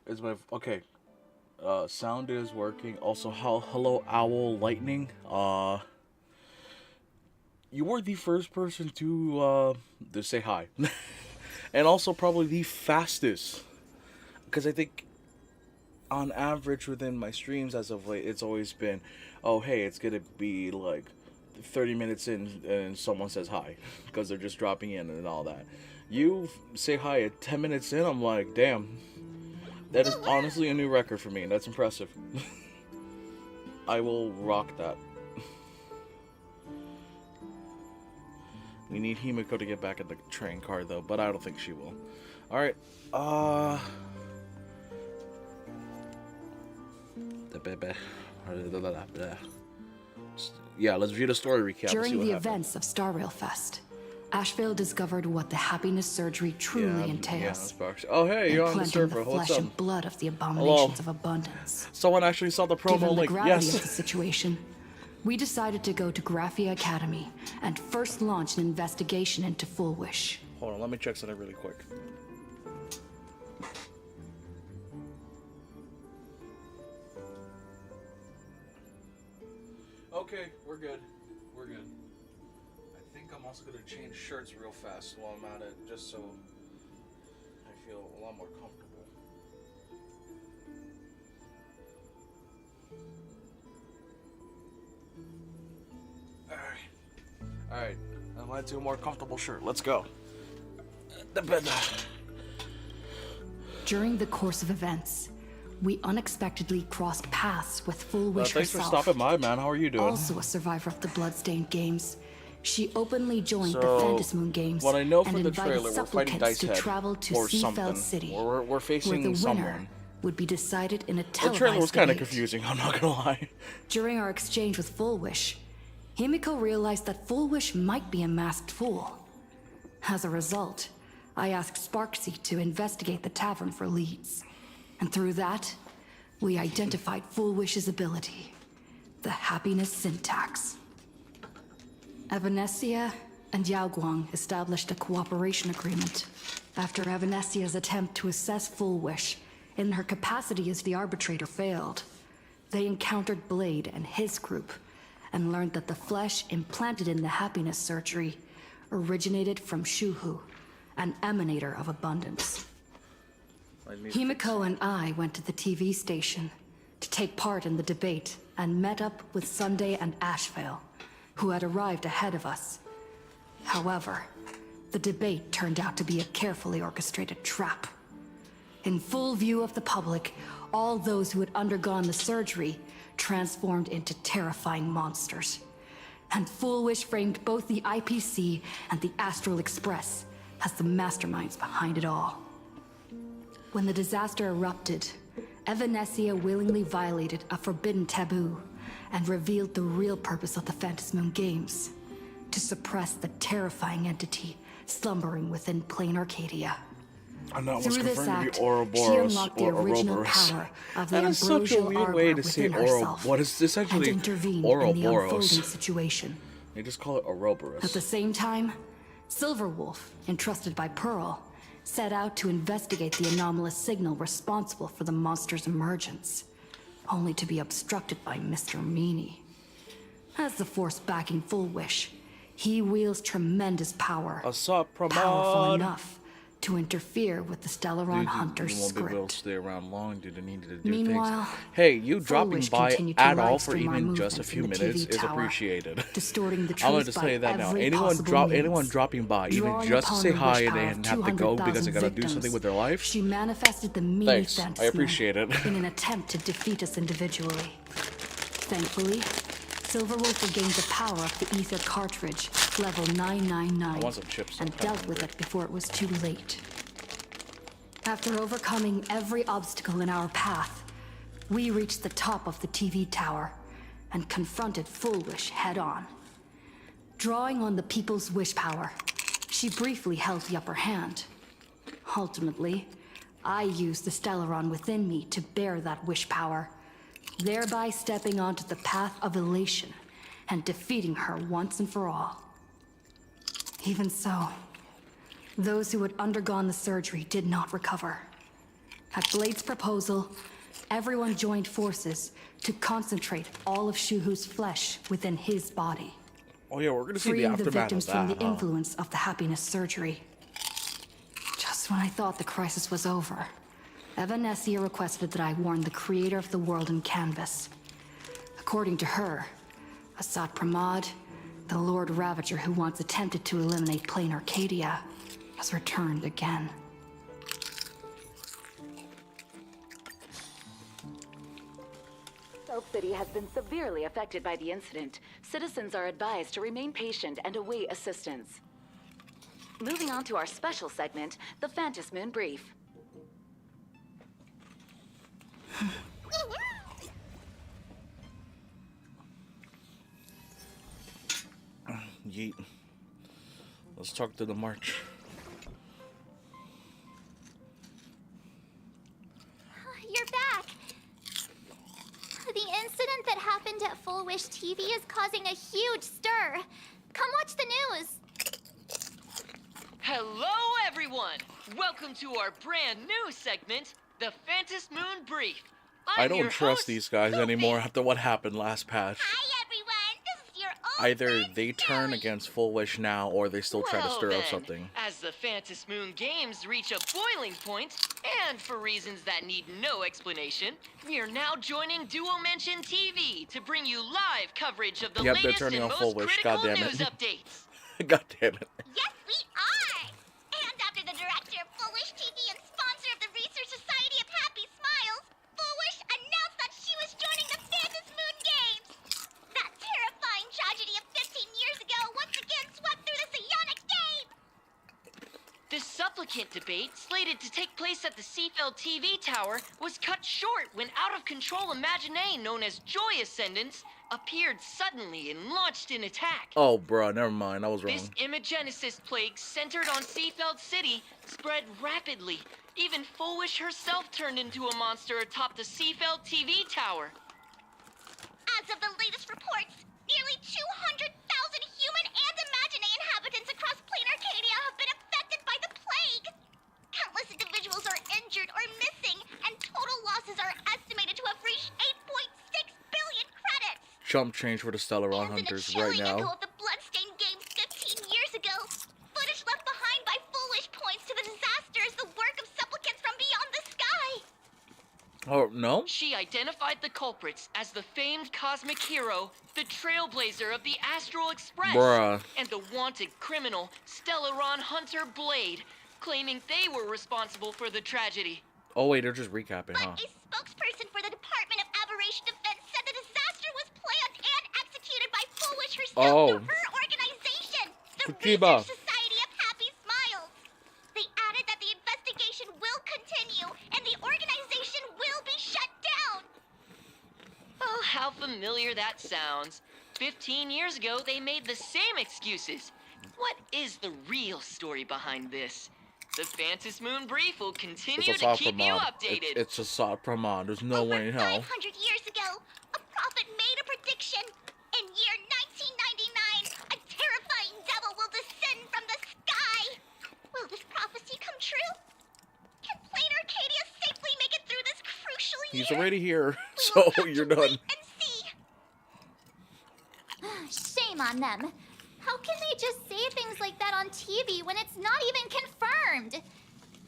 Is my okay? Sound is working. Also, hello, Owl Lightning. You were the first person to say hi, and also probably the fastest. Because I think on average within my streams as of late, it's always been, oh hey, it's gonna be like 30 minutes in and someone says hi because they're just dropping in and all that. You say hi at 10 minutes in, I'm like, damn, that is honestly a new record for me. That's impressive. I will rock that. We need Himeko to get back in the train car though, but I don't think she will. Alright, yeah, let's view the story recap. During the events of Star Rail Fest, Asheville discovered what the happiness surgery truly entails. Oh, hey, you're on the server. The What's flesh up? and blood of the abominations of abundance. Someone actually saw the promo Given the link. gravity Yes. of the situation, we decided to go to Graphia Academy and first launch an investigation into Full Wish. Hold on, let me check something really quick. Okay, we're good. We're good. I think I'm also gonna change shirts real fast while I'm at it, just so I feel a lot more comfortable. Alright, I went to a more comfortable shirt. Let's go. The bed. During the course of events, we unexpectedly crossed paths with Full Wish Thanks herself. for stopping by, man. How are you doing? Also a survivor of the Bloodstained Games, she openly joined the So, Phantasmoon Games what I know and from the invited trailer, we're fighting supplicants Dice Head to travel to or Seafeld something. City, We're where facing the winner someone. would be decided in a The televised trailer was kind of debate. confusing, I'm not gonna lie. During our exchange with Full Wish, Himeko realized that Full Wish might be a masked fool. As a result, I asked Sparksy to investigate the tavern for leads. And through that, we identified Full Wish's ability, the happiness syntax. Evanesia and Yaoguang established a cooperation agreement. After Evanesia's attempt to assess Full Wish in her capacity as the arbitrator failed, they encountered Blade and his group and learned that the flesh implanted in the happiness surgery originated from Shuhu, an emanator of abundance. Himeko and I went to the TV station to take part in the debate and met up with Sunday and Asheville, who had arrived ahead of us. However, the debate turned out to be a carefully orchestrated trap. In full view of the public, all those who had undergone the surgery transformed into terrifying monsters. And Full Wish framed both the IPC and the Astral Express as the masterminds behind it all. When the disaster erupted, Evanesia willingly violated a forbidden taboo and revealed the real purpose of the Phantasmoon Games: to suppress the terrifying entity slumbering within plain Arcadia. I'm not Through this confirmed act, to be Ouroboros she unlocked the or original Ouroboros. power of the That is such a ambrosial weird arbor way to say within herself, What is this and actually? intervened in the unfolding Ouroboros. situation. They just call it Ouroboros. At the same time, Silverwolf, entrusted by Pearl, set out to investigate the anomalous signal responsible for the monster's emergence, only to be obstructed by Mr. Meanie. As the force backing Full Wish, he wields tremendous power, powerful Pramod. enough to interfere with the Stellaron Hunter's You won't be able to script. stay around long due to needing to do Meanwhile, things. Hey, you Full dropping Wish by continued to at all live for stream our even just a movements few in the minutes TV is tower, appreciated. distorting the I'm gonna truth just by tell you that now. every Anyone possible anyone means. dropping by, even Drawing just to upon say the hi wish and power they of have to go because they 200,000 gotta do something victims, with their life. She manifested the Meanie Thanks, I Phantasm appreciate it. in an attempt to defeat us individually. Thankfully, Silverwolf regained the power of the ether cartridge, level 999, I want some chips. and dealt with it before it was too late. After overcoming every obstacle in our path, we reached the top of the TV tower and confronted Full Wish head-on. Drawing on the people's wish power, she briefly held the upper hand. Ultimately, I used the Stellaron within me to bear that wish power, thereby stepping onto the path of elation and defeating her once and for all. Even so, those who had undergone the surgery did not recover. At Blade's proposal, everyone joined forces to concentrate all of Shuhu's flesh within his body, Oh yeah, we're gonna see the freeing the aftermath victims of from that, the influence of the happiness surgery. Just when I thought the crisis was over, Evanessia requested that I warn the creator of the world in canvas. According to her, Assad Pramad, the Lord Ravager who once attempted to eliminate plain Arcadia, has returned again. South City has been severely affected by the incident. Citizens are advised to remain patient and await assistance. Moving on to our special segment, the Phantom Moon Brief. Yeet. Let's talk to the march. You're back. The incident that happened at Full Wish TV is causing a huge stir. Come watch the news. Hello, everyone! Welcome to our brand new segment, the Phantom Moon Brief. I I'm don't your trust host, these guys Goofy. anymore after what happened last patch. Hi, everyone. This is your old Either friend they turn Sally. against Full Wish now, or they still try to Well stir then, up something. As the Phantom Moon games reach a boiling point, and for reasons that need no explanation, we are now joining Duo Mention TV to bring you live coverage of the Yep, they're latest turning and on most Full Wish, critical goddammit. news updates. God damn it. Yes, we are. And after the director of Full Wish TV and sponsor of the Research Society of Happy Smiles, Full Wish announced that she was joining the Phantom Moon Games. That terrifying tragedy of 15 years ago once again swept through the psionic game. The supplicant debate, slated to take place at the Seafeld TV tower, was cut short when out-of-control Imaginee known as Joy Ascendants appeared suddenly and launched an attack. Oh, bruh, never mind. I was This wrong. Imagenesis plague centered on Seafeld City spread rapidly. Even Full Wish herself turned into a monster atop the Seafeld TV tower. As of the latest reports, nearly 200,000 human and Imaginee inhabitants across plain Arcadia have been affected by the plague. Countless individuals are injured or missing, and total losses are estimated to have reached 8.6 billion credits. Chump change for the Stellaron And in a Hunters chilling right echo now. of the Bloodstained Games 15 years ago, footage left behind by Full Wish points to the disaster as the work of supplicants from beyond the sky. Oh, no? She identified the culprits as the famed cosmic hero, the Trailblazer of the Astral Express, Bruh. and the wanted criminal, Stellaron Hunter Blade, claiming they were responsible for the tragedy. Oh, wait, they're just recapping, But huh? a spokesperson for the Department of Aberration Defense said the disaster was planned and executed by Full Wish herself Oh. through her organization, the Kuchiba. Research Society of Happy Smiles. They added that the investigation will continue and the organization will be shut down. Oh, how familiar that sounds. 15 years ago, they made the same excuses. What is the real story behind this? The Phantom Moon Brief will continue It's to Assad keep you Pramad. updated. It's Assad Pramad. There's no Over way in hell. 500 years ago, a prophet made a prediction. In year 1999, a terrifying devil will descend from the sky. Will this prophecy come true? Can plain Arcadia safely make it through this crucial year? He's already here, We so will have to you're done. wait and see. Shame on them. How can they just say things like that on TV when it's not even confirmed?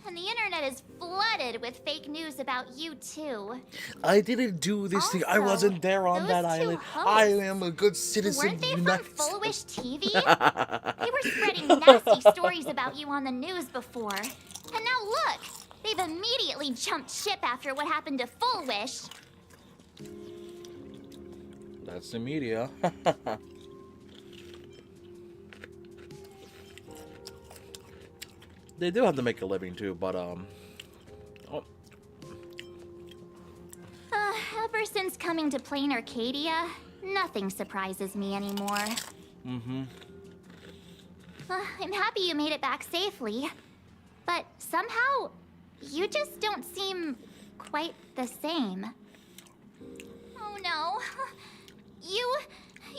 And the internet is flooded with fake news about you too. I didn't do this thing. I Also, wasn't there on those that two island. hosts, I am a good citizen. Weren't they from United Full Wish States. TV? They were spreading nasty stories about you on the news before. And now look, they've immediately jumped ship after what happened to Full Wish. That's the media. They do have to make a living too, but oh, Ever since coming to Plain Arcadia, nothing surprises me anymore. I'm happy you made it back safely. But somehow, you just don't seem quite the same. Oh no.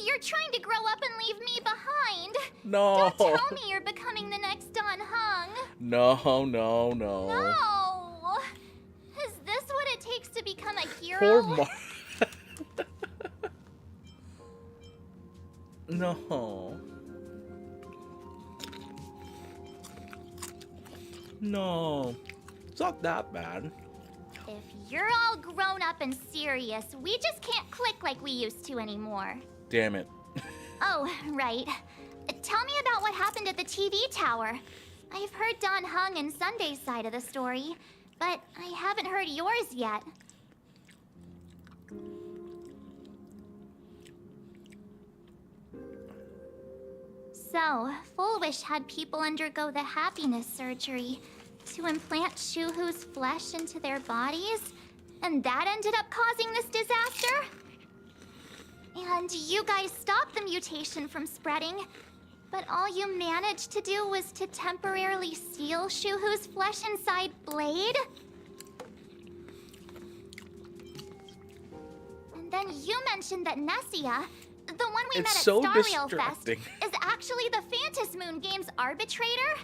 You're trying to grow up and leave me behind. no, Don't tell me you're becoming the next Don Hung. no. No. Poor girl. Mar. No. No. It's not that bad. If you're all grown up and serious, we just can't click like we used to anymore. Damn it. Oh, right. Tell me about what happened at the TV tower. I've heard Don Hung and Sunday's side of the story, but I haven't heard yours yet. So, Full Wish had people undergo the happiness surgery to implant Shuhu's flesh into their bodies, and that ended up causing this disaster? And you guys stopped the mutation from spreading, but all you managed to do was to temporarily seal Shuhu's flesh inside Blade? And then you mentioned that Nessia, the one we met at so Star Rail Fest, distracting. is actually the Phantas Moon Games arbitrator?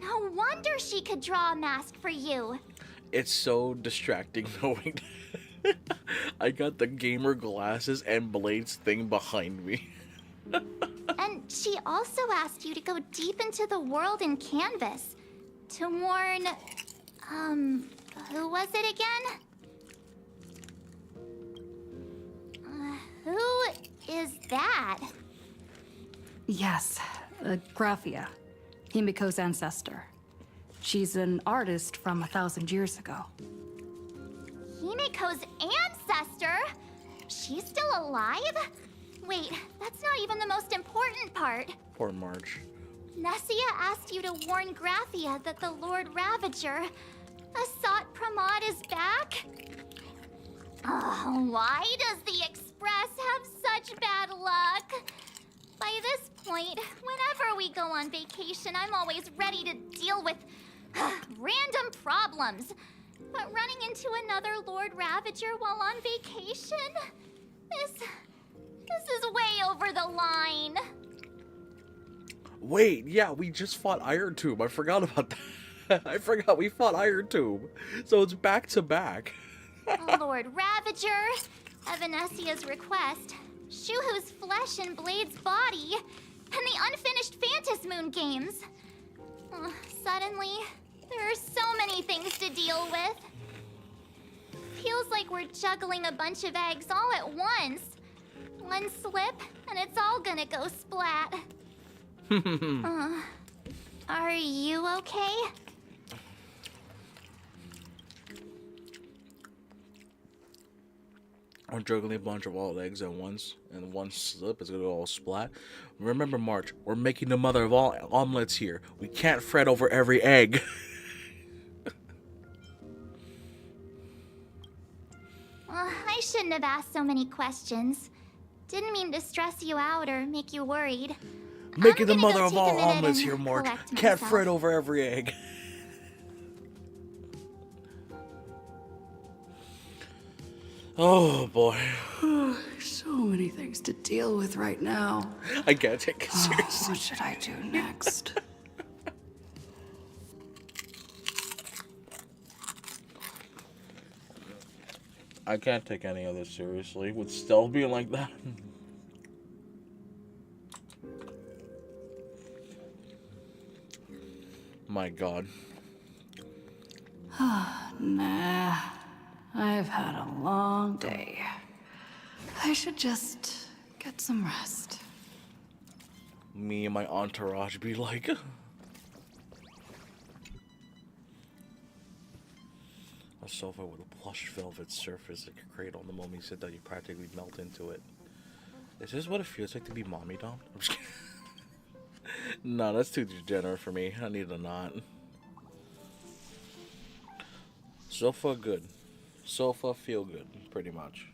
No wonder she could draw a mask for you. It's so distracting knowing I got the gamer glasses and Blade's thing behind me. And she also asked you to go deep into the world in Canvas to warn, who was it again? Who is that? Yes, Graphia, Himeko's ancestor. She's an artist from 1,000 years ago. Himeko's ancestor? She's still alive? Wait, that's not even the most important part. Poor Marge. Nessia asked you to warn Graphia that the Lord Ravager, Asat Pramod, is back? Oh, why does the Express have such bad luck? By this point, whenever we go on vacation, I'm always ready to deal with random problems. But running into another Lord Ravager while on vacation? This is way over the line. Wait, yeah, we just fought Iron Tomb. I forgot about that. I forgot we fought Iron Tomb. So it's back to back. Lord Ravager, Evanesia's request, Shuhu's flesh and Blade's body, and the unfinished Phantas Moon games. Suddenly, there are so many things to deal with. Feels like we're juggling a bunch of eggs all at once. One slip, and it's all gonna go splat. Are you okay? I'm juggling a bunch of all eggs at once, and one slip is gonna go all splat. Remember, March, we're making the mother of all omelets here. We can't fret over every egg. I shouldn't have asked so many questions. Didn't mean to stress you out or make you worried. Making the I'm gonna mother go of take a all minute omelets and here, March. collect Can't myself. fret over every egg. Oh boy. So many things to deal with right now. I can't take it seriously. What should I do next? I can't take any of this seriously with Stealth being like that. My god. Nah, I've had a long day. I should just get some rest. Me and my entourage be like... A sofa with a plush velvet surface like a cradle. The moment you sit down, you practically melt into it. Is this what it feels like to be mommy dom? I'm just kidding. No, that's too degenerate for me. I need a knot. Sofa good. Sofa feel good, pretty much.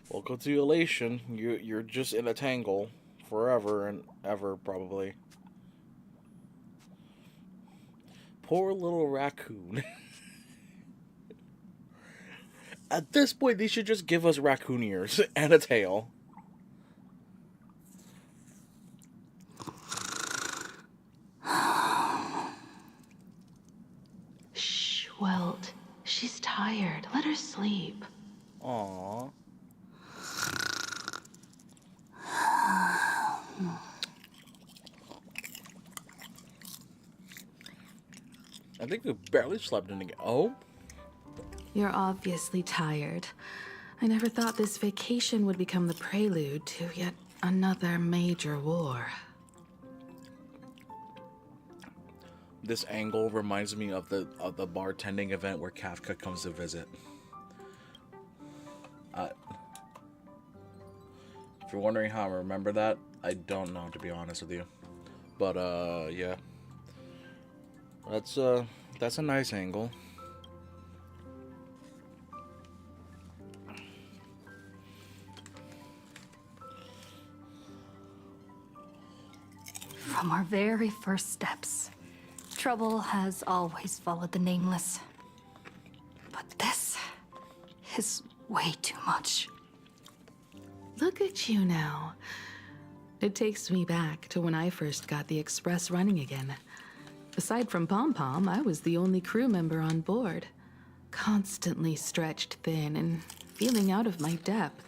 Welcome to Elation. You're just in a tangle. Forever and ever, probably. Poor little raccoon. At this point, they should just give us raccoon ears and a tail. Welt. She's tired. Let her sleep. Aww. I think we barely slept in again. Oh? You're obviously tired. I never thought this vacation would become the prelude to yet another major war. This angle reminds me of the bartending event where Kafka comes to visit. If you're wondering how I remember that, I don't know, to be honest with you. But yeah, that's a nice angle. From our very first steps, trouble has always followed the Nameless. But this is way too much. Look at you now. It takes me back to when I first got the Express running again. Aside from Pom Pom, I was the only crew member on board, constantly stretched thin and feeling out of my depth.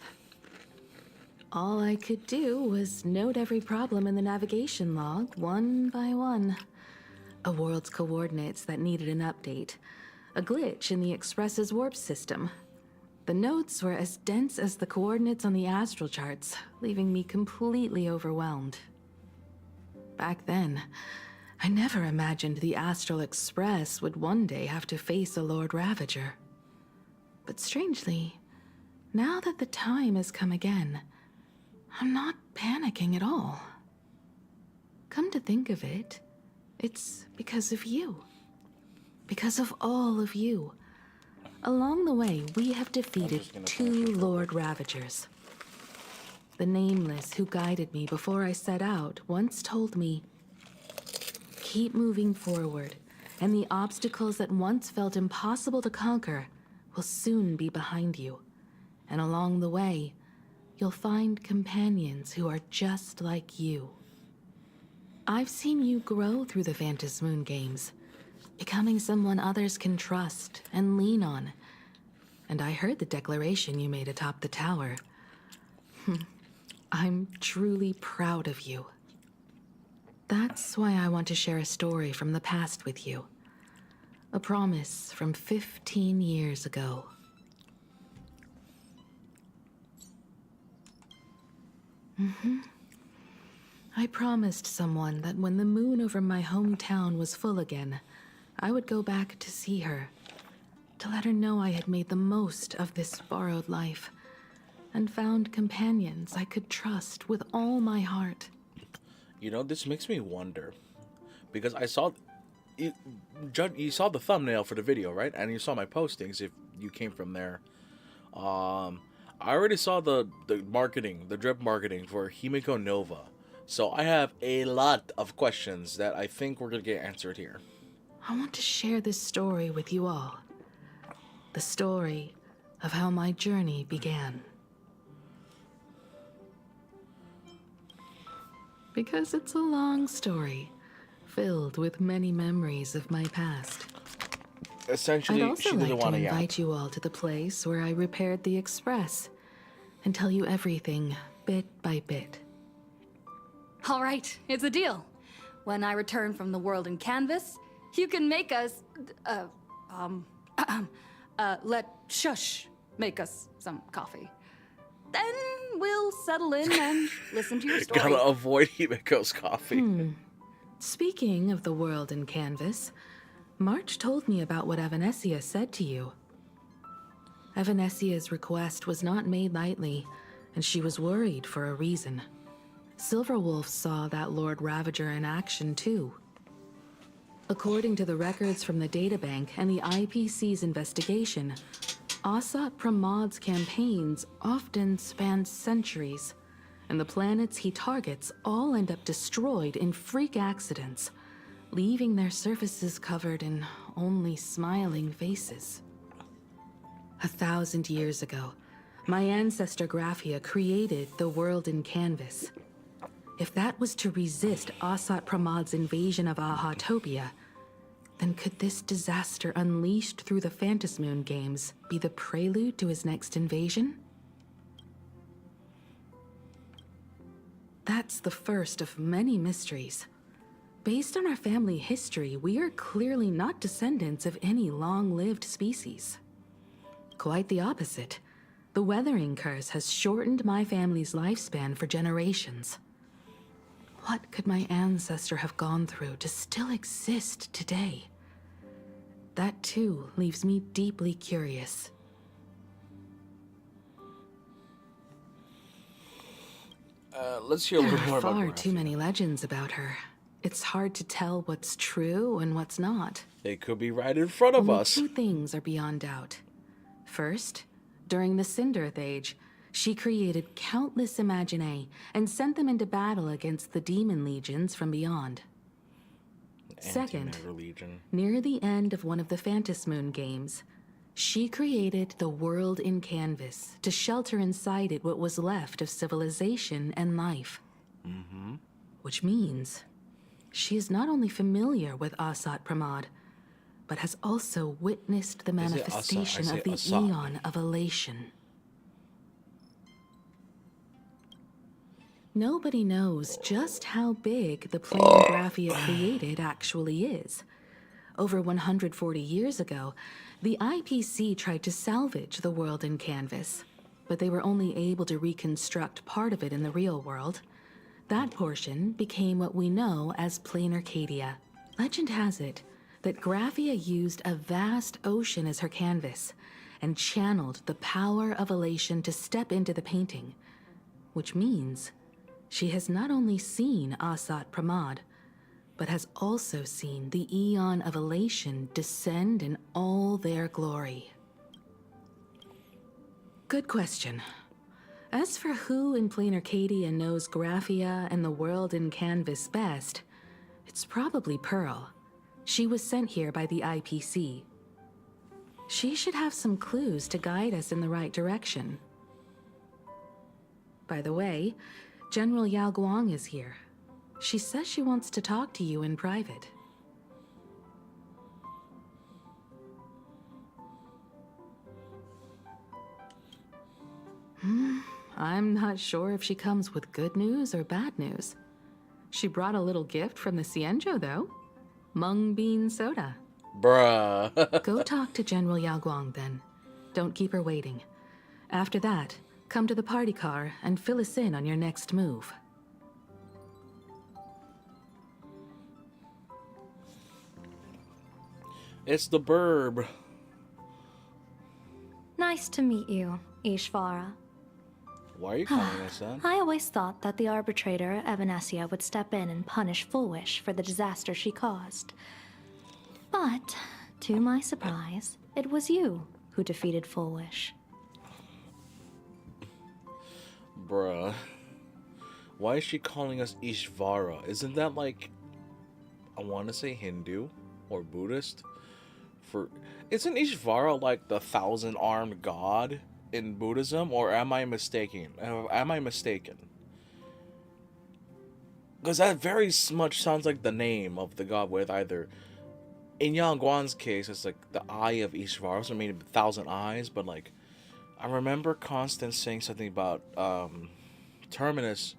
All I could do was note every problem in the navigation log, one by one. A world's coordinates that needed an update. A glitch in the Express's warp system. The notes were as dense as the coordinates on the astral charts, leaving me completely overwhelmed. Back then, I never imagined the Astral Express would one day have to face a Lord Ravager. But strangely, now that the time has come again, I'm not panicking at all. Come to think of it, it's because of you. Because of all of you. Along the way, we have defeated 2 Lord Ravagers. The Nameless who guided me before I set out once told me, keep moving forward, and the obstacles that once felt impossible to conquer will soon be behind you. And along the way, you'll find companions who are just like you. I've seen you grow through the Vantis Moon games, becoming someone others can trust and lean on. And I heard the declaration you made atop the tower. I'm truly proud of you. That's why I want to share a story from the past with you. A promise from 15 years ago. I promised someone that when the moon over my hometown was full again, I would go back to see her, to let her know I had made the most of this borrowed life, and found companions I could trust with all my heart. You know, this makes me wonder, because I saw, you saw the thumbnail for the video, right? And you saw my postings if you came from there. I already saw the marketing, the drip marketing for HIMEKO Nova. So I have a lot of questions that I think we're going to get answered here. I want to share this story with you all. The story of how my journey began. Because it's a long story, filled with many memories of my past. Essentially, I'd also she doesn't like want to to invite you all to the place where I repaired the Express and tell you everything bit by bit. All right, it's a deal. When I return from the world in canvas, you can make us, let Shush make us some coffee. Then we'll settle in and listen to your story. Gotta avoid HIMEKO's coffee. Speaking of the world in canvas, March told me about what Evanesia said to you. Evanesia's request was not made lightly, and she was worried for a reason. Silverwolf saw that Lord Ravager in action too. According to the records from the databank and the IPC's investigation, Asat Pramod's campaigns often span centuries, and the planets he targets all end up destroyed in freak accidents, leaving their surfaces covered in only smiling faces. 1,000 years ago, my ancestor Graphia created the world in canvas. If that was to resist Asat Pramod's invasion of Ahatopia, Then could this disaster unleashed through the Phantasmoon games be the prelude to his next invasion? That's the first of many mysteries. Based on our family history, we are clearly not descendants of any long-lived species. Quite the opposite. The weathering curse has shortened my family's lifespan for generations. What could my ancestor have gone through to still exist today? That too leaves me deeply curious. Let's hear a There little more are about far Graphia. too many legends about her. It's hard to tell what's true and what's not. They could be right in front of Only us. two things are beyond doubt. First, during the Cinderth Age, she created countless Imaginae and sent them into battle against the demon legions from beyond. Second, Antimatter Legion. near the end of one of the Phantasmoon games, she created the world in canvas to shelter inside it what was left of civilization and life. Which means she is not only familiar with Asat Pramad, but has also witnessed the Is it Asat? manifestation I say of the Asat. Eon of Elation. Nobody knows just how big the plane Graphia created actually is. Over 140 years ago, the IPC tried to salvage the world in canvas, but they were only able to reconstruct part of it in the real world. That portion became what we know as Plain Arcadia. Legend has it that Graphia used a vast ocean as her canvas and channeled the power of elation to step into the painting, which means she has not only seen Asat Pramad, but has also seen the Eon of Elation descend in all their glory. Good question. As for who in Plain Arcadia knows Graphia and the world in canvas best, it's probably Pearl. She was sent here by the IPC. She should have some clues to guide us in the right direction. By the way, General Yao Guang is here. She says she wants to talk to you in private. I'm not sure if she comes with good news or bad news. She brought a little gift from the Cienjo, though. Mung bean soda. Bruh. Go talk to General Yao Guang, then. Don't keep her waiting. After that, come to the party car and fill us in on your next move. It's the burb. Nice to meet you, Ishvara. Why are you calling us that? I always thought that the arbitrator, Evanessia, would step in and punish Fullwish for the disaster she caused. But, to my surprise, it was you who defeated Fullwish. Bruh. Why is she calling us Ishvara? Isn't that like, I want to say Hindu or Buddhist? Isn't Ishvara like the 1,000-armed god in Buddhism, or am I mistaken? Because that very much sounds like the name of the god, with either, in Yang Guan's case, it's like the eye of Ishvara, so maybe 1,000 eyes, but like, I remember Constance saying something about Terminus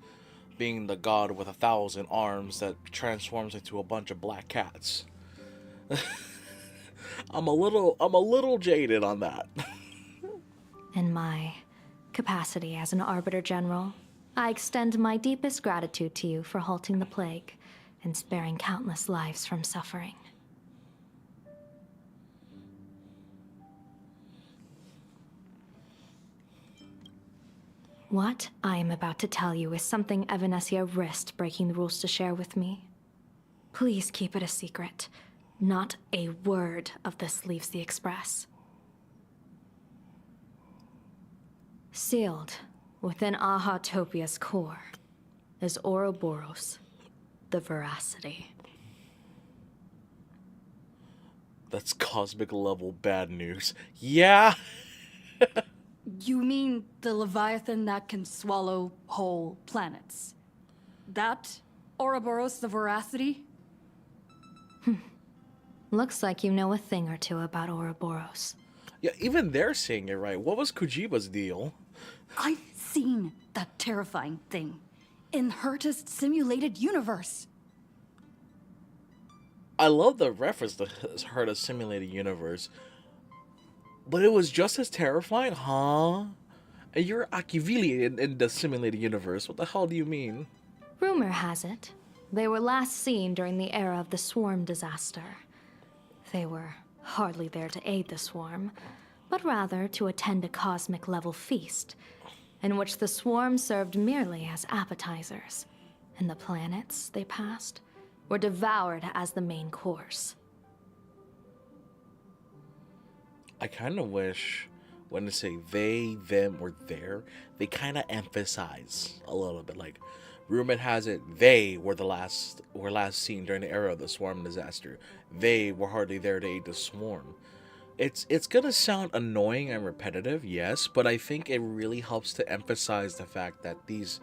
being the god with 1,000 arms that transforms into a bunch of black cats. I'm a little jaded on that. In my capacity as an Arbiter General, I extend my deepest gratitude to you for halting the plague and sparing countless lives from suffering. What I am about to tell you is something Evanessia risked breaking the rules to share with me. Please keep it a secret. Not a word of this leaves the Express. Sealed within Ahatopia's core is Ouroboros, the Veracity. That's cosmic level bad news. Yeah. You mean the Leviathan that can swallow whole planets? That Ouroboros the Veracity? Looks like you know a thing or two about Ouroboros. Yeah, even they're saying it right. What was Kujiba's deal? I've seen that terrifying thing in Herta's simulated universe. I love the reference to her to simulated universe. But it was just as terrifying, huh? And you're Akivili in the simulated universe. What the hell do you mean? Rumor has it, they were last seen during the era of the Swarm disaster. They were hardly there to aid the Swarm, but rather to attend a cosmic-level feast, in which the Swarm served merely as appetizers, and the planets they passed were devoured as the main course. I kind of wish when they say they, them, or their, they kind of emphasize a little bit. Like, rumor has it, they were last seen during the era of the Swarm disaster. They were hardly there to aid the Swarm. It's gonna sound annoying and repetitive, yes, but I think it really helps to emphasize the fact that these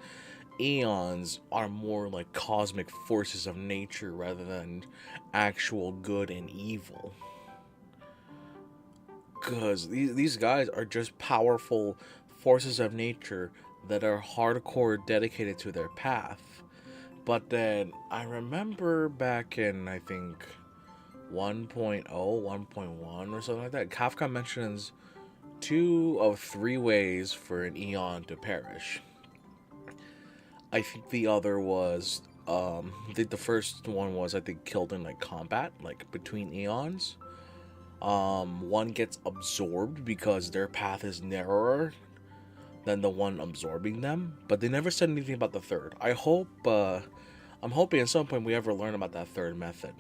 eons are more like cosmic forces of nature rather than actual good and evil. Because these guys are just powerful forces of nature that are hardcore dedicated to their path. But then I remember back in, I think, 1.0, 1.1 or something like that, Kafka mentions 2 of 3 ways for an eon to perish. I think the other was, the first one was, I think, killed in like combat, like between eons. One gets absorbed because their path is narrower than the one absorbing them, but they never said anything about the third. I'm hoping at some point we ever learn about that third method,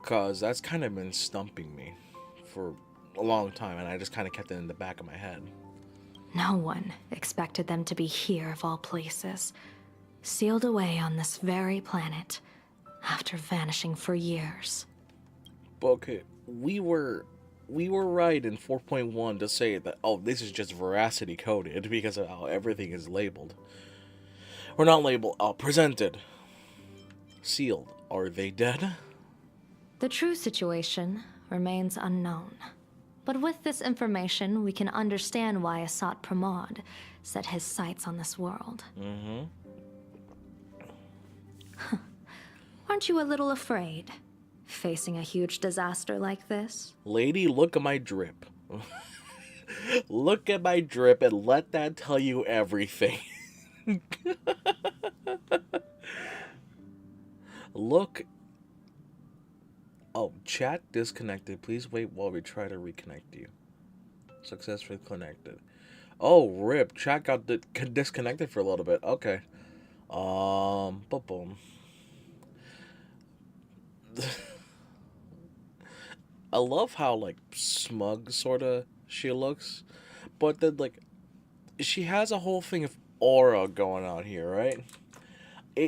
cause that's kind of been stumping me for a long time, and I just kind of kept it in the back of my head. No one expected them to be here of all places, sealed away on this very planet, after vanishing for years. But okay, we were right in 4.1 to say that, oh, this is just veracity coded because of how everything is labeled. Or not labeled, presented. Sealed. Are they dead? The true situation remains unknown. But with this information, we can understand why Asat Pramod set his sights on this world. Aren't you a little afraid, facing a huge disaster like this? Lady, look at my drip. Look at my drip and let that tell you everything. Look. Oh, chat disconnected. Please wait while we try to reconnect you. Successfully connected. Oh, rip. Chat got disconnected for a little bit. Okay. Boom. I love how, like, smug, sorta, she looks. But then, like, she has a whole thing of aura going on here, right?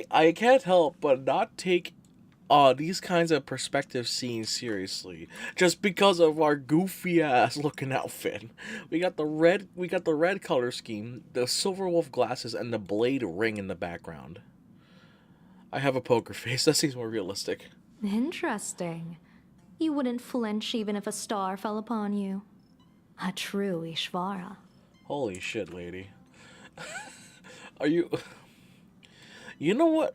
I can't help but not take these kinds of perspective scenes seriously, just because of our goofy ass looking outfit. We got the red color scheme, the silver wolf glasses, and the blade ring in the background. I have a poker face. That seems more realistic. Interesting. You wouldn't flinch even if a star fell upon you. A true Ishvara. Holy shit, lady. Are you... You know what?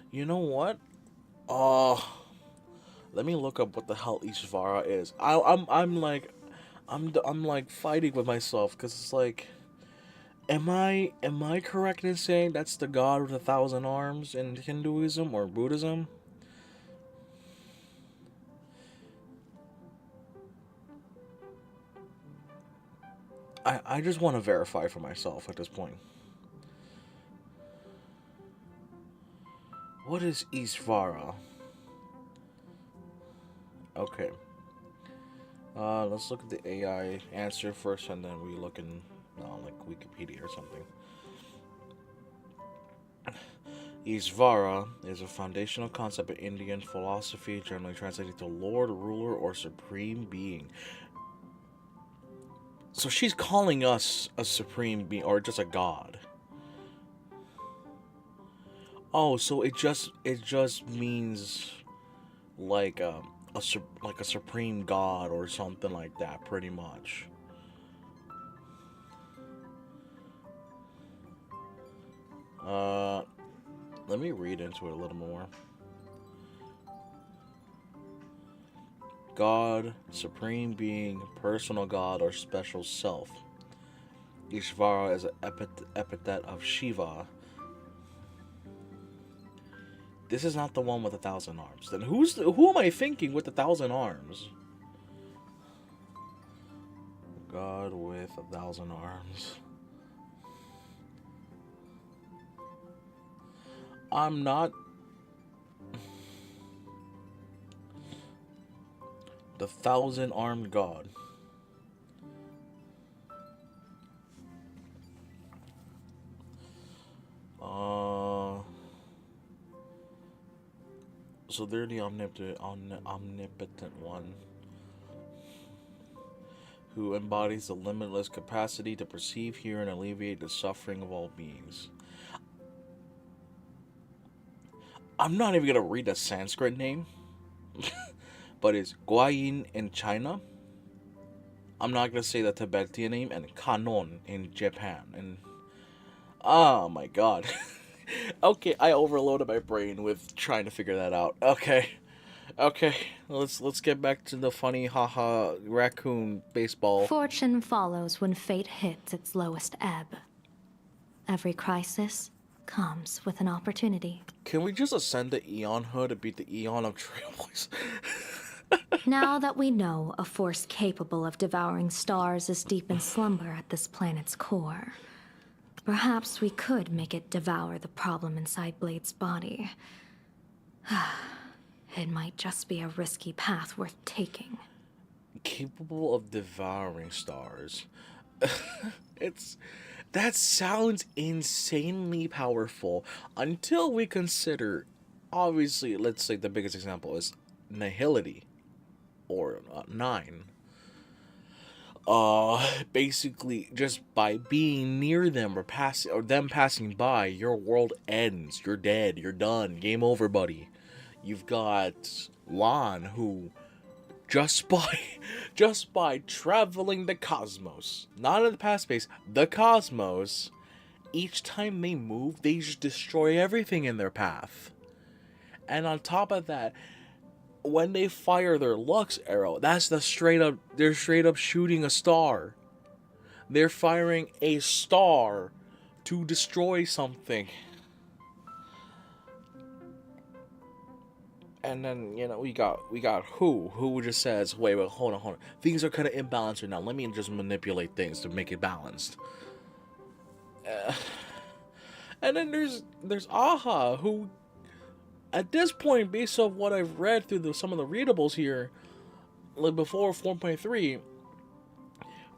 You know what? Let me look up what the hell Ishvara is. I'm like fighting with myself because it's like, am I correct in saying that's the god with 1,000 arms in Hinduism or Buddhism? I just want to verify for myself at this point. What is Ishvara? Okay. Let's look at the AI answer first, and then we look in, like Wikipedia or something. Ishvara is a foundational concept in Indian philosophy, generally translated to Lord, Ruler, or Supreme Being. So she's calling us a supreme being or just a god. Oh, so it just means like like a supreme god or something like that, pretty much. Let me read into it a little more. God, supreme being, personal god, or special self. Ishvara is an epithet of Shiva. This is not the one with 1,000 arms. Then who am I thinking with 1,000 arms? God with 1,000 arms. I'm not. The 1,000-armed god. So they're the omnipotent one who embodies the limitless capacity to perceive, hear, and alleviate the suffering of all beings. I'm not even gonna read the Sanskrit name, but it's Guayin in China. I'm not gonna say the Tibetan name, and Kanon in Japan. And oh my god. Okay, I overloaded my brain with trying to figure that out. Okay, let's get back to the funny haha raccoon baseball. Fortune follows when fate hits its lowest ebb. Every crisis comes with an opportunity. Can we just ascend the Eon Hood and beat the Eon of Trailblaze? Now that we know a force capable of devouring stars is deep in slumber at this planet's core, perhaps we could make it devour the problem inside Blade's body. It might just be a risky path worth taking. Capable of devouring stars. That sounds insanely powerful until we consider, obviously, let's say the biggest example is Nihility or 9. Basically, just by being near them or them passing by, your world ends. You're dead. You're done. Game over, buddy. You've got Lan, who just by traveling the cosmos, not in the past space, the cosmos, each time they move, they just destroy everything in their path. And on top of that, when they fire their Lux arrow, that's they're straight up shooting a star. They're firing a star to destroy something. And then, we got who just says, wait, hold on. Things are kind of imbalanced right now. Let me just manipulate things to make it balanced. And then there's Aha, who, at this point, based on what I've read through some of the readables here, like before 4.3,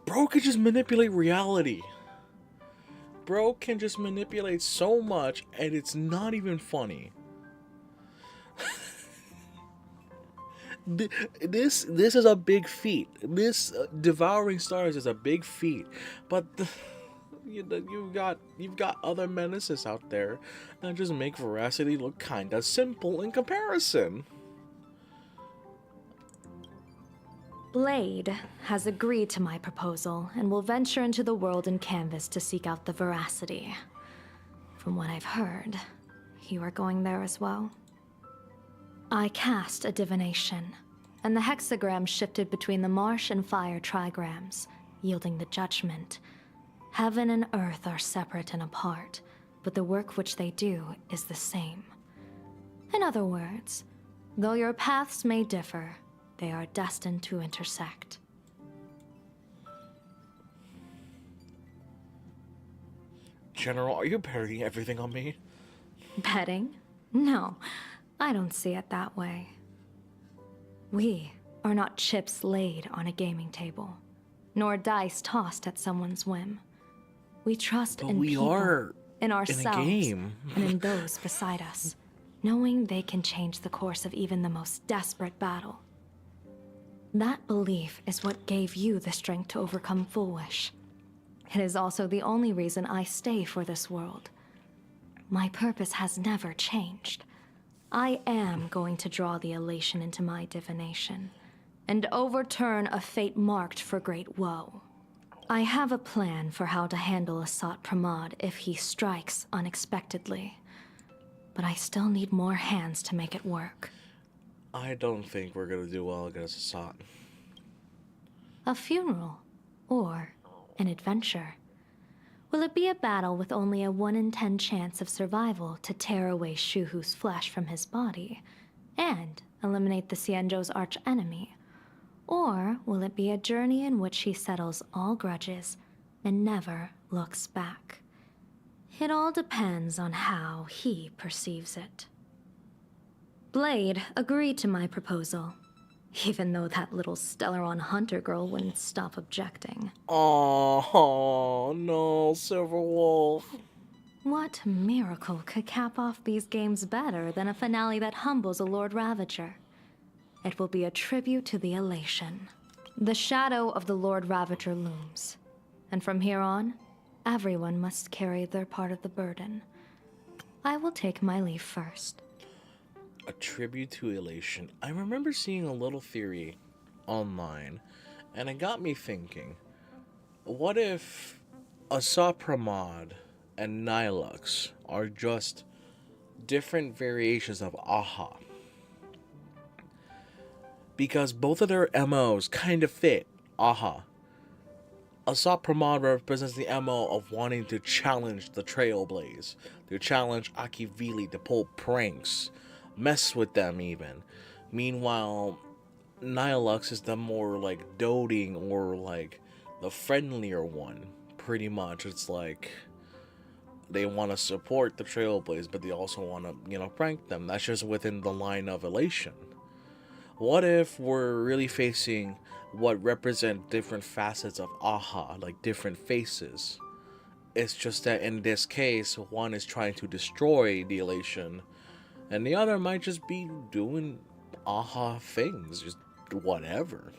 bro can just manipulate reality. Bro can just manipulate so much, and it's not even funny. This is a big feat. This devouring stars is a big feat, but you've got other menaces out there that just make Veracity look kinda simple in comparison. Blade has agreed to my proposal and will venture into the world in canvas to seek out the Veracity. From what I've heard, you are going there as well. I cast a divination, and the hexagram shifted between the marsh and fire trigrams, yielding the judgment. Heaven and earth are separate and apart, but the work which they do is the same. In other words, though your paths may differ, they are destined to intersect. General, are you parrying everything on me? Betting? No, I don't see it that way. We are not chips laid on a gaming table, nor dice tossed at someone's whim. We trust in people, in ourselves, in a game. and in those beside us, knowing they can change the course of even the most desperate battle. That belief is what gave you the strength to overcome Full Wish. It is also the only reason I stay for this world. My purpose has never changed. I am going to draw the elation into my divination, and overturn a fate marked for great woe. I have a plan for how to handle Asat Pramod if he strikes unexpectedly. But I still need more hands to make it work. I don't think we're gonna do well against Asat. A funeral, or an adventure. Will it be a battle with only a 1 in 10 chance of survival to tear away Shuhu's flesh from his body, and eliminate the Xianzhou's arch-enemy? Or will it be a journey in which he settles all grudges and never looks back? It all depends on how he perceives it. Blade agreed to my proposal, even though that little Stellaron hunter girl wouldn't stop objecting. Oh no, Silver Wolf. What miracle could cap off these games better than a finale that humbles a Lord Ravager? It will be a tribute to the elation. The shadow of the Lord Ravager looms, and from here on, everyone must carry their part of the burden. I will take my leave first. A tribute to elation. I remember seeing a little theory online, and it got me thinking, what if Asat Pramod and Nilux are just different variations of Aha? Because both of their MOs kind of fit Aha. Asat Pramod represents the MO of wanting to challenge the Trailblaze, to challenge Akivili to pull pranks, mess with them even. Meanwhile, Nilux is the more like doting or like the friendlier one. Pretty much, it's like they want to support the Trailblaze, but they also want to, prank them. That's just within the line of elation. What if we're really facing what represent different facets of Aha, like different faces? It's just that in this case, one is trying to destroy the elation, and the other might just be doing Aha things, just whatever.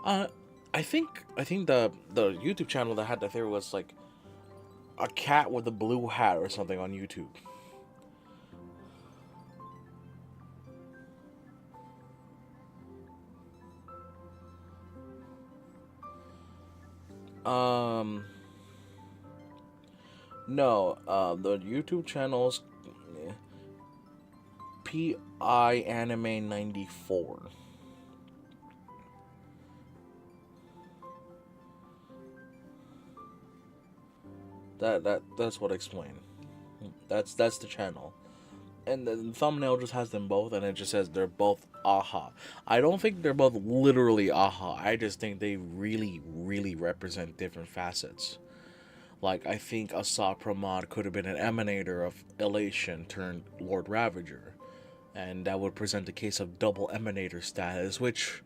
I think the YouTube channel that had the theory was like a cat with a blue hat or something on YouTube. No, the YouTube channel's PI Anime 94. That's what I explained. That's the channel. And the thumbnail just has them both, and it just says they're both Aha. I don't think they're both literally Aha. I just think they really, really represent different facets. Like, I think Asat Pramod could have been an emanator of elation turned Lord Ravager. And that would present a case of double emanator status, which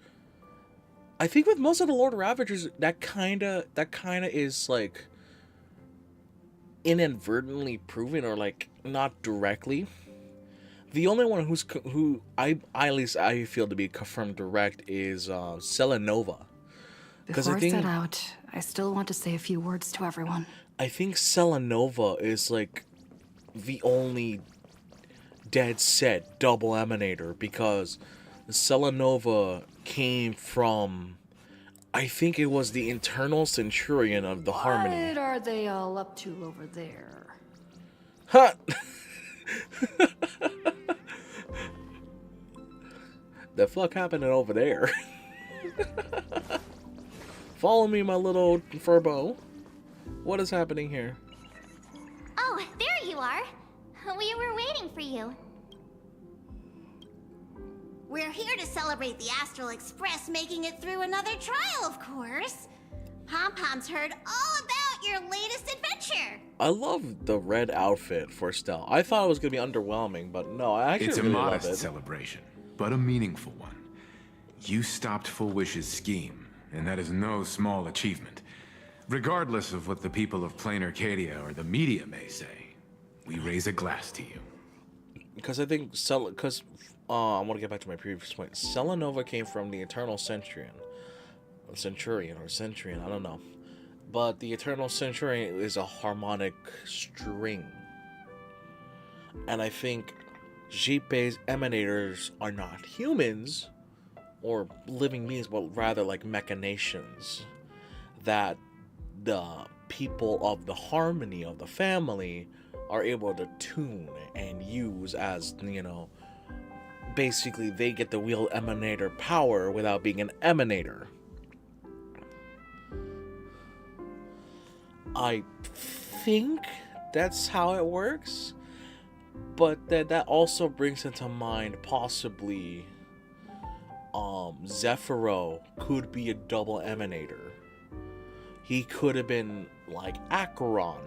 I think with most of the Lord Ravagers, that kinda is like inadvertently proven, or like not directly. The only one who at least I feel to be confirmed direct is Selenova. Before I set out, I still want to say a few words to everyone. I think Selenova is like the only dead set double emanator, because Selenova came from, I think it was the internal Centurion of the Harmony. What are they all up to over there? Huh! The fuck happening over there? Follow me, my little furbo. What is happening here? Oh, there you are. We were waiting for you. We're here to celebrate the Astral Express making it through another trial, of course. Pom-Pom's heard all about your latest adventure. I love the red outfit for Stell. I thought it was going to be underwhelming, but no, I actually really love it. It's a modest celebration, but a meaningful one. You stopped Full Wish's scheme, and that is no small achievement. Regardless of what the people of Plain Arcadia or the media may say, we raise a glass to you. Because I think I want to get back to my previous point. Selenova came from the Eternal Centurion. Centurion, I don't know. But the Eternal Centurion is a harmonic string. And I think Jipe's emanators are not humans or living beings, but rather like machinations that the people of the harmony of the family are able to tune and use as, you know, basically they get to wield emanator power without being an emanator. I think that's how it works, but that also brings into mind possibly Zephyro could be a double emanator. He could have been like Acheron,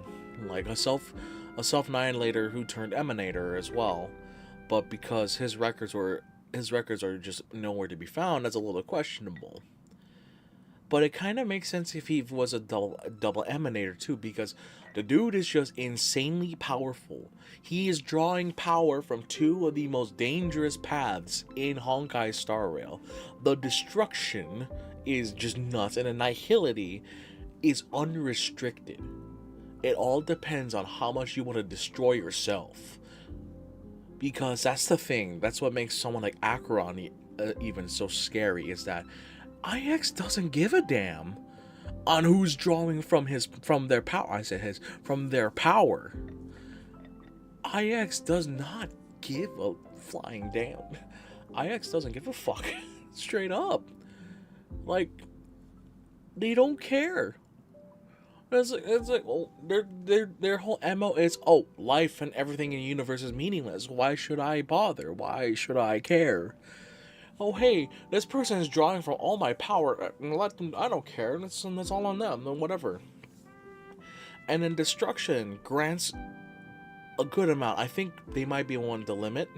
like a self-annihilator who turned emanator as well, but because his records are just nowhere to be found, that's a little questionable. But it kind of makes sense if he was a double emanator too, because the dude is just insanely powerful. He is drawing power from two of the most dangerous paths in Honkai Star Rail. The destruction is just nuts, and the nihility is unrestricted. It all depends on how much you want to destroy yourself. Because that's the thing. That's what makes someone like Acheron even so scary, is that IX doesn't give a damn on who's drawing from their power. From their power. IX does not give a flying damn. IX doesn't give a fuck. Straight up. Like, they don't care. It's like oh, their whole MO is, oh, life and everything in the universe is meaningless. Why should I bother? Why should I care? Oh, hey, this person is drawing from all my power. Let them. I don't care. That's all on them. Then whatever. And then destruction grants a good amount. I think they might be one to limit.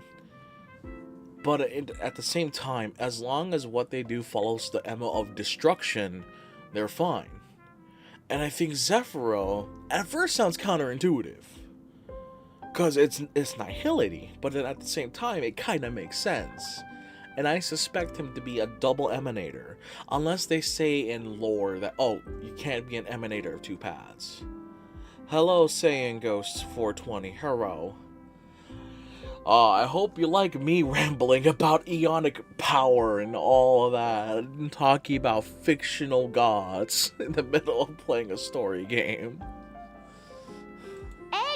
But at the same time, as long as what they do follows the MO of destruction, they're fine. And I think Zephyro at first sounds counterintuitive, because it's nihility, but then at the same time it kind of makes sense. And I suspect him to be a double emanator, unless they say in lore that, oh, you can't be an emanator of two paths. Hello, Saiyan Ghost 420. Hello. I hope you like me rambling about Ionic power and all of that, and talking about fictional gods in the middle of playing a story game.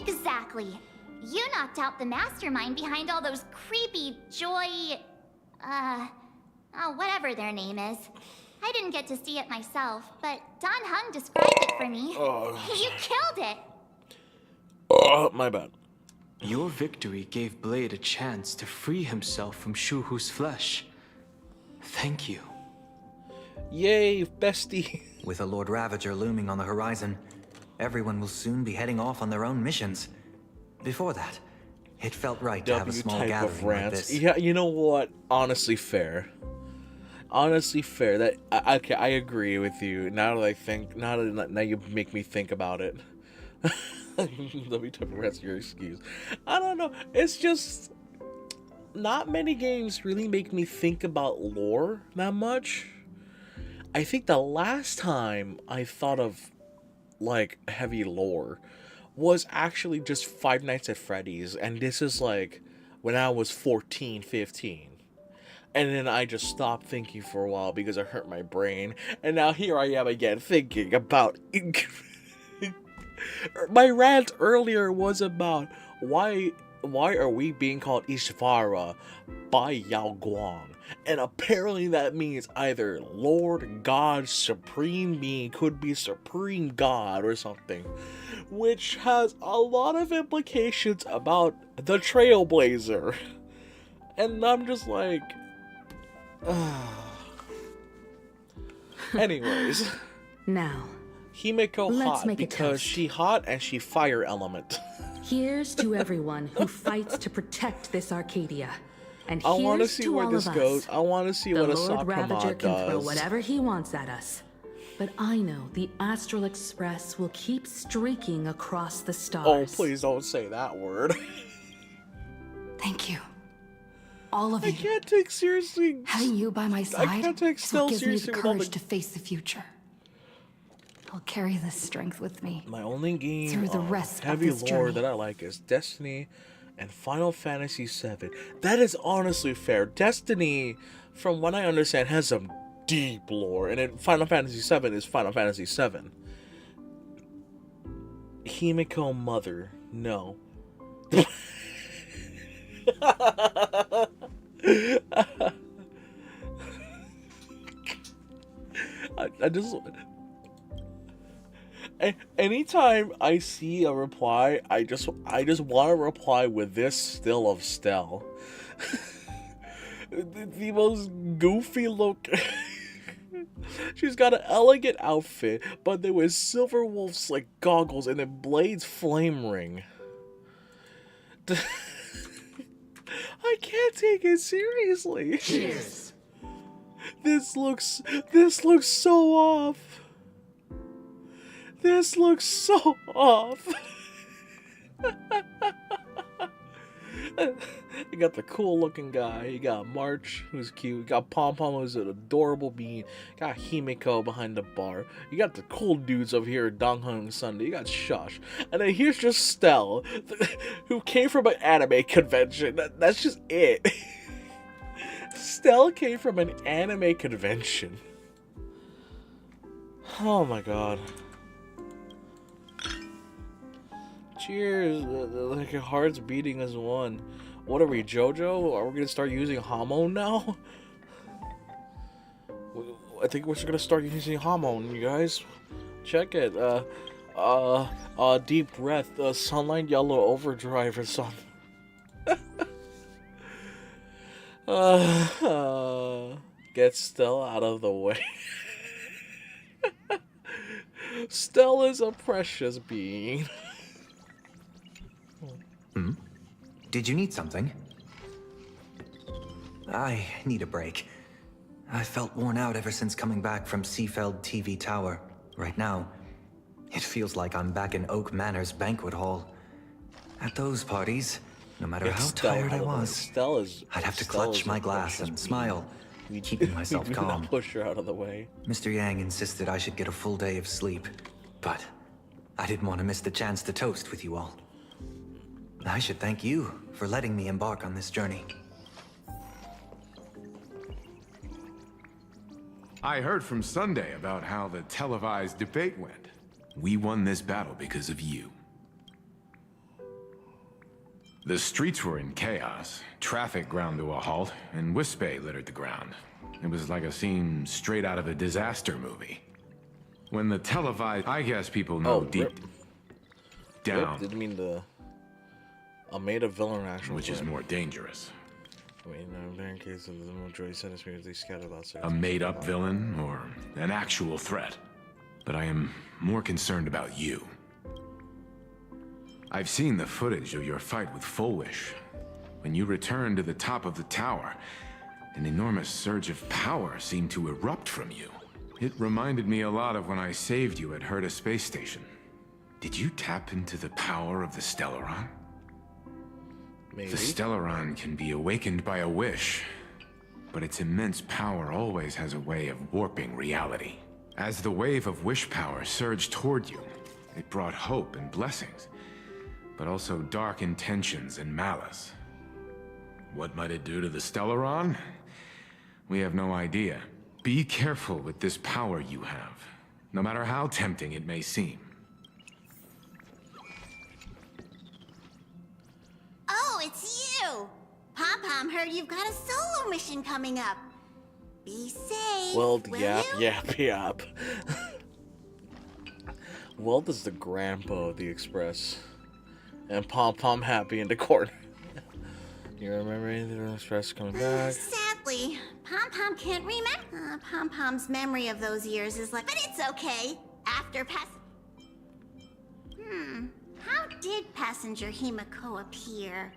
Exactly. You knocked out the mastermind behind all those creepy whatever their name is. I didn't get to see it myself, but Don Hung described it for me. You killed it! My bad. Your victory gave Blade a chance to free himself from Shuhu's flesh. Thank you. Yay, bestie. With a Lord Ravager looming on the horizon, everyone will soon be heading off on their own missions. Before that, it felt right to have a small gathering like this. Yeah, you know what? Honestly fair. That okay, I agree with you. Now you make me think about it. W type of rants, your excuse. I don't know. It's just not many games really make me think about lore that much. I think the last time I thought of like heavy lore was actually just Five Nights at Freddy's, and this is like when I was 14, 15. And then I just stopped thinking for a while because it hurt my brain. And now here I am again thinking about... My rant earlier was about why are we being called Ishvara by Yao Guang? And apparently that means either Lord, God, Supreme Being, could be Supreme God or something. Which has a lot of implications about the Trailblazer. And I'm just like... Anyways. Now, Himeko let's hot make a because toast. she hot and she fire element. Here's to everyone who fights to protect this Arcadia. And I want to here's see to where all this of goes. us. I want to see The what a Lord Ravager Sakamon can throw does. whatever he wants at us. But I know the Astral Express will keep streaking across the stars. Oh, please don't say that word. Thank you. all of I you. can't take seriously. Having you by my side can't take is what Stell gives me the seriously with all courage the- to face the future. I'll carry this strength with me. My only game Through the of rest of heavy this lore journey. that I like is Destiny and Final Fantasy VII. That is honestly fair. Destiny, from what I understand, has some deep lore, and then Final Fantasy VII is Final Fantasy VII. Himeko Mother, no. I just... Anytime I see a reply, I just want to reply with this still of Stell. the most goofy look. She's got an elegant outfit, but there was Silver Wolf's like goggles and then Blade's flame ring. I can't take it seriously. Cheers. This looks so off. This looks so off. You got the cool looking guy. You got March, who's cute. You got Pom Pom, who's an adorable bean. You got Himeko behind the bar. You got the cool dudes over here at Donghung Sunday. You got Shush. And then here's just Stell, who came from an anime convention. That's just it. Stell came from an anime convention. Oh my god. Cheers. Like your heart's beating as one. What are we, JoJo? Are we gonna start using Hamon now? I think we're just gonna start using Hamon, you guys. Check it. Deep breath. Sunlight Yellow Overdrive or something. Get Stell out of the way. Stell is a precious being. Did you need something? I need a break. I felt worn out ever since coming back from Seafeld TV Tower. Right now, it feels like I'm back in Oak Manor's banquet hall. At those parties, no matter how tired I was, I'd have to clutch my glass and smile, keeping myself calm. Push her out of the way. Mr. Yang insisted I should get a full day of sleep, but I didn't want to miss the chance to toast with you all. I should thank you for letting me embark on this journey. I heard from Sunday about how the televised debate went. We won this battle because of you. The streets were in chaos, traffic ground to a halt, and Wispe littered the ground. It was like a scene straight out of a disaster movie. When the televised... I guess people know deep down... Didn't mean the... A made-up villain actually. Which is more dangerous. Wait, no, in case of the majority sentence means they scattered outside. A made-up villain or an actual threat. But I am more concerned about you. I've seen the footage of your fight with Fullwish. When you returned to the top of the tower, an enormous surge of power seemed to erupt from you. It reminded me a lot of when I saved you at Herta Space Station. Did you tap into the power of the Stellaron? Maybe. The Stellaron can be awakened by a wish, but its immense power always has a way of warping reality. As the wave of wish power surged toward you, it brought hope and blessings, but also dark intentions and malice. What might it do to the Stellaron? We have no idea. Be careful with this power you have, no matter how tempting it may seem. Oh, it's you! Pom-Pom heard you've got a solo mission coming up. Be safe, Well, will yap, you? yap. Weld is the grandpa of the Express. And Pom Pom happy in the corner. You remember anything of the Express coming back? Sadly, Pom-Pom can't remember. Pom-Pom's memory of those years is like... But it's okay. After How did passenger HIMEKO appear?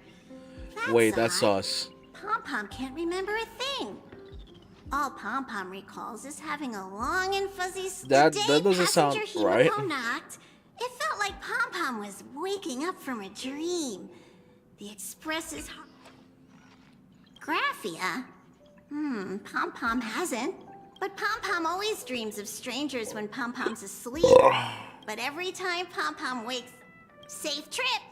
Wait, that's us. Pom-Pom can't remember a thing. All Pom-Pom recalls is having a long and fuzzy That doesn't sound passenger right. HIMEKO knocked. It felt like Pom-Pom was waking up from a dream. The Express is... Graphia? Pom-Pom hasn't. But Pom-Pom always dreams of strangers when Pom-Pom's asleep. But every time Pom-Pom wakes... Safe trip!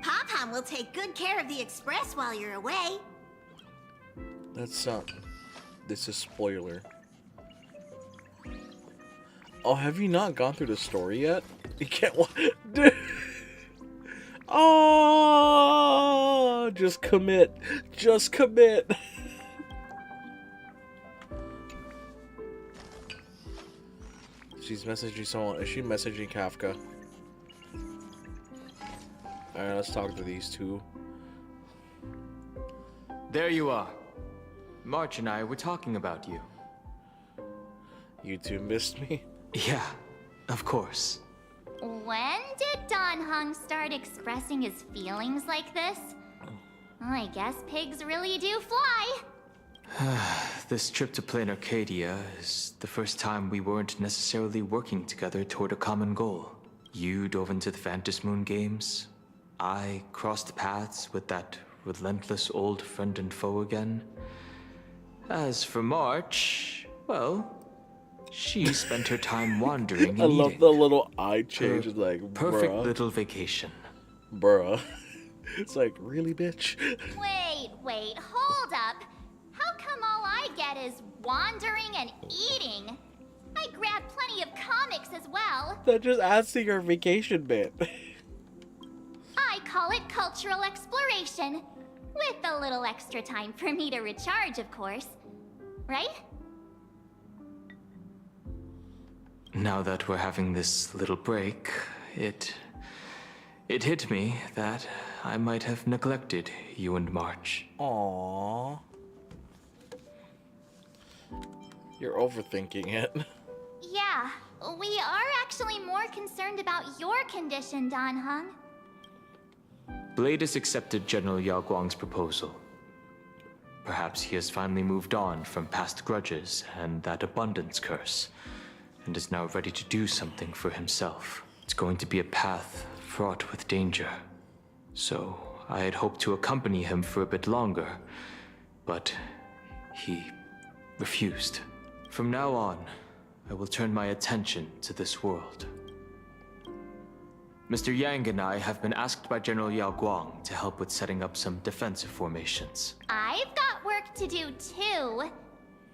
Pom-Pom will take good care of the Express while you're away. That's this is spoiler. Oh, have you not gone through the story yet? You can't dude. Oh, just commit. Just commit. She's messaging someone. Is she messaging Kafka? Alright, let's talk to these two. There you are. March and I were talking about you. You two missed me? Yeah, of course. When did Don Hung start expressing his feelings like this? I guess pigs really do fly. This trip to Plain Arcadia is the first time we weren't necessarily working together toward a common goal. You dove into the Phantom Moon games. I crossed paths with that relentless old friend and foe again. As for March, well, she spent her time wandering and I love eating. the little eye change. It's like, Perfect bruh. little vacation. Bruh. It's like, really, bitch? Wait, hold up. How come all I get is wandering and eating? I grabbed plenty of comics as well. That just adds to your vacation bit. I call it cultural exploration. With a little extra time for me to recharge, of course. Right? Now that we're having this little break, it hit me that I might have neglected you and March. Aww. You're overthinking it. Yeah, we are actually more concerned about your condition, Don Hung. Blade has accepted General Yao Guang's proposal. Perhaps he has finally moved on from past grudges and that abundance curse, and is now ready to do something for himself. It's going to be a path fraught with danger. So, I had hoped to accompany him for a bit longer, but he refused. From now on, I will turn my attention to this world. Mr. Yang and I have been asked by General Yao Guang to help with setting up some defensive formations. I've got work to do too.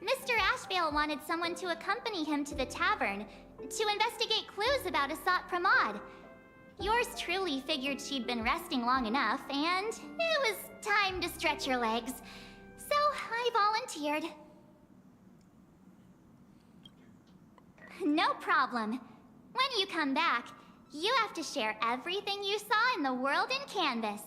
Mr. Ashvale wanted someone to accompany him to the tavern to investigate clues about Asat Pramod. Yours truly figured she'd been resting long enough, and it was time to stretch her legs. So I volunteered. No problem. When you come back, you have to share everything you saw in the world in Canvas.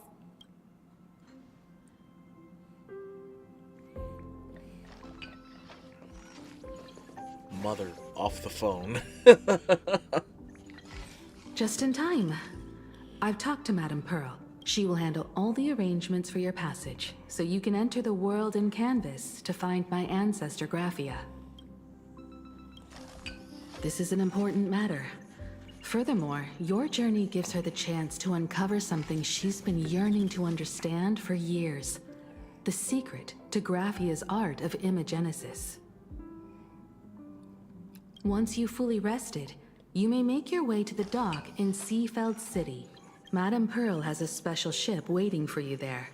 Mother, off the phone. Just in time. I've talked to Madame Pearl. She will handle all the arrangements for your passage, so you can enter the world in Canvas to find my ancestor Graphia. This is an important matter. Furthermore, your journey gives her the chance to uncover something she's been yearning to understand for years. The secret to Graphia's art of imagenesis. Once you've fully rested, you may make your way to the dock in Seafeld City. Madame Pearl has a special ship waiting for you there.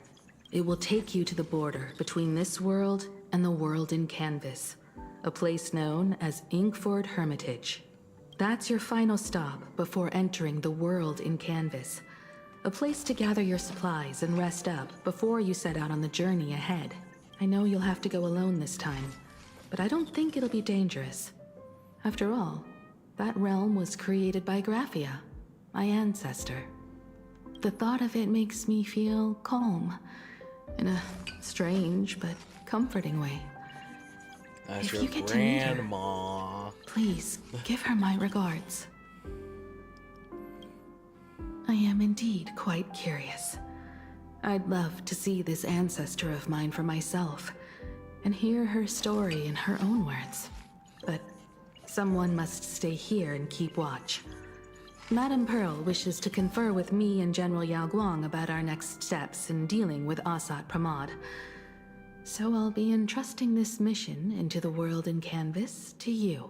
It will take you to the border between this world and the world in Canvas, a place known as Inkford Hermitage. That's your final stop before entering the world in Canvas, a place to gather your supplies and rest up before you set out on the journey ahead. I know you'll have to go alone this time, but I don't think it'll be dangerous. After all, that realm was created by Graphia, my ancestor. The thought of it makes me feel calm, in a strange but comforting way. As If your you get to meet her, grandma. please give her my regards. I am indeed quite curious. I'd love to see this ancestor of mine for myself, and hear her story in her own words. But someone must stay here and keep watch. Madame Pearl wishes to confer with me and General Yao Guang about our next steps in dealing with Asat Pramod. So I'll be entrusting this mission into the world in canvas to you.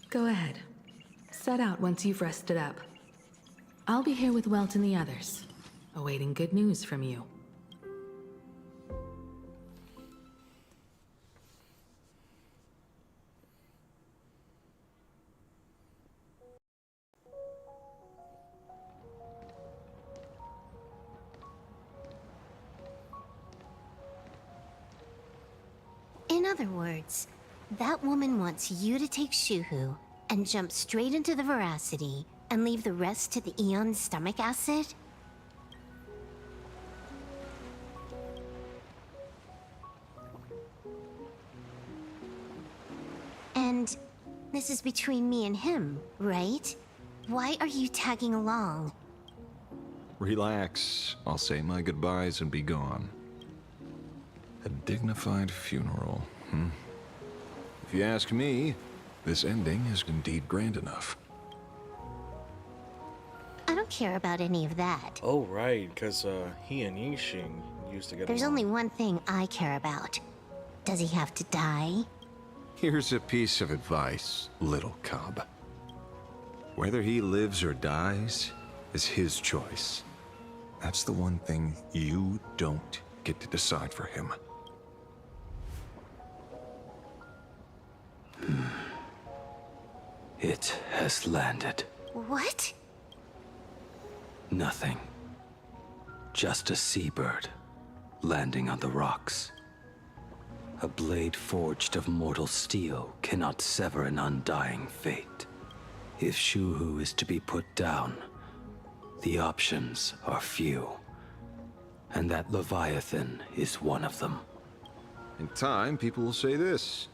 Go ahead. Set out once you've rested up. I'll be here with Welt and the others, awaiting good news from you. In other words, that woman wants you to take Shuhu and jump straight into the Veracity and leave the rest to the Eon's stomach acid? And this is between me and him, right? Why are you tagging along? Relax. I'll say my goodbyes and be gone. A dignified funeral, If you ask me, this ending is indeed grand enough. I don't care about any of that. Oh, right, because he and Yixing used to get There's along. only one thing I care about. Does he have to die? Here's a piece of advice, little cub. Whether he lives or dies is his choice. That's the one thing you don't get to decide for him. It has landed. What? Nothing. Just a seabird landing on the rocks. A blade forged of mortal steel cannot sever an undying fate. If Shuhu is to be put down, the options are few. And that Leviathan is one of them. In time, people will say this.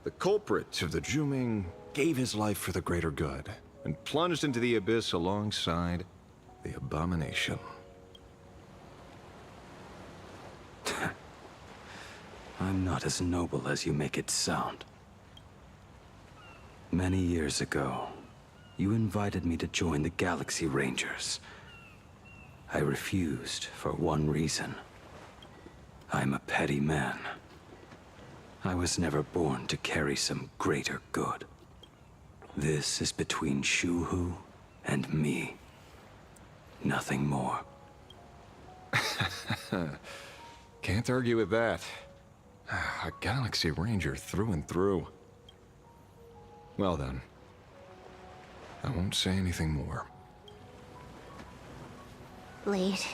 The culprit of the Juming gave his life for the greater good and plunged into the abyss alongside the abomination. I'm not as noble as you make it sound. Many years ago, you invited me to join the Galaxy Rangers. I refused for one reason. I'm a petty man. I was never born to carry some greater good. This is between Shuhu and me. Nothing more. Can't argue with that. A Galaxy Ranger through and through. Well then, I won't say anything more. Blade,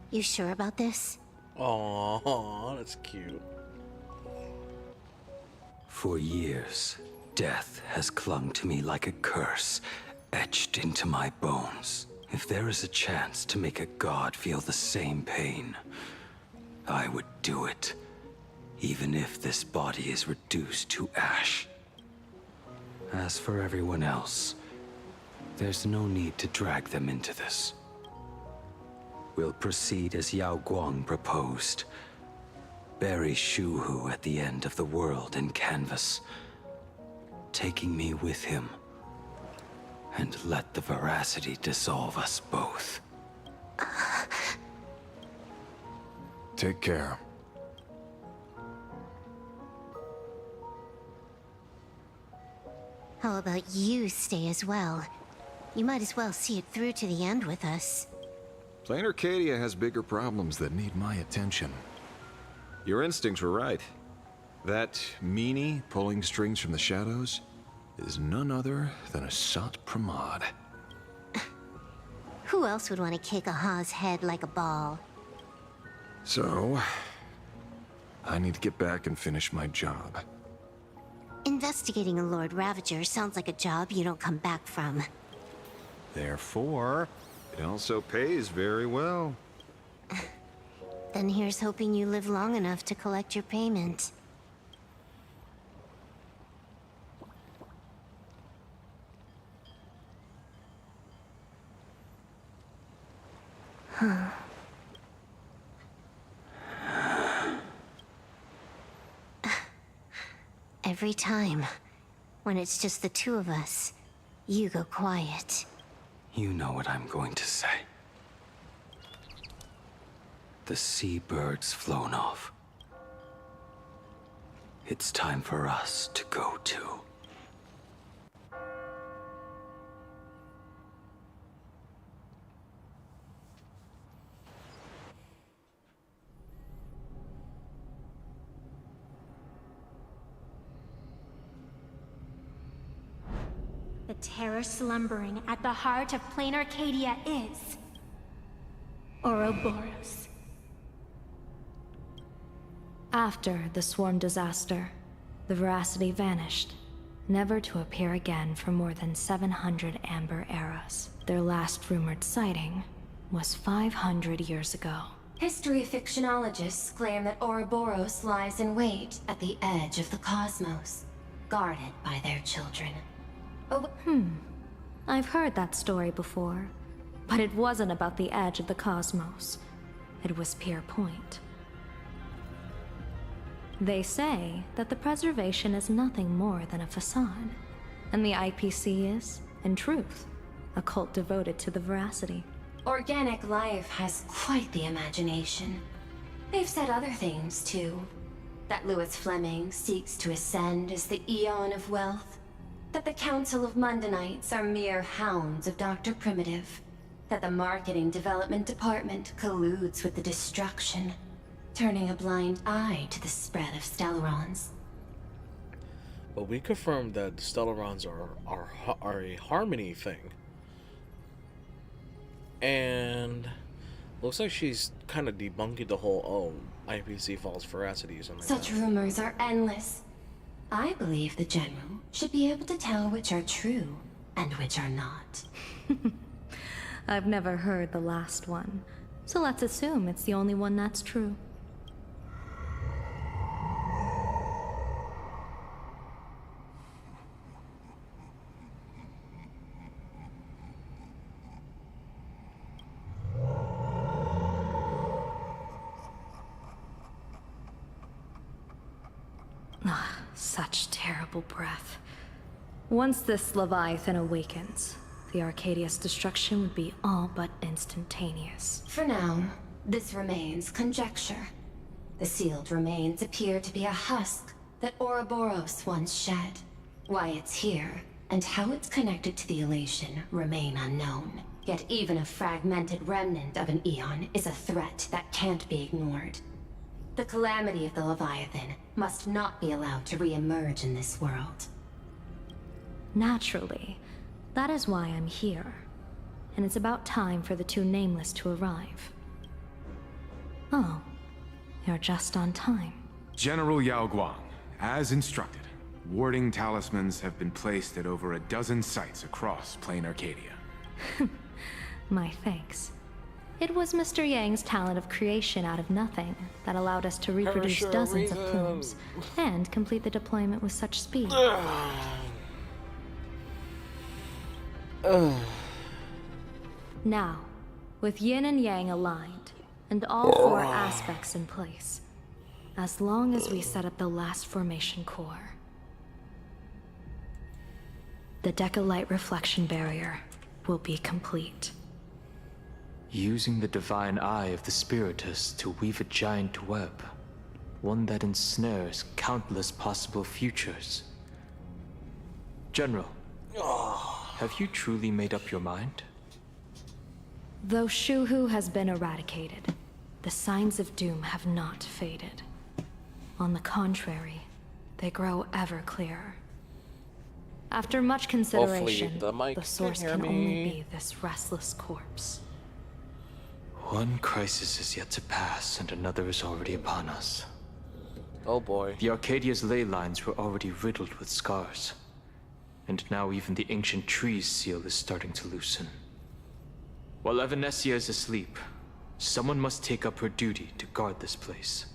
you sure about this? Aww, that's cute. For years, death has clung to me like a curse, etched into my bones. If there is a chance to make a god feel the same pain, I would do it. Even if this body is reduced to ash. As for everyone else, there's no need to drag them into this. We'll proceed as Yao Guang proposed. Bury Shuhu at the end of the world in canvas, taking me with him, and let the Veracity dissolve us both. Take care. How about you stay as well? You might as well see it through to the end with us. Plain Arcadia has bigger problems that need my attention. Your instincts were right. That meanie pulling strings from the shadows is none other than a Sat Pramod. Who else would want to kick a Ha's head like a ball? So, I need to get back and finish my job. Investigating a Lord Ravager sounds like a job you don't come back from. Therefore, it also pays very well. Then here's hoping you live long enough to collect your payment. Huh. Every time, when it's just the two of us, you go quiet. You know what I'm going to say. the seabirds flown off. It's time for us to go too. The terror slumbering at the heart of Plain Arcadia is... Ouroboros. After the swarm disaster, the Veracity vanished, never to appear again for more than 700 Amber eras. Their last rumored sighting was 500 years ago. History fictionologists claim that Ouroboros lies in wait at the edge of the cosmos, guarded by their children. I've heard that story before, but it wasn't about the edge of the cosmos. It was Pier Point. They say that the preservation is nothing more than a facade, and the IPC is, in truth, a cult devoted to the Veracity. Organic life has quite the imagination. They've said other things, too. That Louis Fleming seeks to ascend as the Eon of Wealth. That the Council of Mundanites are mere hounds of Dr. Primitive. That the Marketing Development Department colludes with the destruction, turning a blind eye to the spread of Stellarons. But we confirmed that the Stellarons are a harmony thing. And looks like she's kind of debunking the whole, IPC false veracity or something. Such rumors are endless. I believe the General should be able to tell which are true and which are not. I've never heard the last one, so let's assume it's the only one that's true. Such terrible breath. Once this Leviathan awakens, the Arcadia's destruction would be all but instantaneous. For now, this remains conjecture. The sealed remains appear to be a husk that Ouroboros once shed. Why it's here, and how it's connected to the elation, remain unknown. Yet even a fragmented remnant of an Eon is a threat that can't be ignored. The calamity of the Leviathan must not be allowed to re-emerge in this world. Naturally. That is why I'm here. And it's about time for the two Nameless to arrive. Oh, you're just on time. General Yao Guang, as instructed, warding talismans have been placed at over a dozen sites across Plain Arcadia. My thanks. It was Mr. Yang's talent of creation out of nothing that allowed us to reproduce dozens of plumes and complete the deployment with such speed. Now, with Yin and Yang aligned, and all four aspects in place, as long as we set up the last formation core, the Decalight reflection barrier will be complete. Using the divine eye of the Spiritus to weave a giant web, one that ensnares countless possible futures. General, have you truly made up your mind? Though Shuhu has been eradicated, the signs of doom have not faded. On the contrary, they grow ever clearer. After much consideration, the source can only be this restless corpse. One crisis is yet to pass, and another is already upon us. Oh boy. The Arcadia's ley lines were already riddled with scars. And now even the ancient tree's seal is starting to loosen. While Evanesia is asleep, someone must take up her duty to guard this place.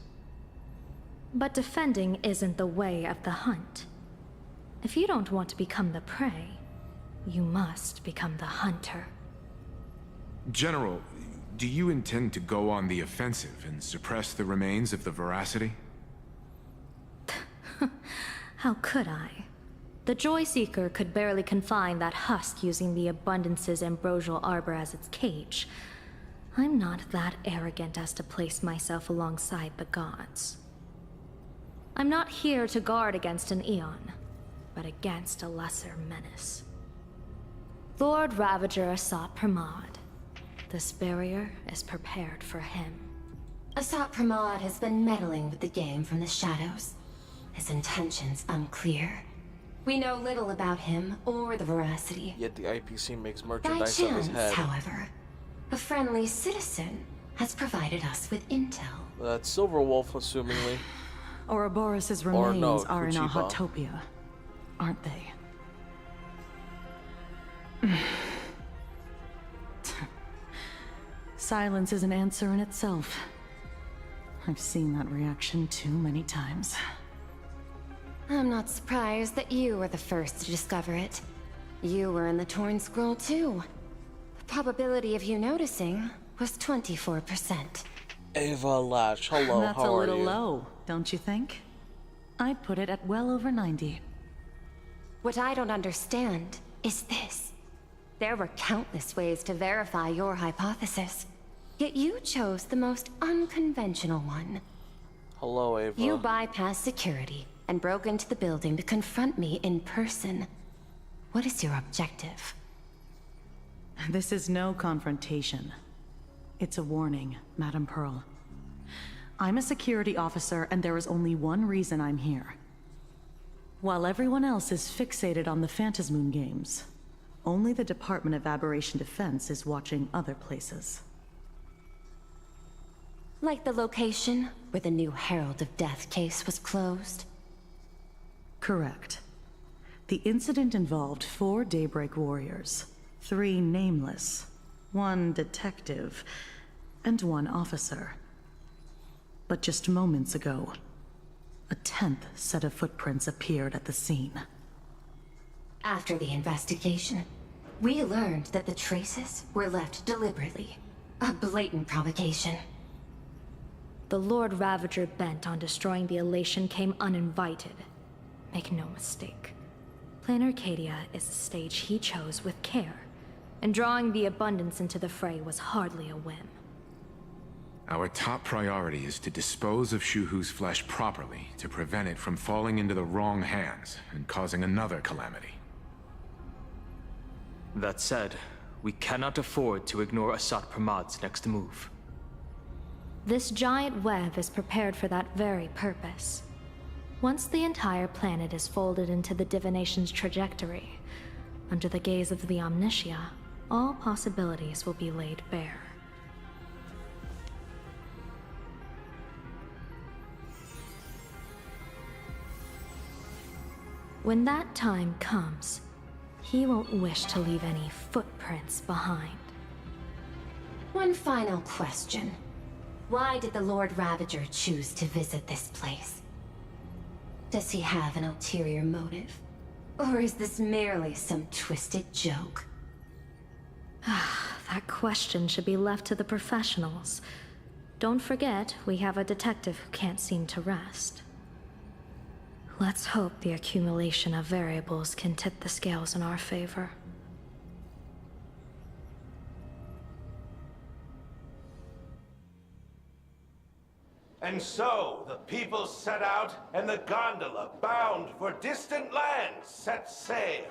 But defending isn't the way of the hunt. If you don't want to become the prey, you must become the hunter. General, do you intend to go on the offensive and suppress the remains of the Veracity? How could I? The Joy Seeker could barely confine that husk using the Abundance's ambrosial arbor as its cage. I'm not that arrogant as to place myself alongside the gods. I'm not here to guard against an Eon, but against a lesser menace. Lord Ravager Asat Pramod. This barrier is prepared for him. Asat Pramod has been meddling with the game from the shadows. His intentions unclear. We know little about him or the Veracity. Yet the IPC makes By merchandise of his chance, head. however, a friendly citizen has provided us with intel. That's Silverwolf, assumingly. Ouroboros' Or remains no, are in Kuchiba. Ahotopia, aren't they? Silence is an answer in itself. I've seen that reaction too many times. I'm not surprised that you were the first to discover it. You were in the Torn Scroll too. The probability of you noticing was 24%. Ava Lash, hello, That's how a are little you? low, don't you think? I'd put it at well over 90. What I don't understand is this. There were countless ways to verify your hypothesis, yet you chose the most unconventional one. Hello, Ava. You bypassed security and broke into the building to confront me in person. What is your objective? This is no confrontation. It's a warning, Madam Pearl. I'm a security officer, and there is only one reason I'm here. While everyone else is fixated on the Phantasmoon games, only the Department of Aberration Defense is watching other places. Like the location where the new Herald of Death case was closed? Correct. The incident involved 4 Daybreak warriors, 3 nameless, 1 detective, and 1 officer. But just moments ago, a 10th set of footprints appeared at the scene. After the investigation, we learned that the traces were left deliberately. A blatant provocation. The Lord Ravager bent on destroying the Elation came uninvited. Make no mistake. Plan Arcadia is the stage he chose with care, and drawing the Abundance into the fray was hardly a whim. Our top priority is to dispose of Shuhu's flesh properly to prevent it from falling into the wrong hands and causing another calamity. That said, we cannot afford to ignore Asat Pramod's next move. This giant web is prepared for that very purpose. Once the entire planet is folded into the divination's trajectory, under the gaze of the Omnitia, all possibilities will be laid bare. When that time comes, he won't wish to leave any footprints behind. One final question. Why did the Lord Ravager choose to visit this place? Does he have an ulterior motive? Or is this merely some twisted joke? That question should be left to the professionals. Don't forget, we have a detective who can't seem to rest. Let's hope the accumulation of variables can tip the scales in our favor. And so, the people set out, and the gondola, bound for distant lands, set sail.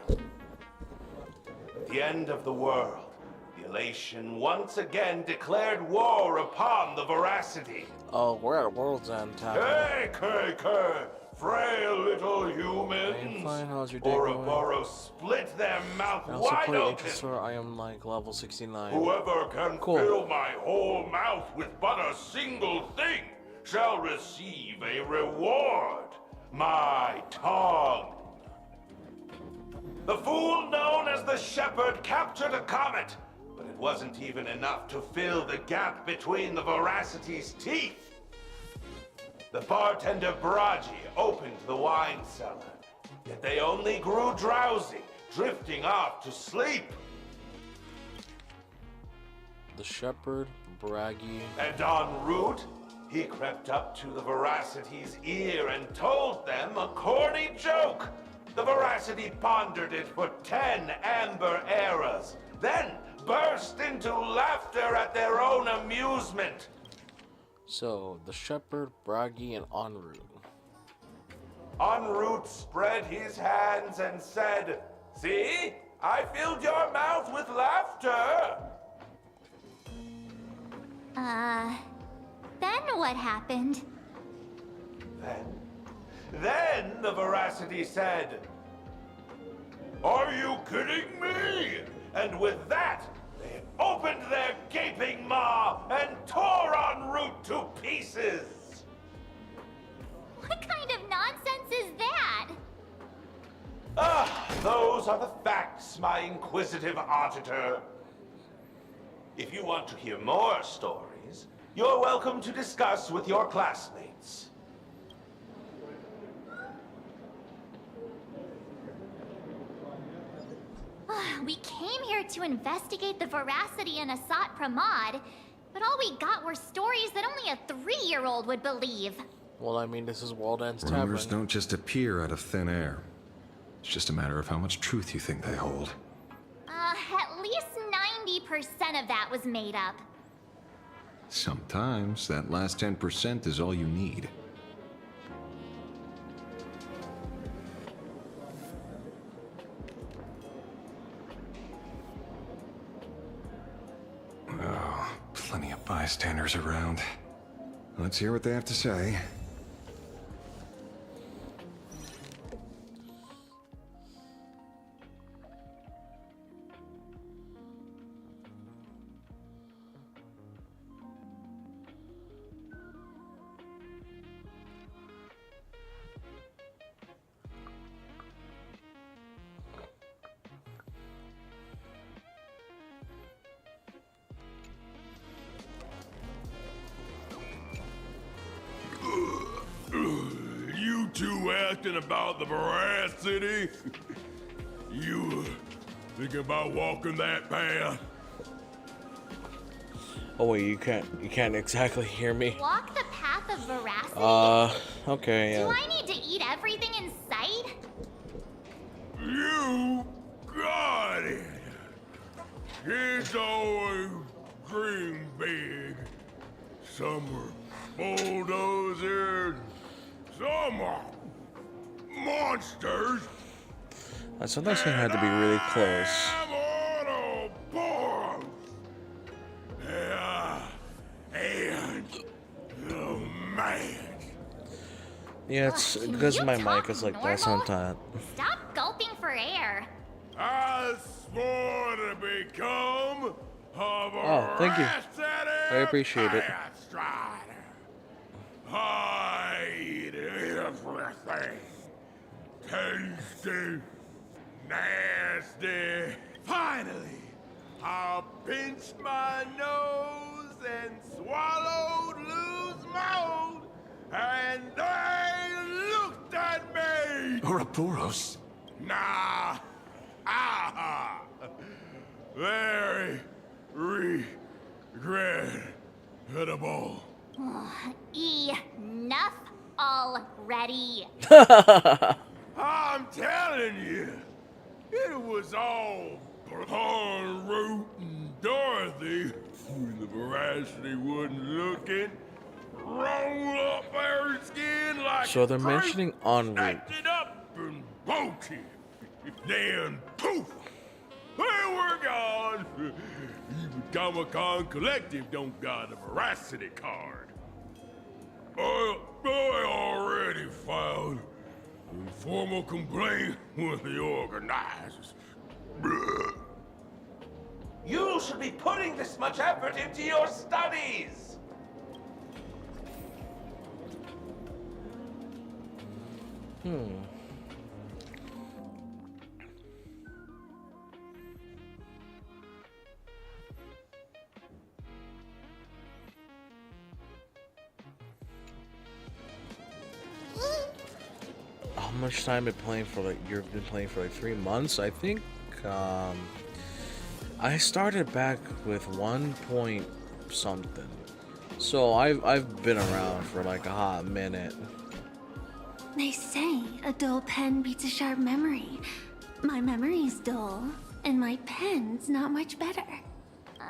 At the end of the world, the Elation once again declared war upon the Veracity. Oh, we're at World's End Town. Hey, frail little humans! Fine, how's your day going? Ouroboros split their mouth I also wide play open. Aegis, I am like level 69. Whoever can Cool. fill my whole mouth with but a single thing shall receive a reward. My tongue. The fool known as the Shepherd captured a comet, but it wasn't even enough to fill the gap between the Veracity's teeth. The bartender Braji opened the wine cellar, yet they only grew drowsy, drifting off to sleep. The Shepherd, Braggy. And en route, he crept up to the Veracity's ear and told them a corny joke. The Veracity pondered it for 10 amber eras, then burst into laughter at their own amusement. So, the shepherd, Bragi, and En route. En route spread his hands and said, "See, I filled your mouth with laughter." Then what happened? Then the Veracity said, "Are you kidding me?" And with that, they opened their gaping maw and tore En route to pieces. What kind of nonsense is that? Ah, those are the facts, my inquisitive auditor. If you want to hear more stories, you're welcome to discuss with your classmates. We came here to investigate the Veracity and Asat Pramod, but all we got were stories that only a 3-year-old would believe. Well, I mean, this is World End's Rumors Tavern. don't just appear out of thin air. It's just a matter of how much truth you think they hold. At least 90% of that was made up. Sometimes that last 10% is all you need. Oh, plenty of bystanders around. Let's hear what they have to say. You two asking about the Veracity? You thinking about walking that path? Oh wait, you can't exactly hear me. Walk the path of Veracity? Okay, yeah. Do I need to eat everything in sight? You got it. Kids always dream big. Some are bulldozers, some are monsters. I sometimes think I had to be really close. I'm on a board. And the man. Yeah, it's because my mic is like that sometimes. Stop gulping for air. I swore to become a Thank you. Veracity I appreciate it. Strider. I eat everything. Tasty, nasty. Finally, I pinched my nose and swallowed loose mouth, and they looked at me. Ouroboros. Nah. Ah. Very regrettable. Enough already. I'm telling you, it was all En route and Dorothy when the Veracity wasn't looking. Roll up their skin like So they're mentioning En route. stacked it up and broke it. Then poof, they were gone. Even Comic-Con Collective don't got a Veracity card. I already filed a formal complaint with the organizers. You should be putting this much effort into your studies. How much time been playing for? Like, you've been playing for like 3 months, I think. I started back with 1 point something, so I've been around for like a hot minute. They say a dull pen beats a sharp memory. My memory's dull, and my pen's not much better.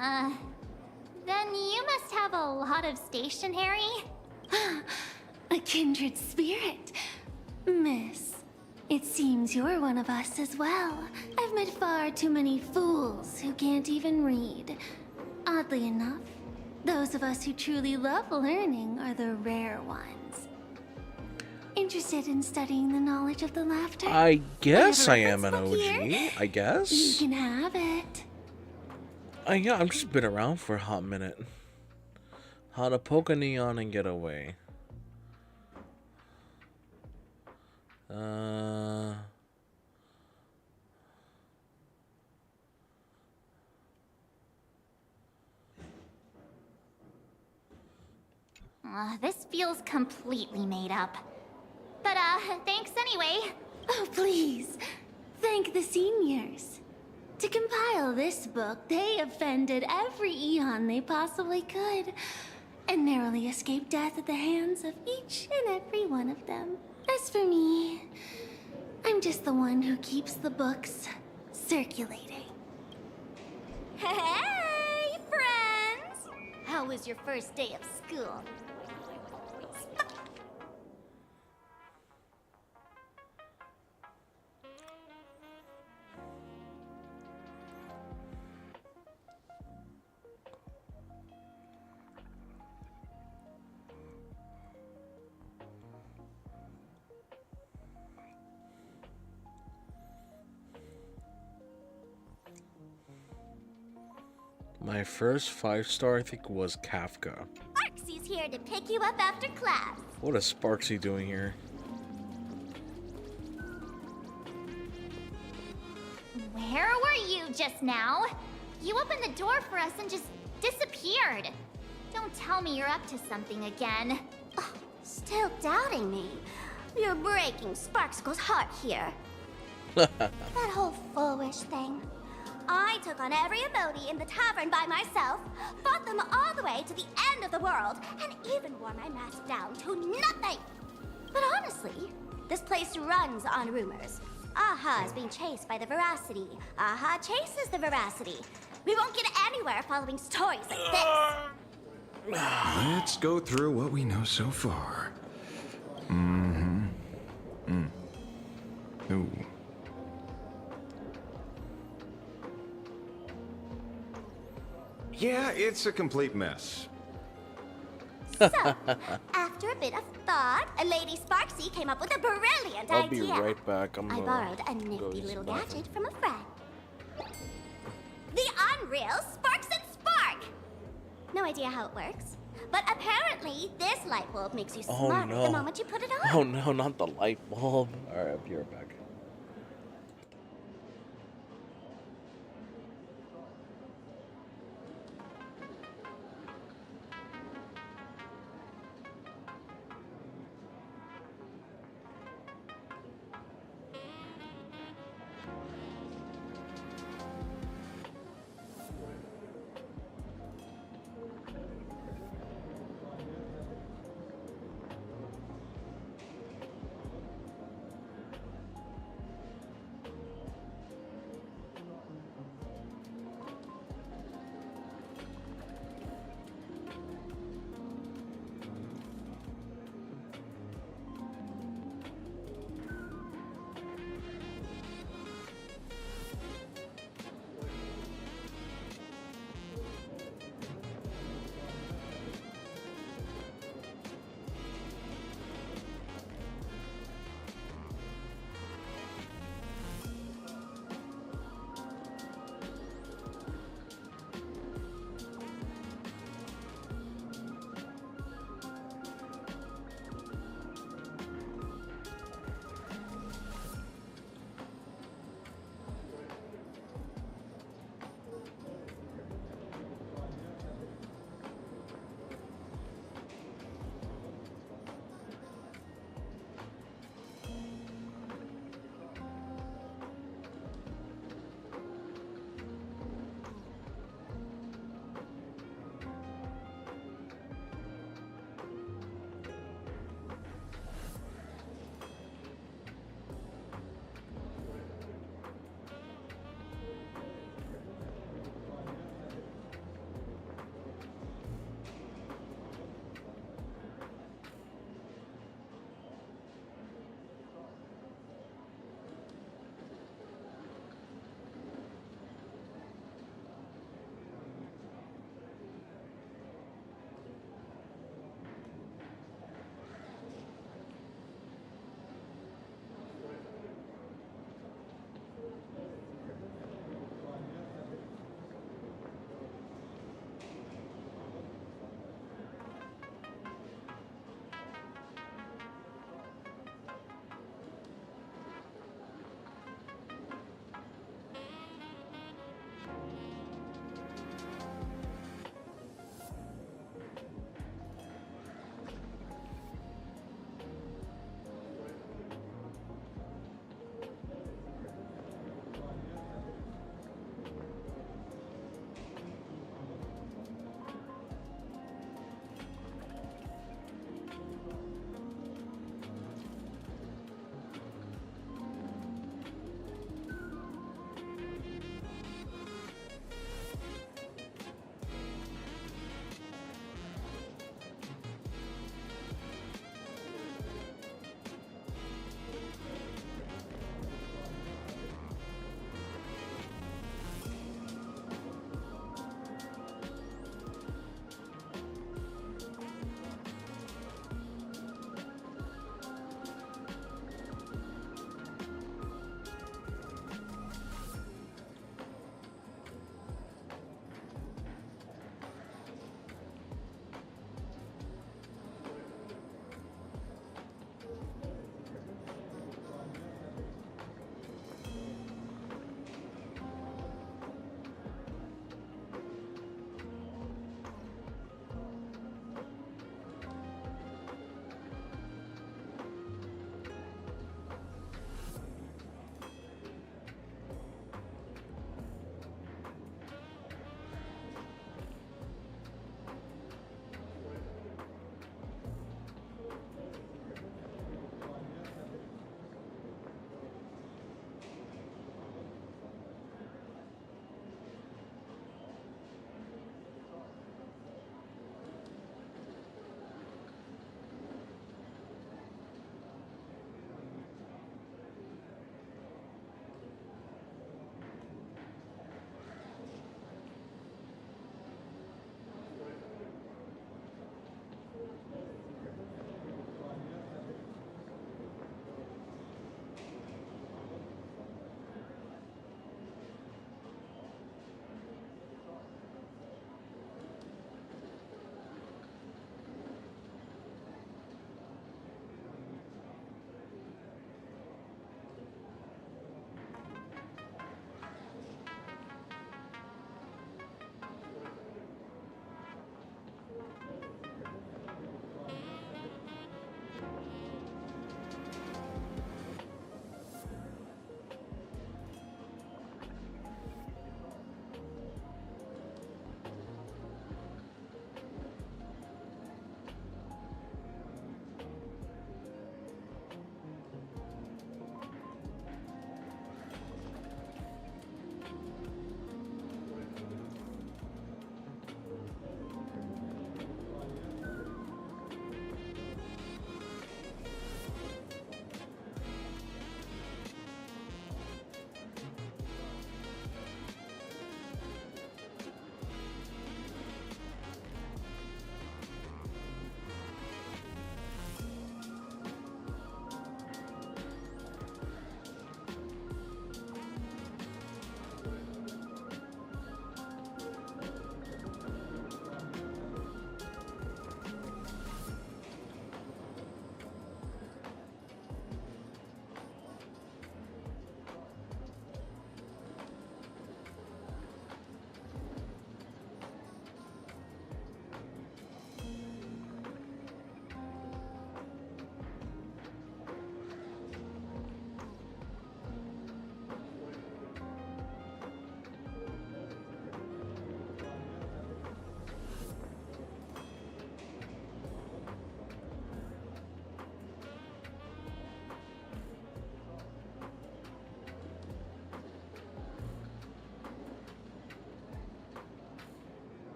Then you must have a lot of stationery? A kindred spirit. Miss, it seems you're one of us as well. I've met far too many fools who can't even read. Oddly enough, those of us who truly love learning are the rare ones. Interested in studying the knowledge of the laughter? I guess I have am a an reference book OG. here. I guess. You can have it. Yeah, I've just been around for a hot minute. How to poke a neon and get away. This feels completely made up. But, thanks anyway. Oh, please. Thank the seniors. To compile this book, they offended every Eon they possibly could, and narrowly escaped death at the hands of each and every one of them. As for me, I'm just the one who keeps the books circulating. Hey, friends! How was your first day of school? My first 5-star, I think, was Kafka. Sparksy's here to pick you up after class. What is Sparksy doing here? Where were you just now? You opened the door for us and just disappeared. Don't tell me you're up to something again. Oh, still doubting me? You're breaking Sparksicle's heart here. That whole foolish thing. I took on every emoji in the tavern by myself, fought them all the way to the end of the world, and even wore my mask down to nothing. But honestly, this place runs on rumors. Aha is being chased by the Veracity. Aha chases the Veracity. We won't get anywhere following stories like this. Let's go through what we know so far. Ooh. Yeah, it's a complete mess. So, after a bit of thought, Lady Sparksy came up with a brilliant I'll be idea. right back. I'm I gonna borrowed a go nifty use little the bathroom. gadget from a friend. The Unreal Sparks and Spark! No idea how it works, but apparently this light bulb makes you Oh, smarter no. the moment you put it on. Oh no, not the light bulb. Alright, I'll be right back.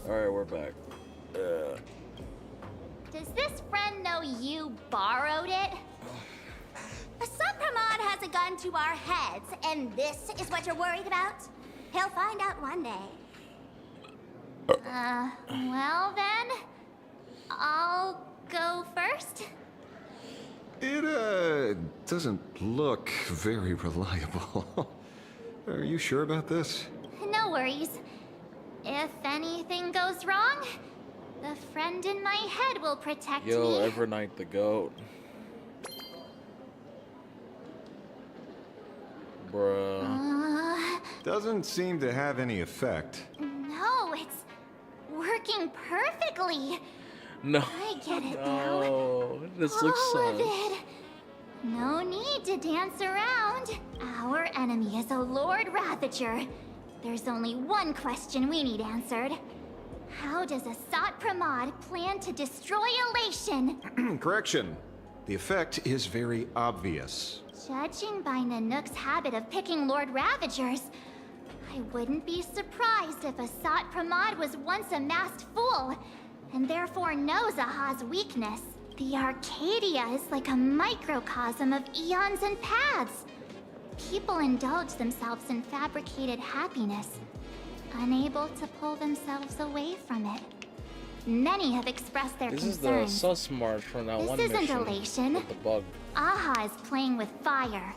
Alright, we're back. Does this friend know you borrowed it? Supramon has a gun to our heads, and this is what you're worried about? He'll find out one day. Well then, I'll go first. It, doesn't look very reliable. Are you sure about this? No worries. If anything goes wrong, the friend in my head will protect Yo, me. Evernight the goat. Bruh. Doesn't seem to have any effect. No, it's working perfectly. No. I get it now. No. This looks All of so. it. No need to dance around. Our enemy is a Lord Ravager. There's only one question we need answered. How does Asat Pramod plan to destroy Elation? Correction. The effect is very obvious. Judging by Nanook's habit of picking Lord Ravagers, I wouldn't be surprised if Asat Pramod was once a masked fool, and therefore knows Aha's weakness. The Arcadia is like a microcosm of eons and paths. People indulge themselves in fabricated happiness, unable to pull themselves away from it. Many have expressed their This is the concerns. sus march from that one This isn't mission elation. with the bug. Aha is playing with fire.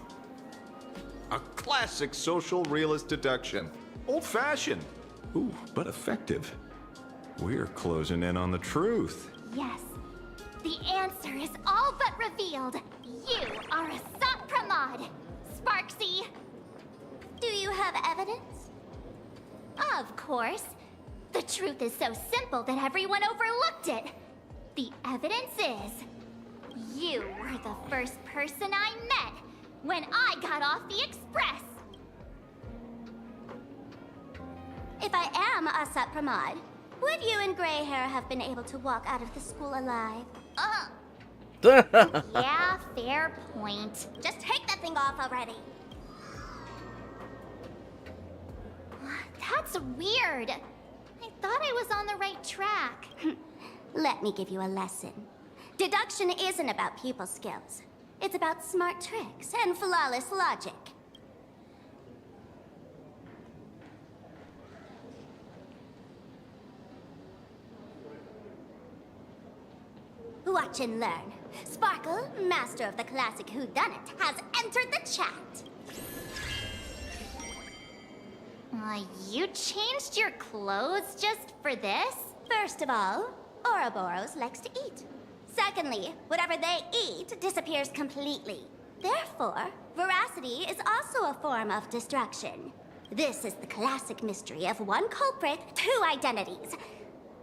A classic social realist deduction. Old-fashioned. Ooh, but effective. We're closing in on the truth. Yes. The answer is all but revealed. You are Asat Pramod, Sparksy. Do you have evidence? Of course. The truth is so simple that everyone overlooked it. The evidence is, you were the first person I met when I got off the express. If I am Asat Pramod, would you and Grey Hair have been able to walk out of the school alive? Yeah, fair point. Just take that thing off already. That's weird. I thought I was on the right track. Let me give you a lesson. Deduction isn't about people skills. It's about smart tricks and flawless logic. Watch and learn. Sparkle, master of the classic whodunit, has entered the chat. You changed your clothes just for this? First of all, Ouroboros likes to eat. Secondly, whatever they eat disappears completely. Therefore, veracity is also a form of destruction. This is the classic mystery of one culprit, two identities.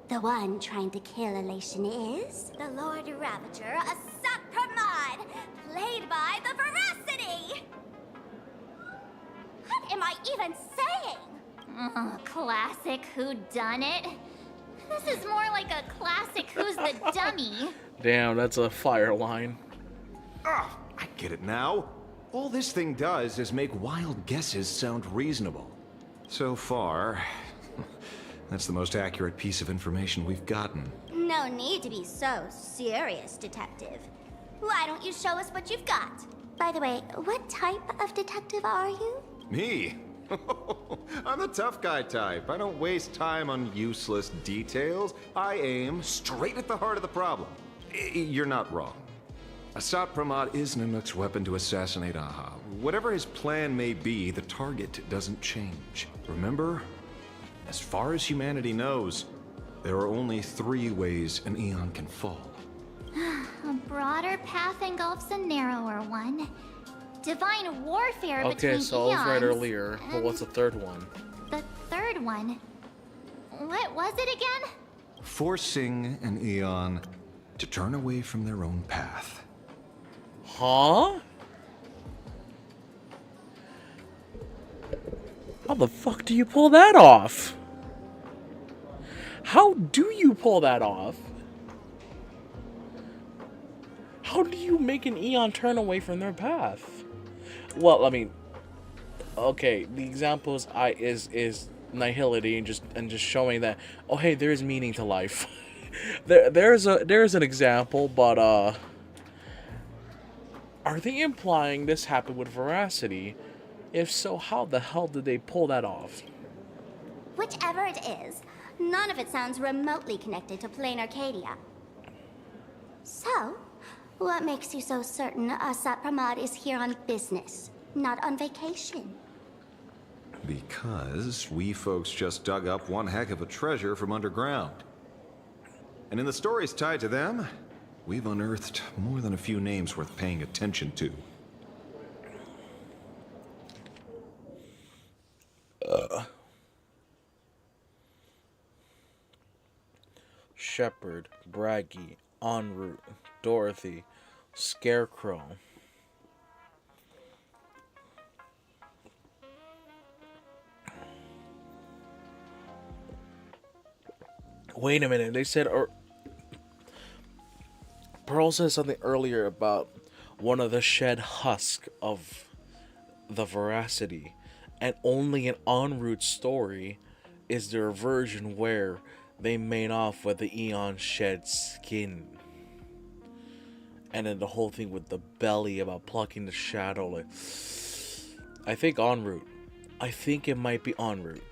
The one trying to kill Elation is the Lord Ravager, Asat Pramod, played by the Veracity! What am I even saying? Classic whodunit. This is more like a classic Who's the Dummy. Damn, that's a fire line. Ah, I get it now. All this thing does is make wild guesses sound reasonable. So far, that's the most accurate piece of information we've gotten. No need to be so serious, detective. Why don't you show us what you've got? By the way, what type of detective are you? Me? I'm the tough guy type. I don't waste time on useless details. I aim straight at the heart of the problem. You're not wrong. Asat Pramod is Nanook's weapon to assassinate Aha. Whatever his plan may be, the target doesn't change. Remember, as far as humanity knows, there are only 3 ways an Eon can fall. A broader path engulfs a narrower one. Divine warfare Okay, between so I was right eons, earlier, but and what's the third one? The third one. What was it again? Forcing an Eon to turn away from their own path. Huh? How the fuck do you pull that off? How do you pull that off? How do you make an Eon turn away from their path? Well, I mean, okay, the example is nihility and just showing that, oh hey, there is meaning to life. There's an example, but are they implying this happened with Veracity? If so, how the hell did they pull that off? Whichever it is, none of it sounds remotely connected to Plain Arcadia. So, what makes you so certain Asat Pramod is here on business, not on vacation? Because we folks just dug up one heck of a treasure from underground. And in the stories tied to them, we've unearthed more than a few names worth paying attention to. Shepard, Braggy, En route, Dorothy, Scarecrow. Wait a minute, they said, or Pearl said something earlier about one of the shed husk of the Veracity, and only an en route story is there a version where they made off with the Eon shed skin. And then the whole thing with the belly about plucking the shadow, like, I think en route. I think it might be en route.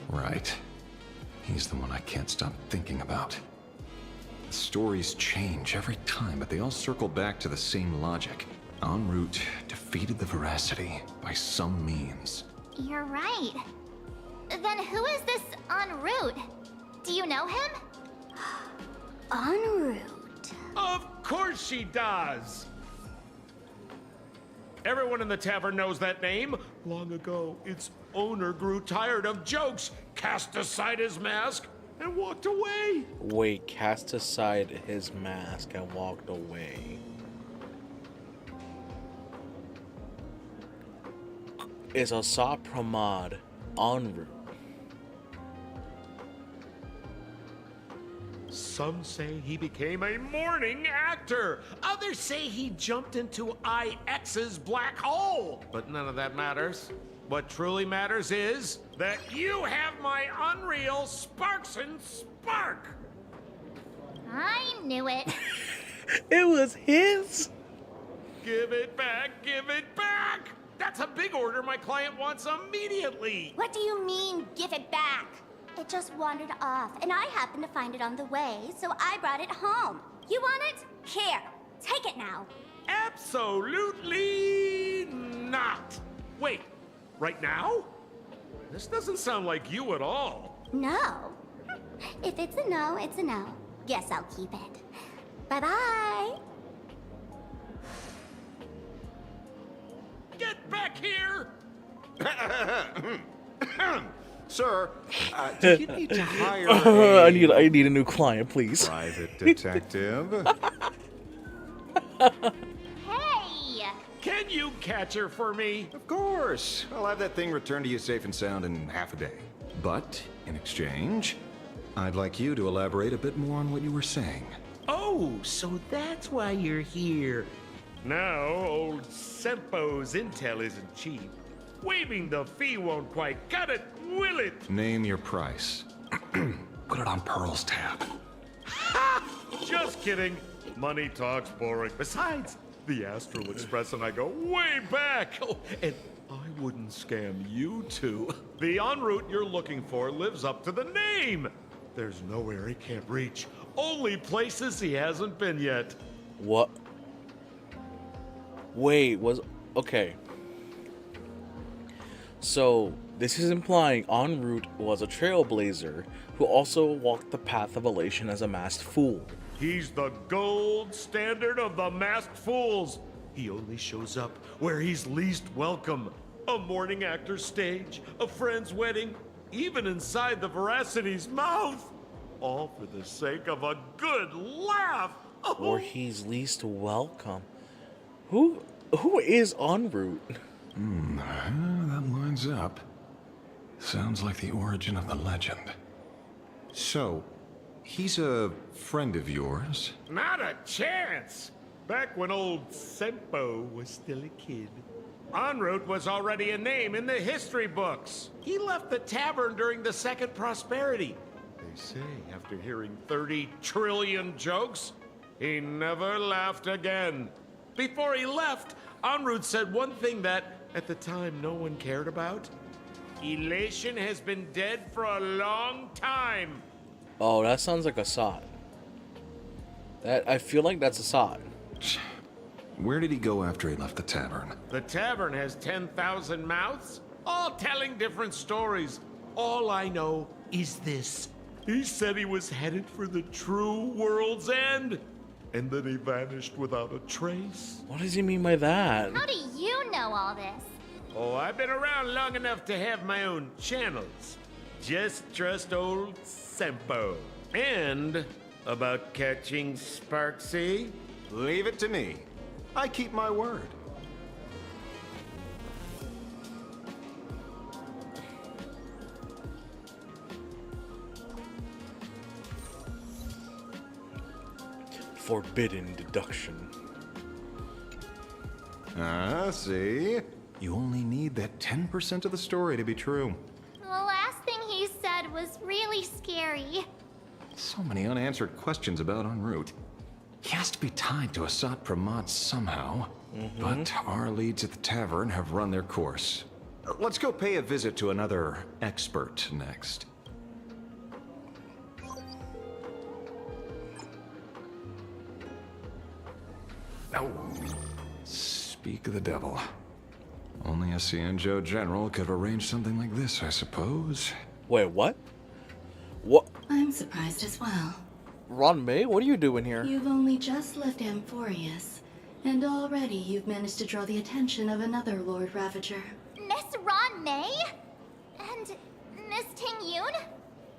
Right. He's the one I can't stop thinking about. The stories change every time, but they all circle back to the same logic. En route defeated the Veracity by some means. You're right. Then who is this en route? Do you know him? En route. Of course she does! Everyone in the tavern knows that name. Long ago, its owner grew tired of jokes, cast aside his mask, and walked away. Wait, cast aside his mask and walked away. Is Asat Pramod en route? Some say he became a morning actor. Others say he jumped into IX's black hole. But none of that matters. What truly matters is that you have my unreal Sparks and Spark. I knew it. It was his? Give it back, give it back! That's a big order my client wants immediately. What do you mean, give it back? It just wandered off, and I happened to find it on the way, so I brought it home. You want it? Here, take it now. Absolutely not. Wait, right now? This doesn't sound like you at all. No. If it's a no, it's a no. Guess I'll keep it. Bye-bye. Get back here! Sir, do you need to hire I need a new client, please. Private detective? Hey! Can you catch her for me? Of course. I'll have that thing returned to you safe and sound in half a day. But, in exchange, I'd like you to elaborate a bit more on what you were saying. Oh, so that's why you're here. Now, old Sempo's intel isn't cheap. Waiving the fee won't quite cut it, will it? Name your price. Put it on Pearl's tab. Just kidding. Money talks boring. Besides, the Astral Express and I go way back. Oh, and I wouldn't scam you two. The en route you're looking for lives up to the name. There's nowhere he can't reach. Only places he hasn't been yet. What? Wait, okay. So, this is implying En route was a trailblazer who also walked the path of elation as a masked fool. He's the gold standard of the masked fools. He only shows up where he's least welcome. A morning actor's stage, a friend's wedding, even inside the Veracity's mouth. All for the sake of a good laugh. Oh. Or he's least welcome. Who is En route? That lines up. Sounds like the origin of the legend. So, he's a friend of yours? Not a chance. Back when old Sempo was still a kid. En route was already a name in the history books. He left the tavern during the Second Prosperity. They say after hearing 30 trillion jokes, he never laughed again. Before he left, En route said one thing that, at the time, no one cared about. Elation has been dead for a long time. Oh, that sounds like a sod. I feel like that's a sod. Where did he go after he left the tavern? The tavern has 10,000 mouths, all telling different stories. All I know is this. He said he was headed for the true world's end, and then he vanished without a trace. What does he mean by that? How do you know all this? Oh, I've been around long enough to have my own channels. Just trust old Sempo. And about catching Sparksy? Leave it to me. I keep my word. Forbidden deduction. Ah, see? You only need that 10% of the story to be true. The last thing he said was really scary. So many unanswered questions about En route. He has to be tied to Asat Pramod somehow. But our leads at the tavern have run their course. Let's go pay a visit to another expert next. Oh. Speak of the devil. Only a Cienjo general could have arranged something like this, I suppose. Wait, what? What? I'm surprised as well. Ron May, what are you doing here? You've only just left Amphorius, and already you've managed to draw the attention of another Lord Ravager. Miss Ron May? And Miss Ting Yun?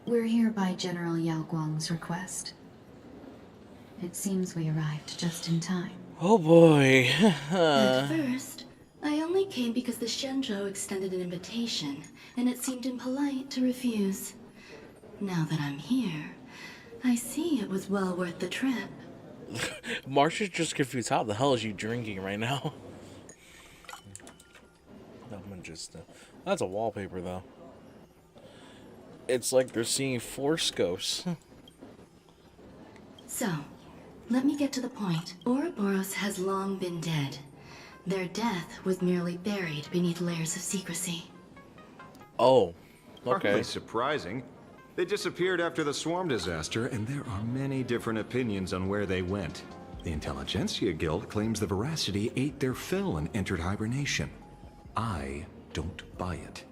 We're here by General Yao Guang's request. It seems we arrived just in time. Oh boy. At first, I only came because the Shenzhou extended an invitation, and it seemed impolite to refuse. Now that I'm here, I see it was well worth the trip. Marsha's just confused. How the hell is you drinking right now? I'm just. That's a wallpaper, though. It's like they're seeing Force ghosts. So, let me get to the point. Ouroboros has long been dead. Their death was merely buried beneath layers of secrecy. Oh, okay. Hardly surprising. They disappeared after the swarm disaster, and there are many different opinions on where they went. The Intelligentsia Guild claims the Veracity ate their fill and entered hibernation. I don't buy it.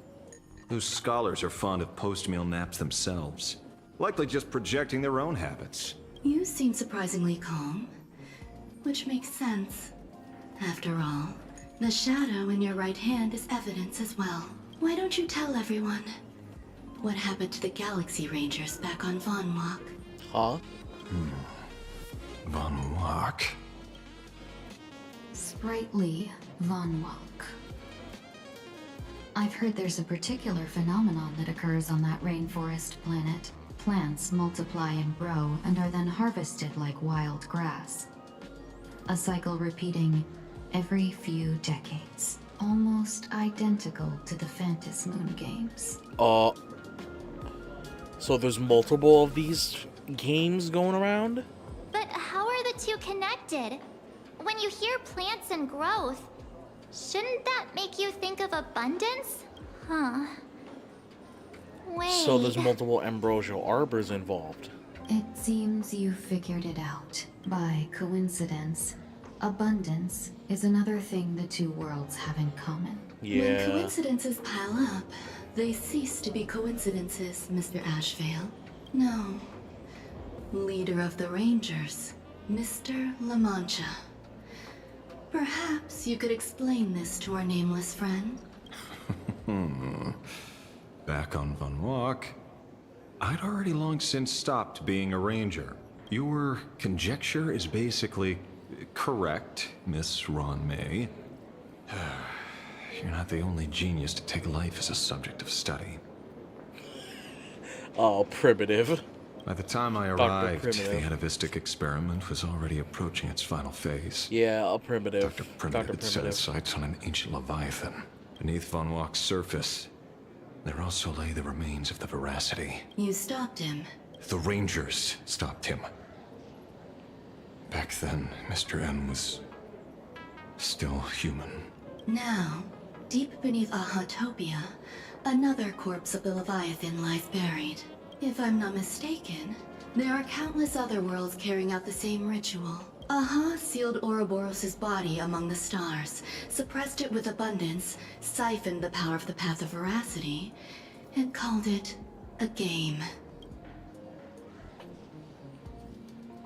Those scholars are fond of post-meal naps themselves, likely just projecting their own habits. You seem surprisingly calm, which makes sense. After all, the shadow in your right hand is evidence as well. Why don't you tell everyone? What happened to the Galaxy Rangers back on Von Walk? Huh? Von Walk? Sprightly Von Walk. I've heard there's a particular phenomenon that occurs on that rainforest planet. Plants multiply and grow and are then harvested like wild grass. A cycle repeating every few decades. Almost identical to the Phantas Moon games. So there's multiple of these games going around? But how are the two connected? When you hear plants and growth, shouldn't that make you think of abundance? Huh. Wait. So there's multiple ambrosial arbors involved. It seems you figured it out. By coincidence, abundance is another thing the two worlds have in common. When coincidences pile up, they cease to be coincidences, Mr. Ashvale. No. Leader of the Rangers, Mr. La Mancha. Perhaps you could explain this to our nameless friend? Back on Von Walk, I'd already long since stopped being a ranger. Your conjecture is basically correct, Miss Ron May. You're not the only genius to take life as a subject of study. Oh, primitive. By the time I Dr. arrived, the Primitive. atavistic experiment was already approaching its final phase. Yeah, a primitive. Dr. Primitive had set his sights on an ancient leviathan. Beneath Von Walk's surface, there also lay the remains of the Veracity. You stopped him. The Rangers stopped him. Back then, Mr. N was still human. Now, deep beneath Ahatopia, another corpse of the Leviathan lies buried. If I'm not mistaken, there are countless other worlds carrying out the same ritual. Aha sealed Ouroboros' body among the stars, suppressed it with abundance, siphoned the power of the Path of Veracity, and called it a game.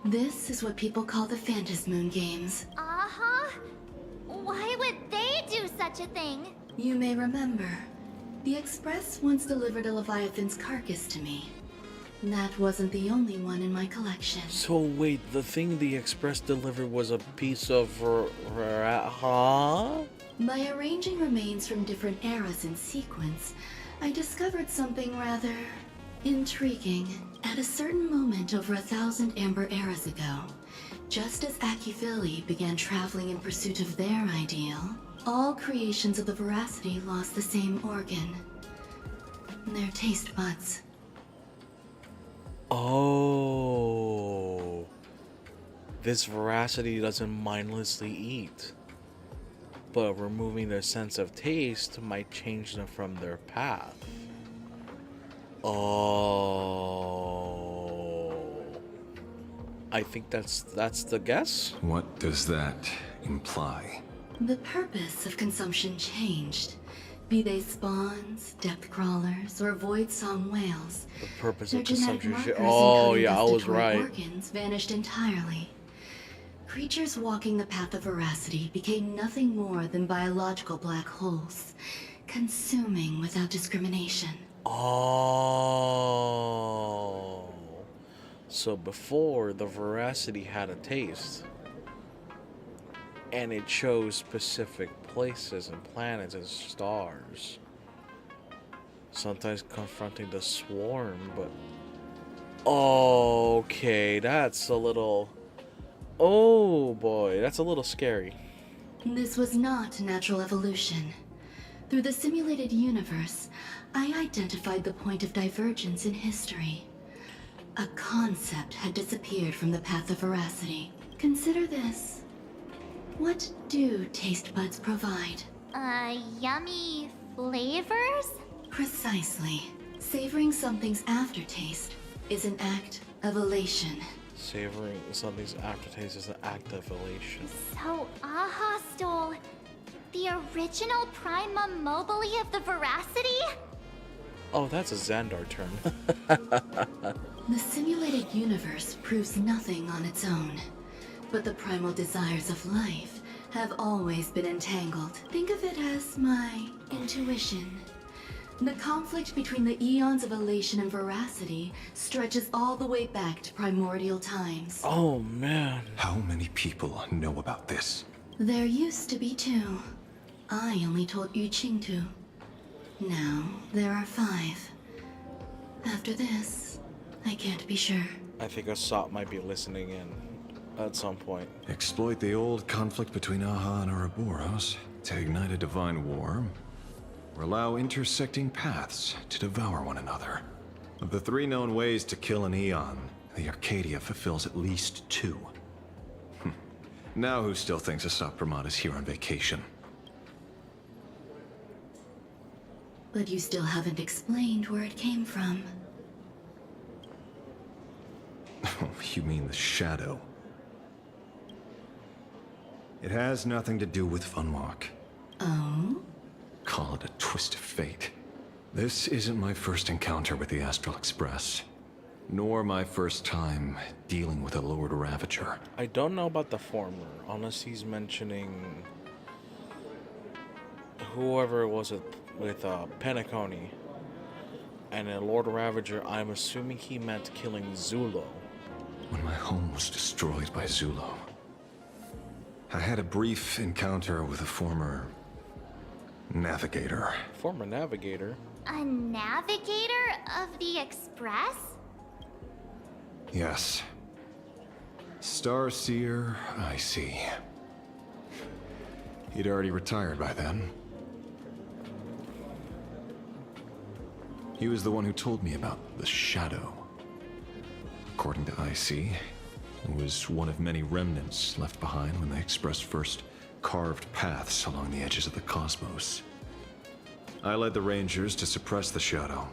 This is what people call the Phantasmoon Games. Uh-huh. Why would they do such a thing? You may remember, the Express once delivered a Leviathan's carcass to me. That wasn't the only one in my collection. So wait, the thing the Express delivered was a piece of huh? By arranging remains from different eras in sequence, I discovered something rather intriguing. At a certain moment over 1,000 Amber eras ago, just as Akifili began traveling in pursuit of their ideal, all creations of the Veracity lost the same organ. Their taste buds. Oh. This Veracity doesn't mindlessly eat. But removing their sense of taste might change them from their path. Oh. I think that's the guess. What does that imply? The purpose of consumption changed. Be they spawns, depth crawlers, or void song whales. The purpose Their of genetic consumption. markers Oh encoding yeah, I was gustatory right. organs vanished entirely. Creatures walking the path of Veracity became nothing more than biological black holes, consuming without discrimination. Oh. So before, the Veracity had a taste. And it chose specific places and planets and stars. Sometimes confronting the swarm, but... Okay, that's a little... Oh boy, that's a little scary. This was not natural evolution. Through the simulated universe, I identified the point of divergence in history. A concept had disappeared from the path of Veracity. Consider this. What do taste buds provide? Yummy flavors? Precisely. Savoring something's aftertaste is an act of elation. Savoring something's aftertaste is an act of elation. So Aha stole the original Prima Mobile of the Veracity? Oh, that's a Xandar term. The simulated universe proves nothing on its own, but the primal desires of life have always been entangled. Think of it as my intuition. The conflict between the eons of elation and veracity stretches all the way back to primordial times. Oh man. How many people know about this? There used to be 2. I only told Yu Qing 2. Now there are 5. After this, I can't be sure. I think Asop might be listening in at some point. Exploit the old conflict between Aha and Ouroboros to ignite a divine war, or allow intersecting paths to devour one another. Of the 3 known ways to kill an Eon, the Arcadia fulfills at least 2. Now who still thinks Asop Pramod is here on vacation? But you still haven't explained where it came from. Oh, you mean the shadow? It has nothing to do with Funwalk. Oh? Call it a twist of fate. This isn't my first encounter with the Astral Express, nor my first time dealing with a Lord Ravager. I don't know about the former, unless he's mentioning whoever it was with Penacony. And in Lord Ravager, I'm assuming he meant killing Zulo. When my home was destroyed by Zulo, I had a brief encounter with a former navigator. Former navigator? A navigator of the Express? Yes. Starseer, I see. He'd already retired by then. He was the one who told me about the Shadow. According to IC, it was one of many remnants left behind when the Express first carved paths along the edges of the cosmos. I led the Rangers to suppress the Shadow,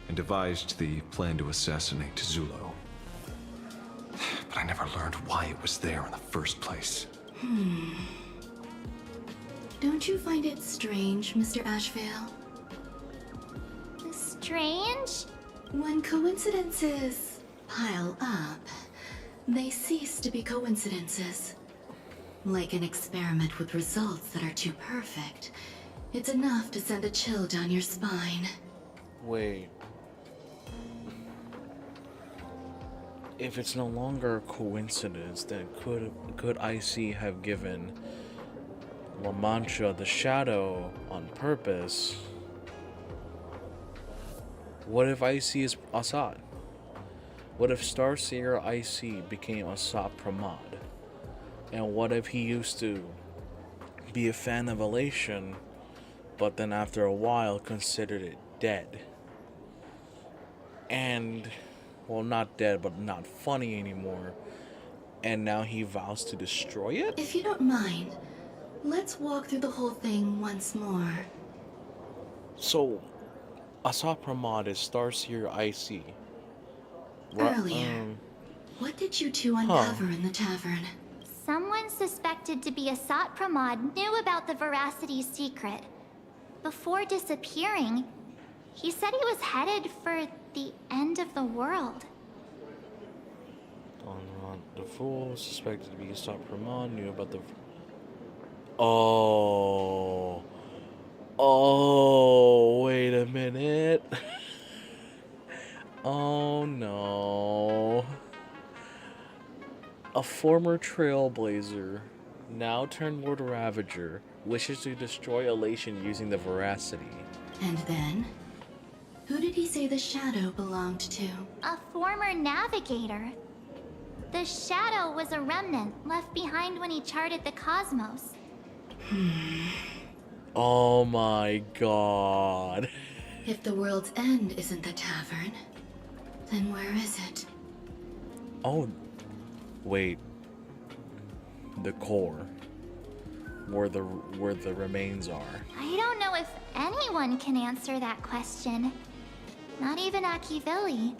and devised the plan to assassinate Zulo. But I never learned why it was there in the first place. Don't you find it strange, Mr. Ashvale? Strange? When coincidences pile up, they cease to be coincidences. Like an experiment with results that are too perfect, it's enough to send a chill down your spine. Wait. If it's no longer a coincidence, then could IC have given La Mancha the Shadow on purpose? What if IC is Assad? What if Starseer IC became Assad Pramod? And what if he used to be a fan of Elation, but then after a while considered it dead? And, well, not dead, but not funny anymore. And now he vows to destroy it? If you don't mind, let's walk through the whole thing once more. So, Assad Pramod is Starseer IC. Earlier, what did you two uncover in the tavern? Someone suspected to be Asat Pramod knew about the Veracity's secret. Before disappearing, he said he was headed for the end of the world. The fool suspected to be Assad Pramod knew about the... Oh, wait a minute. Oh no. A former Trailblazer, now turned Lord Ravager, wishes to destroy Elation using the Veracity. And then? Who did he say the Shadow belonged to? A former navigator. The Shadow was a remnant left behind when he charted the cosmos. Oh my god. If the world's end isn't the tavern, then where is it? Oh, wait. The core. Where the remains are. I don't know if anyone can answer that question. Not even Akivili.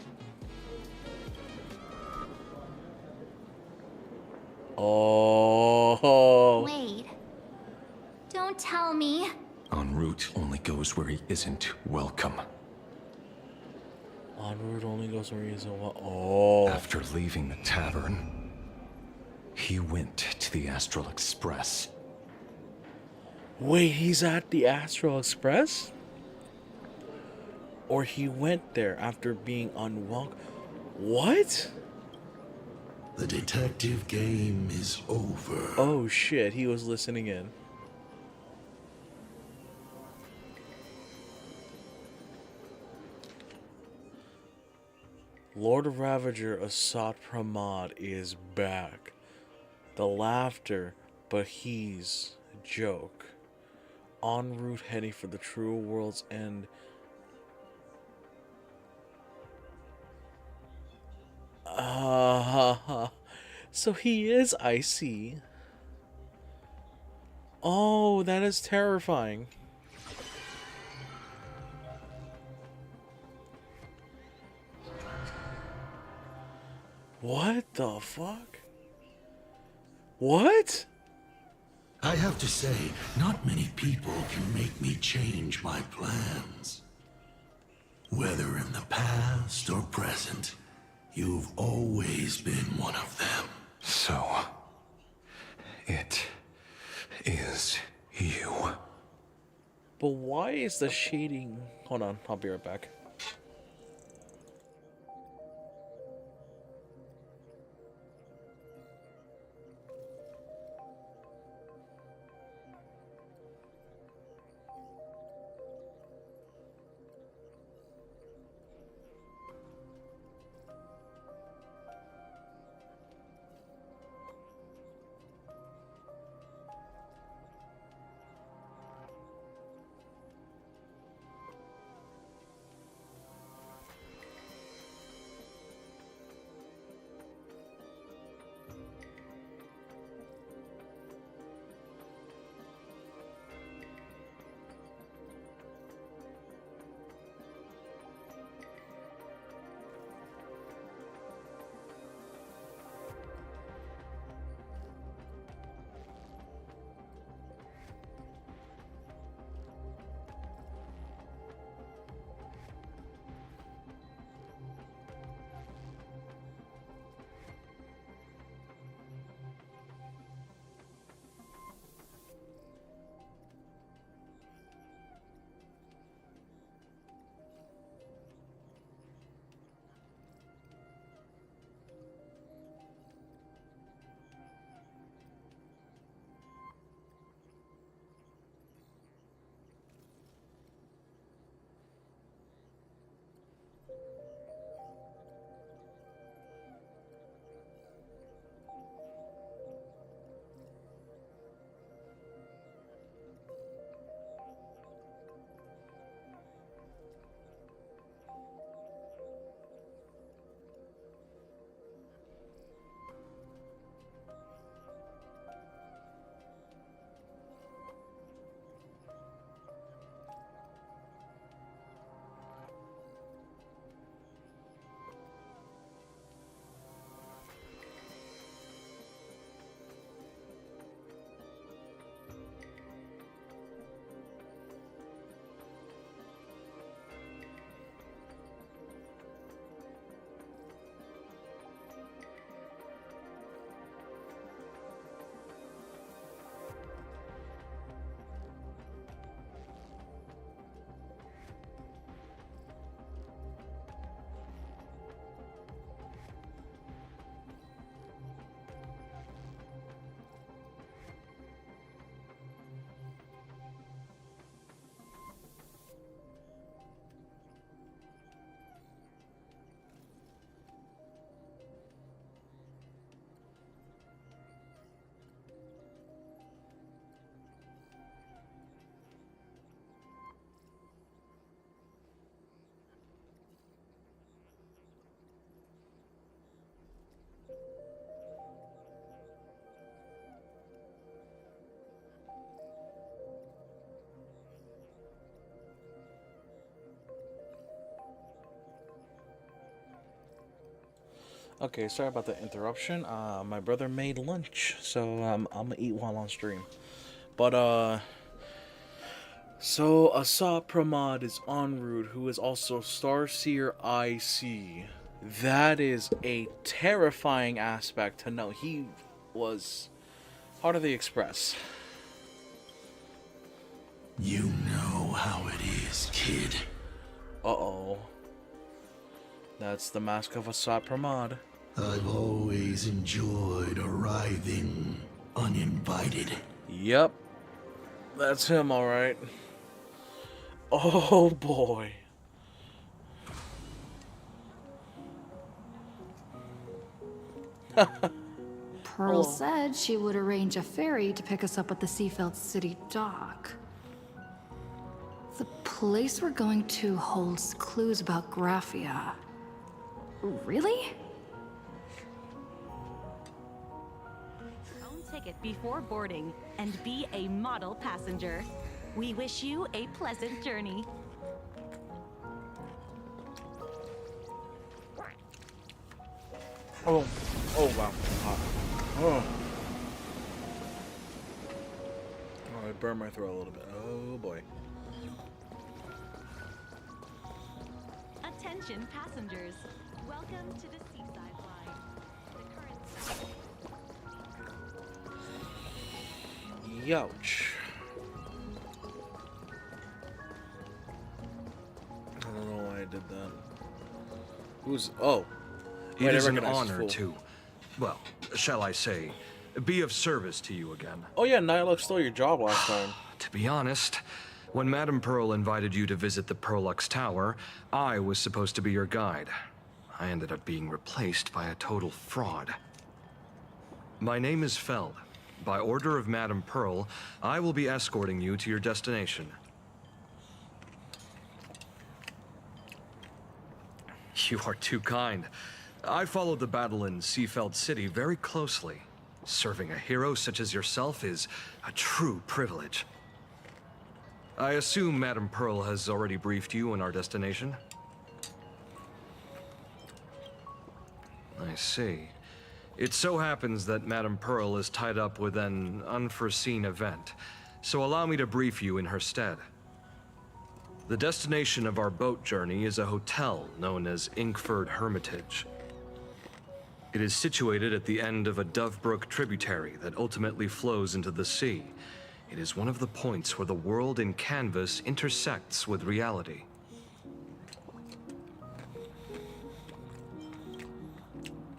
Oh. Wait. Don't tell me. En route only goes where he isn't welcome. En route only goes where he isn't welcome. Oh. After leaving the tavern, he went to the Astral Express. Wait, he's at the Astral Express? Or he went there after being unwelcome? What? The detective game is over. Oh shit, he was listening in. Lord Ravager Assad Pramod is back. The laughter, but he's a joke. En route heading for the true world's end. So he is icy. Oh, that is terrifying. What the fuck? What? I have to say, not many people can make me change my plans. Whether in the past or present, you've always been one of them. So, it is you. But why is the shading... Hold on, I'll be right back. Okay, sorry about the interruption. My brother made lunch, so I'm gonna eat while on stream. But so Asap Pramod is en route, who is also Starseer IC. That is a terrifying aspect to know. He was part of the Express. You know how it is, kid. Uh-oh. That's the mask of Asap Pramod. I've always enjoyed arriving uninvited. Yep. That's him, alright. Oh boy. Pearl said she would arrange a ferry to pick us up at the Seafeld City dock. The place we're going to holds clues about Graphia. Really? Own ticket before boarding and be a model passenger. We wish you a pleasant journey. Oh wow. Oh. Oh, I burned my throat a little bit. Oh boy. Attention passengers. Welcome to the Seaside Line. The current... Youch. I don't know why I did that. Who's... Oh. It is an honor to, well, shall I say, be of service to you again. Oh yeah, Nihilux stole your job last time. To be honest, when Madame Pearl invited you to visit the Perlux Tower, I was supposed to be your guide. I ended up being replaced by a total fraud. My name is Feld. By order of Madame Pearl, I will be escorting you to your destination. You are too kind. I followed the battle in Seafeld City very closely. Serving a hero such as yourself is a true privilege. I assume Madame Pearl has already briefed you on our destination? I see. It so happens that Madame Pearl is tied up with an unforeseen event, so allow me to brief you in her stead. The destination of our boat journey is a hotel known as Inkford Hermitage. It is situated at the end of a Dovebrook tributary that ultimately flows into the sea. It is one of the points where the world in canvas intersects with reality.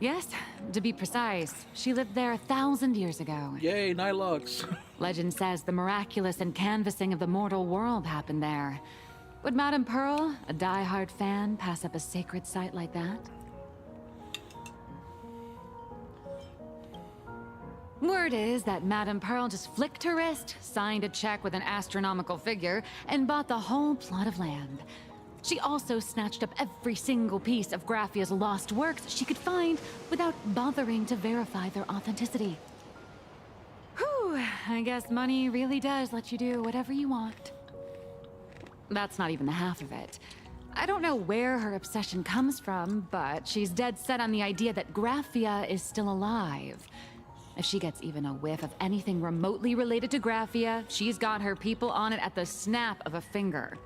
Yes, to be precise, she lived there 1,000 years ago. Yay, Nihilux. Legend says the miraculous and canvassing of the mortal world happened there. Would Madame Pearl, a die-hard fan, pass up a sacred site like that? Word is that Madame Pearl just flicked her wrist, signed a check with an astronomical figure, and bought the whole plot of land. She also snatched up every single piece of Graphia's lost works she could find without bothering to verify their authenticity. Whew, I guess money really does let you do whatever you want. That's not even the half of it. I don't know where her obsession comes from, but she's dead set on the idea that Graphia is still alive. If she gets even a whiff of anything remotely related to Graphia, she's got her people on it at the snap of a finger.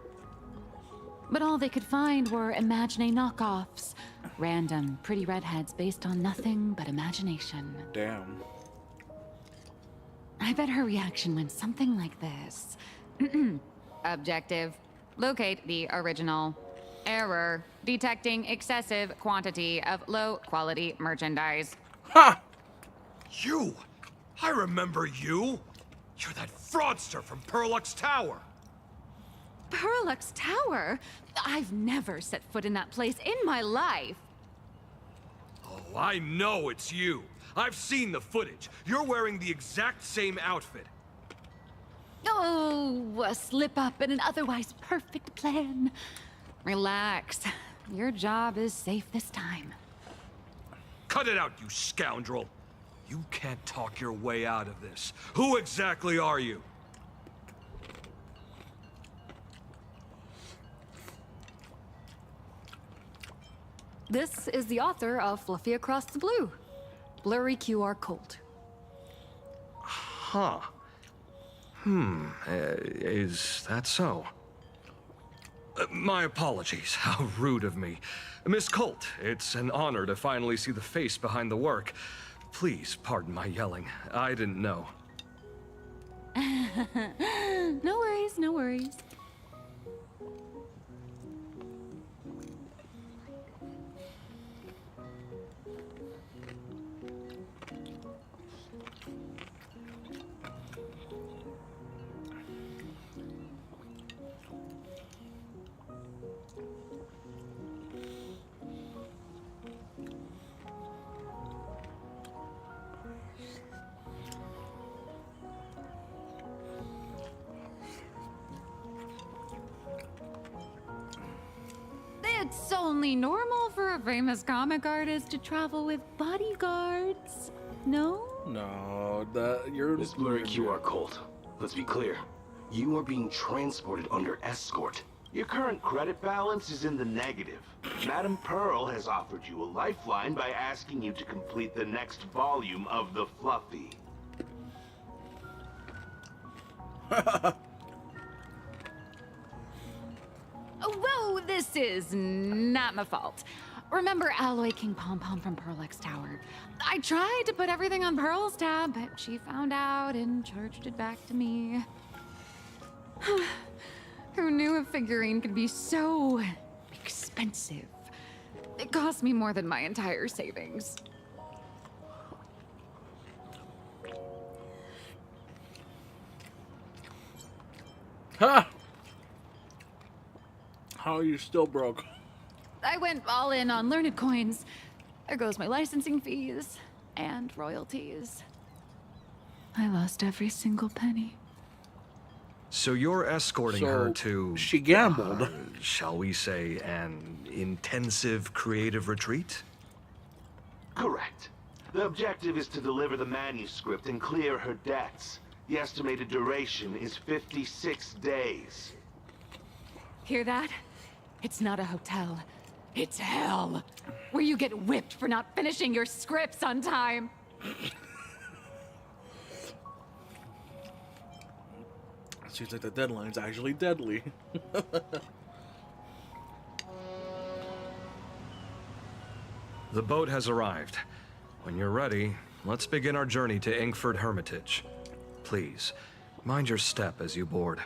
But all they could find were Imagine knockoffs. Random, pretty redheads based on nothing but imagination. Damn. I bet her reaction went something like this. Objective. Locate the original. Error. Detecting excessive quantity of low-quality merchandise. Ha! You! I remember you! You're that fraudster from Perlux Tower! Perlux Tower? I've never set foot in that place in my life. Oh, I know it's you! I've seen the footage. You're wearing the exact same outfit. Oh, a slip-up in an otherwise perfect plan. Relax. Your job is safe this time. Cut it out, you scoundrel! You can't talk your way out of this. Who exactly are you? This is the author of Fluffy Across the Blue. Blurry QR Cold. Huh. Is that so? My apologies. How rude of me. Miss Colt, it's an honor to finally see the face behind the work. Please pardon my yelling. I didn't know. No worries, no worries. It's only normal for a famous comic artist to travel with bodyguards. No? No, you're... Miss Blurry QR Colt, let's be clear. You are being transported under escort. Your current credit balance is in the negative. Madam Pearl has offered you a lifeline by asking you to complete the next volume of the Fluffy. Whoa, this is not my fault. Remember Alloy King Pom Pom from Pearl X Tower? I tried to put everything on Pearl's tab, but she found out and charged it back to me. Who knew a figurine could be so expensive? It cost me more than my entire savings. Ha! How are you still broke? I went all in on learned coins. There goes my licensing fees and royalties. I lost every single penny. So you're escorting her to... She gambled. Shall we say, an intensive creative retreat? Correct. The objective is to deliver the manuscript and clear her debts. The estimated duration is 56 days. Hear that? It's not a hotel. It's hell. Where you get whipped for not finishing your scripts on time. Seems like the deadline's actually deadly. The boat has arrived. When you're ready, let's begin our journey to Inkford Hermitage. Please, mind your step as you board.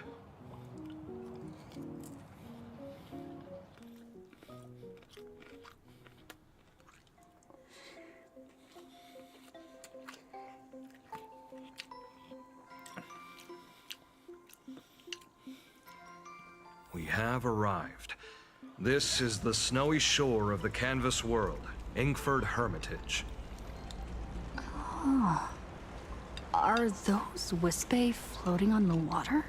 We have arrived. This is the snowy shore of the canvas world, Inkford Hermitage. Oh. Are those Wispe floating on the water?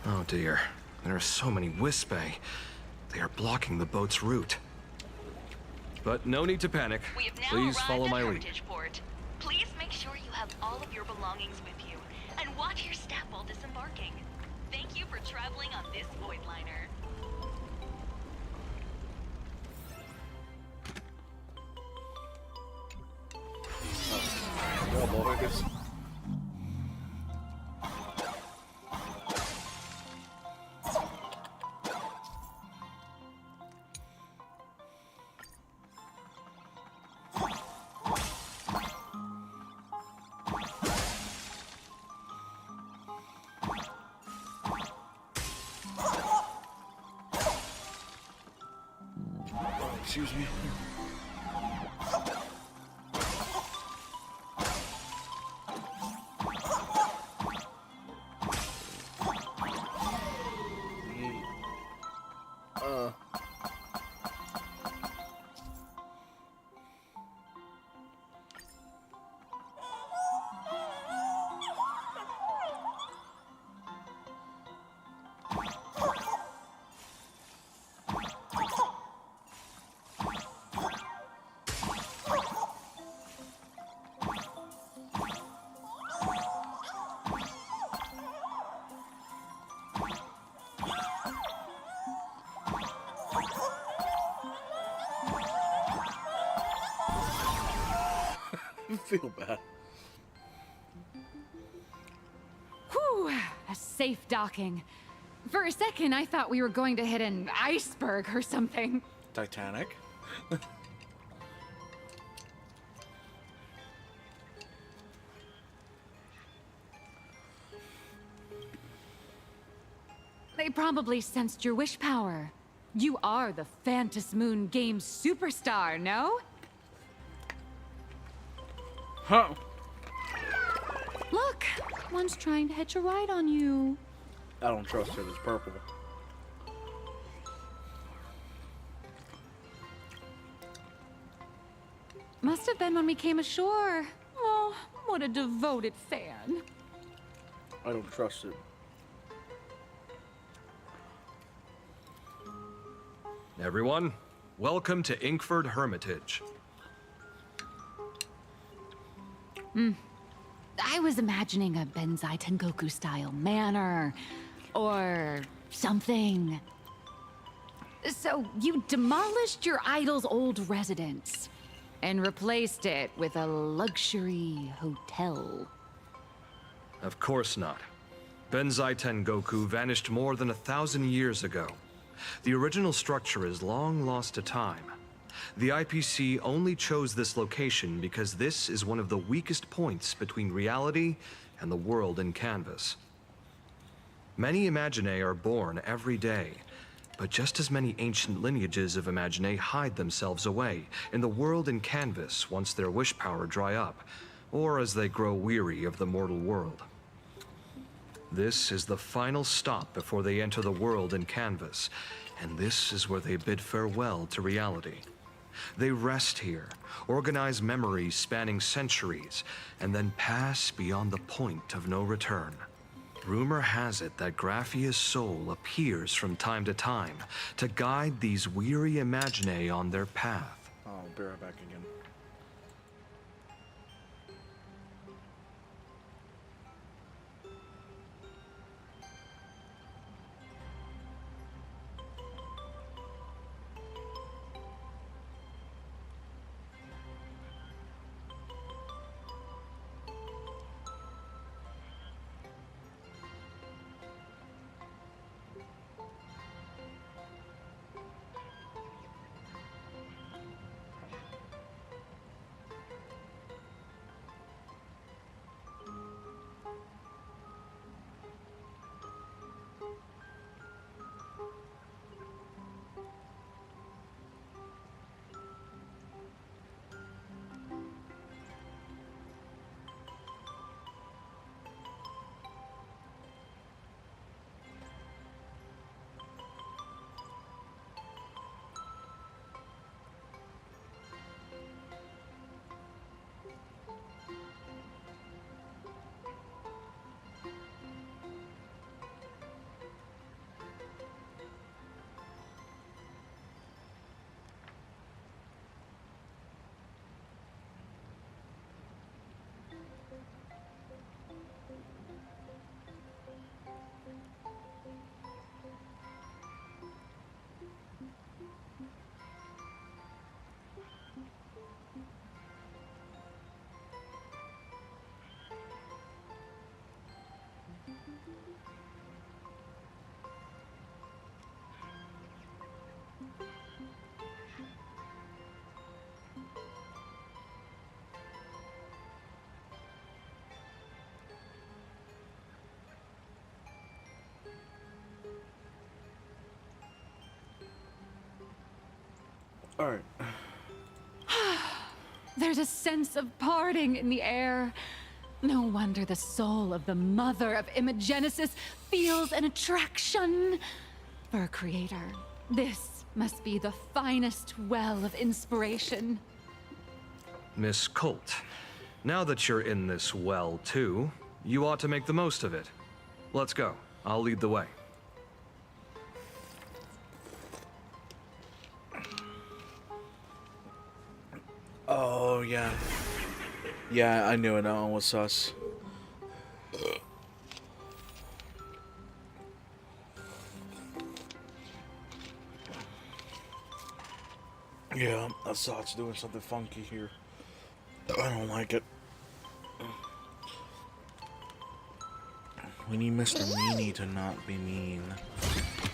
Oh dear, there are so many Wispe. They are blocking the boat's route. But no need to panic. Please follow my lead. Port. Please make sure you have all of your belongings with you, and watch your step while disembarking. Thank you for traveling on this void liner. Excuse me. feel bad. Whew, a safe docking. For a second, I thought we were going to hit an iceberg or something. Titanic? They probably sensed your wish power. You are the Phantom Moon Games superstar, no? Huh. Look, one's trying to hitch a ride on you. I don't trust it. It's purple. Must have been when we came ashore. Oh, what a devoted fan. I don't trust it. Everyone, welcome to Inkford Hermitage. I was imagining a Benzai Tengoku style manor or something. So you demolished your idol's old residence and replaced it with a luxury hotel. Of course not. Benzai Tengoku vanished more than 1,000 years ago. The original structure is long lost to time. The IPC only chose this location because this is one of the weakest points between reality and the world in Canvas. Many Imaginae are born every day, but just as many ancient lineages of Imaginae hide themselves away in the world in Canvas once their wish power dry up, or as they grow weary of the mortal world. This is the final stop before they enter the world in Canvas, and this is where they bid farewell to reality. They rest here, organize memories spanning centuries, and then pass beyond the point of no return. Rumor has it that Graphia's soul appears from time to time to guide these weary Imaginae on their path. I'll be right back again. Alright. There's a sense of parting in the air. No wonder the soul of the mother of Imagenesis feels an attraction for a creator. This must be the finest well of inspiration. Miss Colt, now that you're in this well too, you ought to make the most of it. Let's go. I'll lead the way. Oh, yeah. Yeah, I knew it. That one was sus. Yeah, I saw it's doing something funky here. I don't like it. We need Mr. Meanie to not be mean.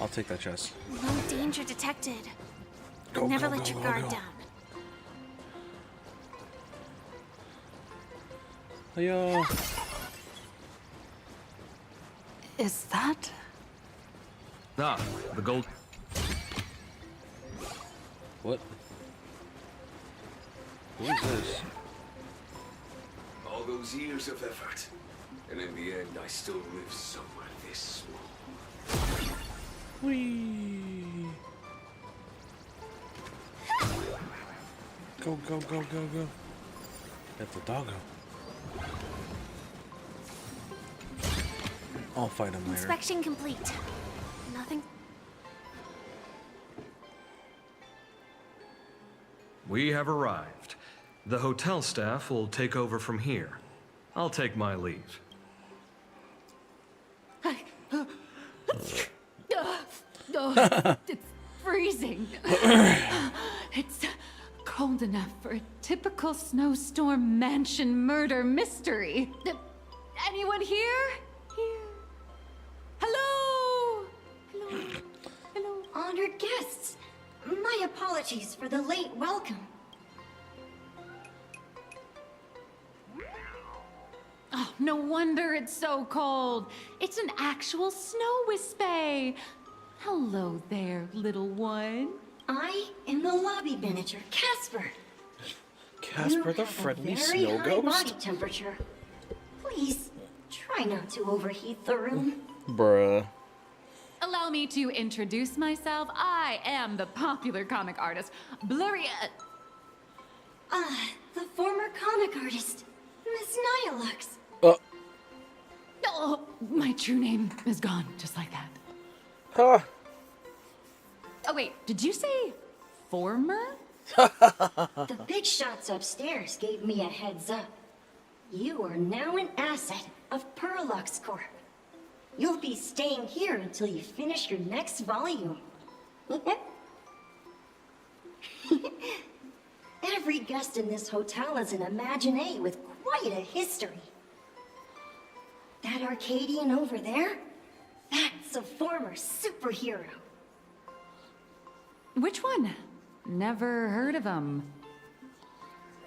I'll take that chest. No danger detected. Go, Never go, let go, your go, guard go. down. Yo. Is that? Ah, the gold. What? Who is this? All those years of effort, and in the end, I still live somewhere this small. Whee! Go, go, go, go, go. That's the doggo. I'll fight him later. Inspection complete. Nothing. We have arrived. The hotel staff will take over from here. I'll take my leave. It's freezing. It's cold enough for a typical snowstorm mansion murder mystery. Anyone here? Here. Hello? Hello? Hello? Honored guests, my apologies for the late welcome. Oh, no wonder it's so cold. It's an actual snow wispy. Hello there, little one. I am the lobby manager, Casper. Casper the friendly snow high ghost? body temperature. Please try not to overheat the room. Bruh. Allow me to introduce myself. I am the popular comic artist, Blurry. The former comic artist, Miss Nyalux. Oh, my true name is gone, just like that. Huh. Oh, wait, did you say former? The big shots upstairs gave me a heads up. You are now an asset of Perlux Corp. You'll be staying here until you finish your next volume. Every guest in this hotel is an Imaginé with quite a history. That Arcadian over there? That's a former superhero. Which one? Never heard of him.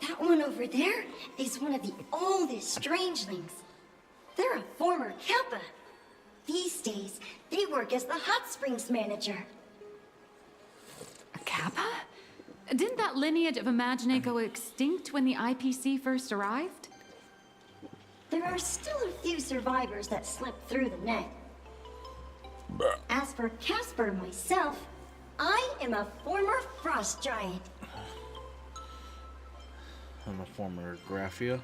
That one over there is one of the oldest strangelings. They're a former Kappa. These days, they work as the hot springs manager. A Kappa? Didn't that lineage of Imaginé go extinct when the IPC first arrived? There are still a few survivors that slipped through the net. As for Casper myself, I am a former frost giant. I'm a former Graphia.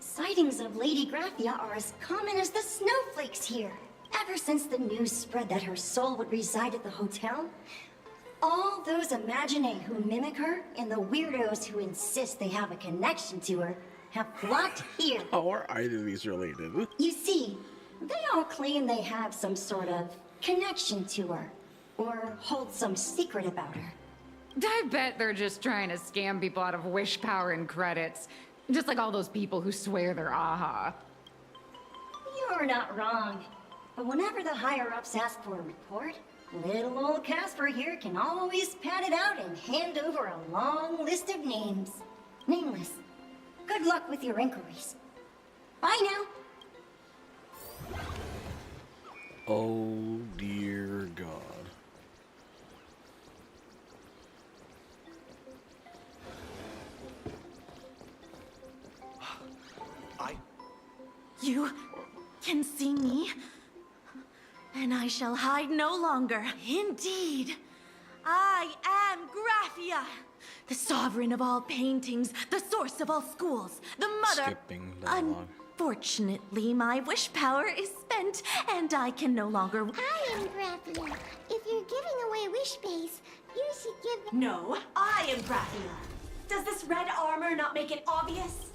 Sightings of Lady Graphia are as common as the snowflakes here. Ever since the news spread that her soul would reside at the hotel, all those Imaginé who mimic her and the weirdos who insist they have a connection to her have flocked here. How are either of these related? You see, they all claim they have some sort of connection to her, or hold some secret about her. I bet they're just trying to scam people out of wish power and credits. Just like all those people who swear they're AHA. You're not wrong. But whenever the higher-ups ask for a report, little old Casper here can always pad it out and hand over a long list of names. Nameless. Good luck with your inquiries. Bye now. Oh dear God. You can see me, and I shall hide no longer. Indeed, I am Graphia, the sovereign of all paintings, the source of all schools, the mother. Skipping dialogue. Unfortunately, my wish power is spent, and I can no longer. I am Graphia. If you're giving away wish base, you should give. No, I am Graphia. Does this red armor not make it obvious?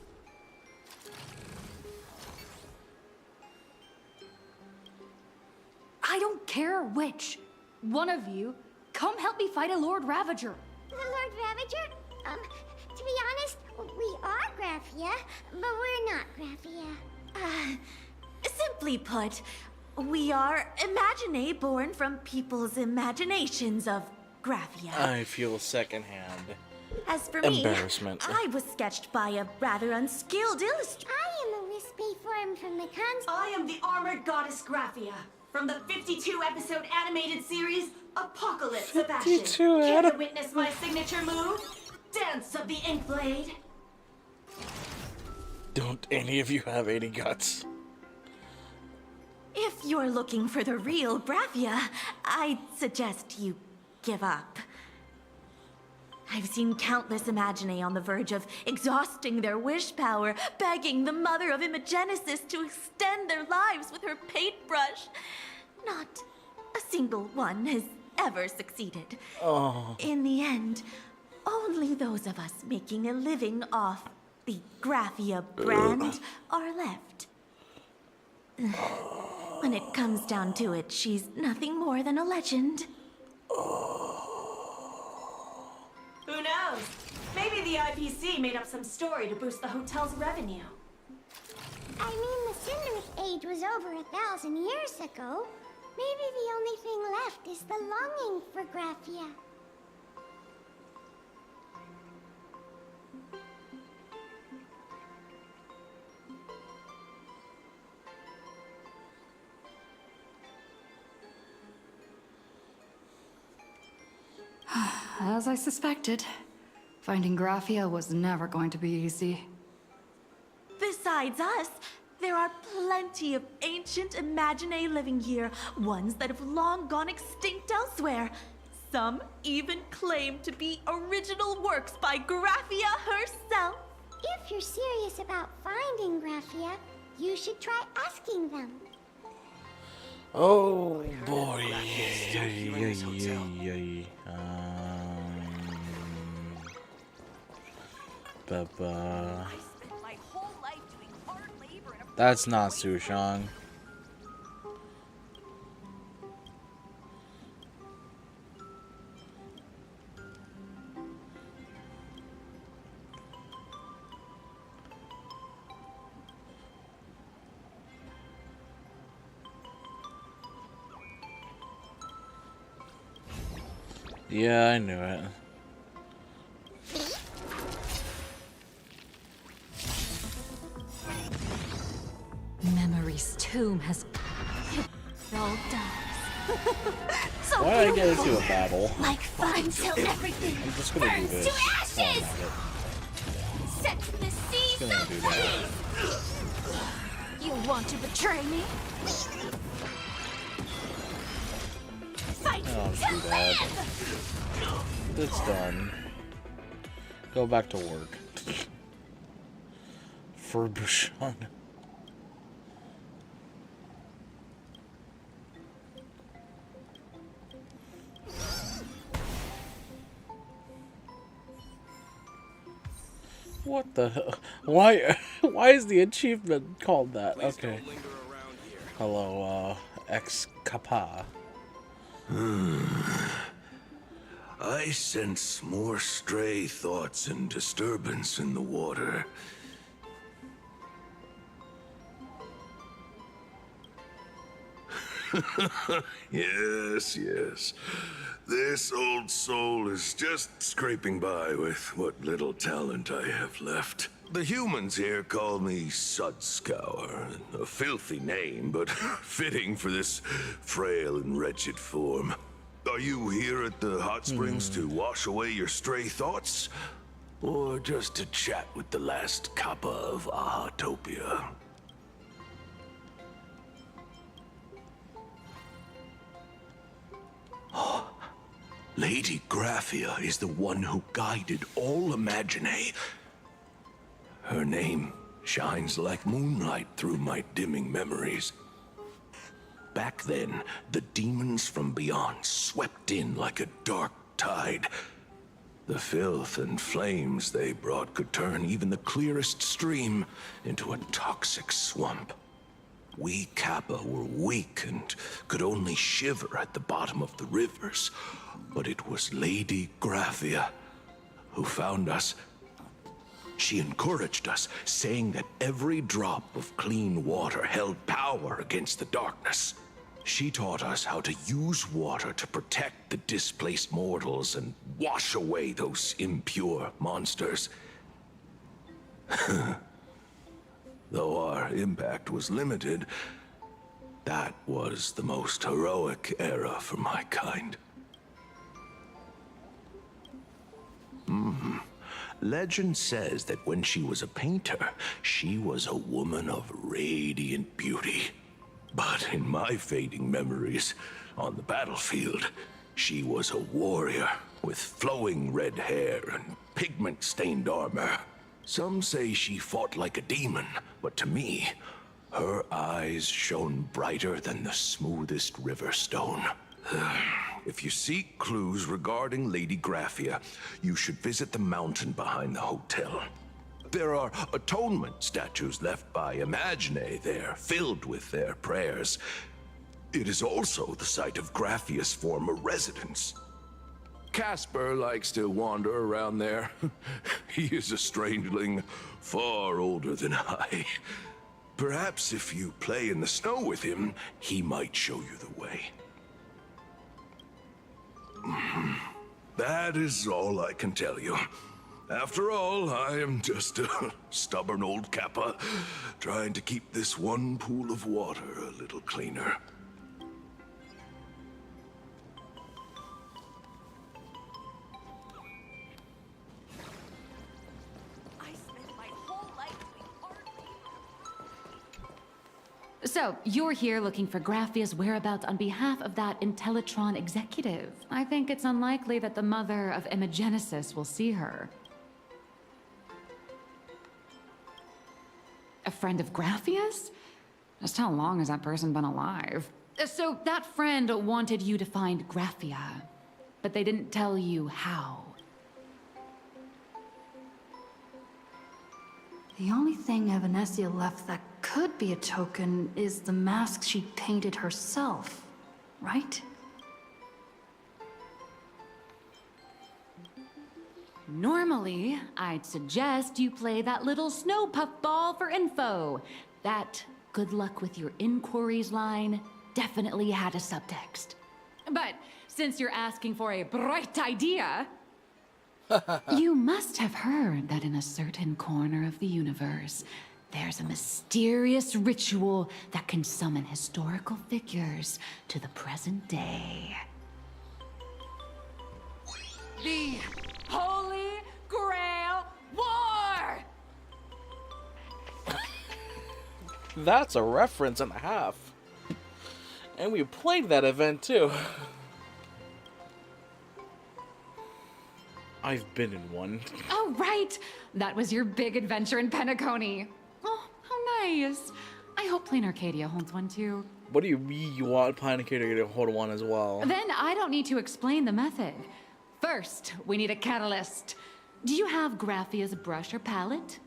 I don't care which. One of you, come help me fight a Lord Ravager. The Lord Ravager? To be honest, we are Graphia, but we're not Graphia. Simply put, we are Imaginae born from people's imaginations of Graphia. I feel secondhand As for me, embarrassment. I was sketched by a rather unskilled illustrator. I am a wispy form from the cons. I am the armored goddess Graphia from the 52-episode animated series Apocalypse of Ashes. 52 Care to witness my signature move? Dance of the Inkblade. Don't any of you have any guts? If you're looking for the real Graphia, I'd suggest you give up. I've seen countless Imaginae on the verge of exhausting their wish power, begging the mother of Imagenesis to extend their lives with her paintbrush. Not a single one has ever succeeded. Oh. In the end, only those of us making a living off the Graphia brand are left. When it comes down to it, she's nothing more than a legend. Who knows? Maybe the IPC made up some story to boost the hotel's revenue. I mean, the Cinderic age was over 1,000 years ago. Maybe the only thing left is the longing for Graphia. As I suspected, finding Graphia was never going to be easy. Besides us, there are plenty of ancient Imaginae living here, ones that have long gone extinct elsewhere. Some even claim to be original works by Graphia herself. If you're serious about finding Graphia, you should try asking them. Oh boy. That's not Sushang. Yeah, I knew it. Memory's tomb has Roll dice. So Why did I get into beautiful. a battle? Like fun till everything I'm just gonna do burns this. to Oh, ashes. not it. Set the seas Just gonna do that. You want to betray me? Fight Oh, to too bad. live! It's done. Go back to work. For Bushan. What the hell? Why is the achievement called that? Okay. Hello, ex Kappa. I sense more stray thoughts and disturbance in the water. Yes, yes. This old soul is just scraping by with what little talent I have left. The humans here call me Sudscour, a filthy name, but fitting for this frail and wretched form. Are you here at the hot springs to wash away your stray thoughts? Or just to chat with the last kappa of Ahatopia? Lady Graphia is the one who guided all Imaginae. Her name shines like moonlight through my dimming memories. Back then, the demons from beyond swept in like a dark tide. The filth and flames they brought could turn even the clearest stream into a toxic swamp. We Kappa were weak and could only shiver at the bottom of the rivers. But it was Lady Graphia who found us. She encouraged us, saying that every drop of clean water held power against the darkness. She taught us how to use water to protect the displaced mortals and wash away those impure monsters. Though our impact was limited, that was the most heroic era for my kind. Legend says that when she was a painter, she was a woman of radiant beauty. But in my fading memories, on the battlefield, she was a warrior with flowing red hair and pigment-stained armor. Some say she fought like a demon, but to me, her eyes shone brighter than the smoothest river stone. If you seek clues regarding Lady Graphia, you should visit the mountain behind the hotel. There are atonement statues left by Imagine there, filled with their prayers. It is also the site of Graphia's former residence. Casper likes to wander around there. He is a strangeling far older than I. Perhaps if you play in the snow with him, he might show you the way. That is all I can tell you. After all, I am just a stubborn old Kappa, trying to keep this one pool of water a little cleaner. So, you're here looking for Graphia's whereabouts on behalf of that Intellitron executive. I think it's unlikely that the mother of Imogenesis will see her. A friend of Graphia's? Just how long has that person been alive? So, that friend wanted you to find Graphia, but they didn't tell you how. The only thing Evanescia left that could be a token is the mask she painted herself, right? Normally, I'd suggest you play that little snow puff ball for info. That good luck with your inquiries line definitely had a subtext. But since you're asking for a bright idea, you must have heard that in a certain corner of the universe, there's a mysterious ritual that can summon historical figures to the present day. The Holy Grail War! That's a reference and a half. And we played that event too. I've been in one. Oh, right! That was your big adventure in Penacony. Oh, how nice. I hope Plain Arcadia holds one too. What do you mean you want Plain Arcadia to hold one as well? Then I don't need to explain the method. First, we need a catalyst. Do you have Graphia's brush or palette?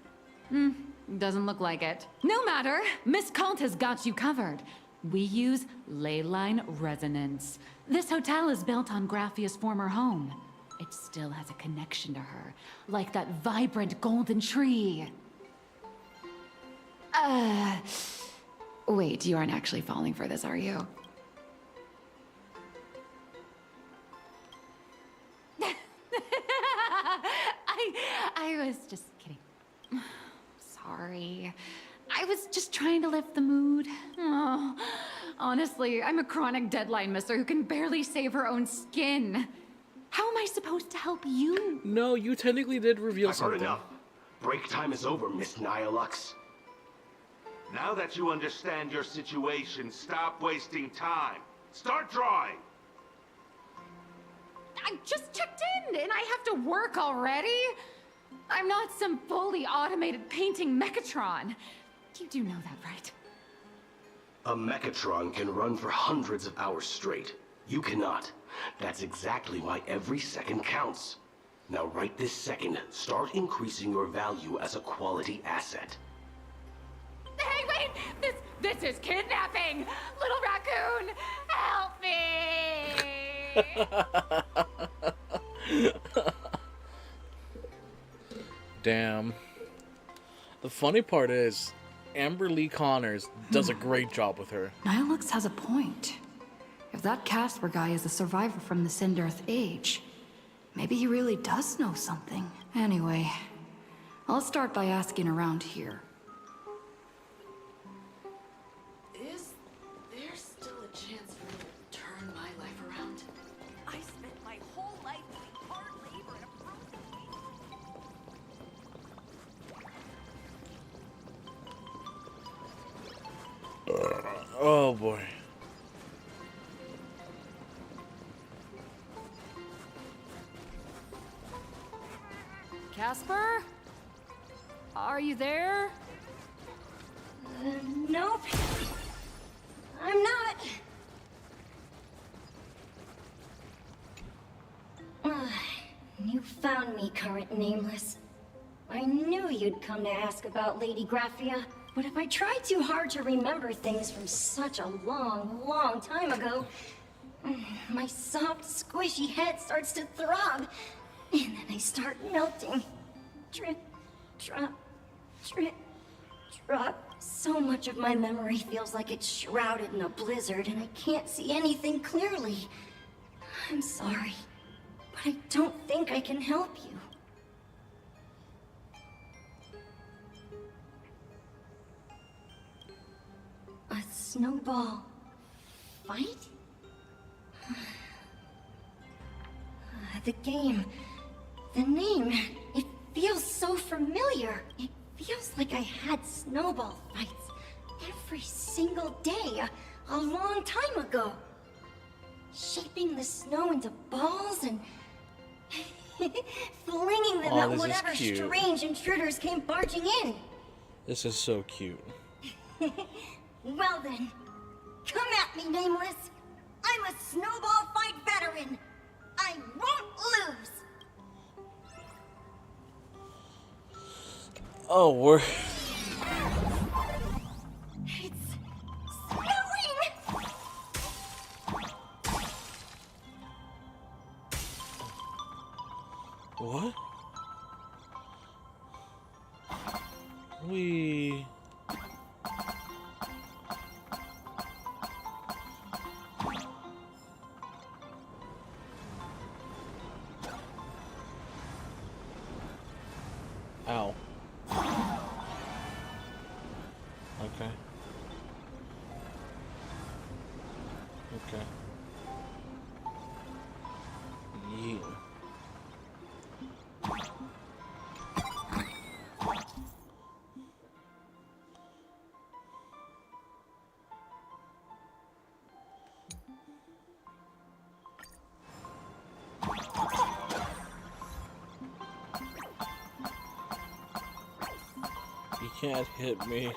Doesn't look like it. No matter, Miss Kalt has got you covered. We use ley line resonance. This hotel is built on Graphia's former home. It still has a connection to her, like that vibrant golden tree. Wait, you aren't actually falling for this, are you? I was just kidding. Sorry. I was just trying to lift the mood. Oh, honestly, I'm a chronic deadline misser who can barely save her own skin. How am I supposed to help you? No, you technically did reveal I've something. heard enough. Break time is over, Miss Nihilux. Now that you understand your situation, stop wasting time. Start drawing! I just checked in and I have to work already? I'm not some fully automated painting Mechatron. You do know that, right? A Mechatron can run for hundreds of hours straight. You cannot. That's exactly why every second counts. Now right this second, start increasing your value as a quality asset. Hey, wait! This is kidnapping! Little raccoon, help me! Damn. The funny part is, Amber Lee Connors does a great job with her. Nihilux has a point. If that Casper guy is a survivor from the Sindarth age, maybe he really does know something. Anyway, I'll start by asking around here. Is there still a chance for me to turn my life around? I spent my whole life doing hard labor in a Oh boy. Casper? Are you there? Nope. I'm not. You found me, current nameless. I knew you'd come to ask about Lady Graphia, but if I tried too hard to remember things from such a long, long time ago, my soft, squishy head starts to throb, and then I start melting. Drip, drop, drip, drop. So much of my memory feels like it's shrouded in a blizzard, and I can't see anything clearly. I'm sorry, but I don't think I can help you. A snowball fight? The game, the name, it feels so familiar. It feels like I had snowball fights every single day a long time ago. Shaping the snow into balls and flinging them at whatever strange intruders came barging in. This is so cute. Well then, come at me, Nameless. I'm a snowball fight veteran. I won't lose. Oh, we're... It's snowing! What? We... Ow. Okay. Okay. Yeah. You can't hit me.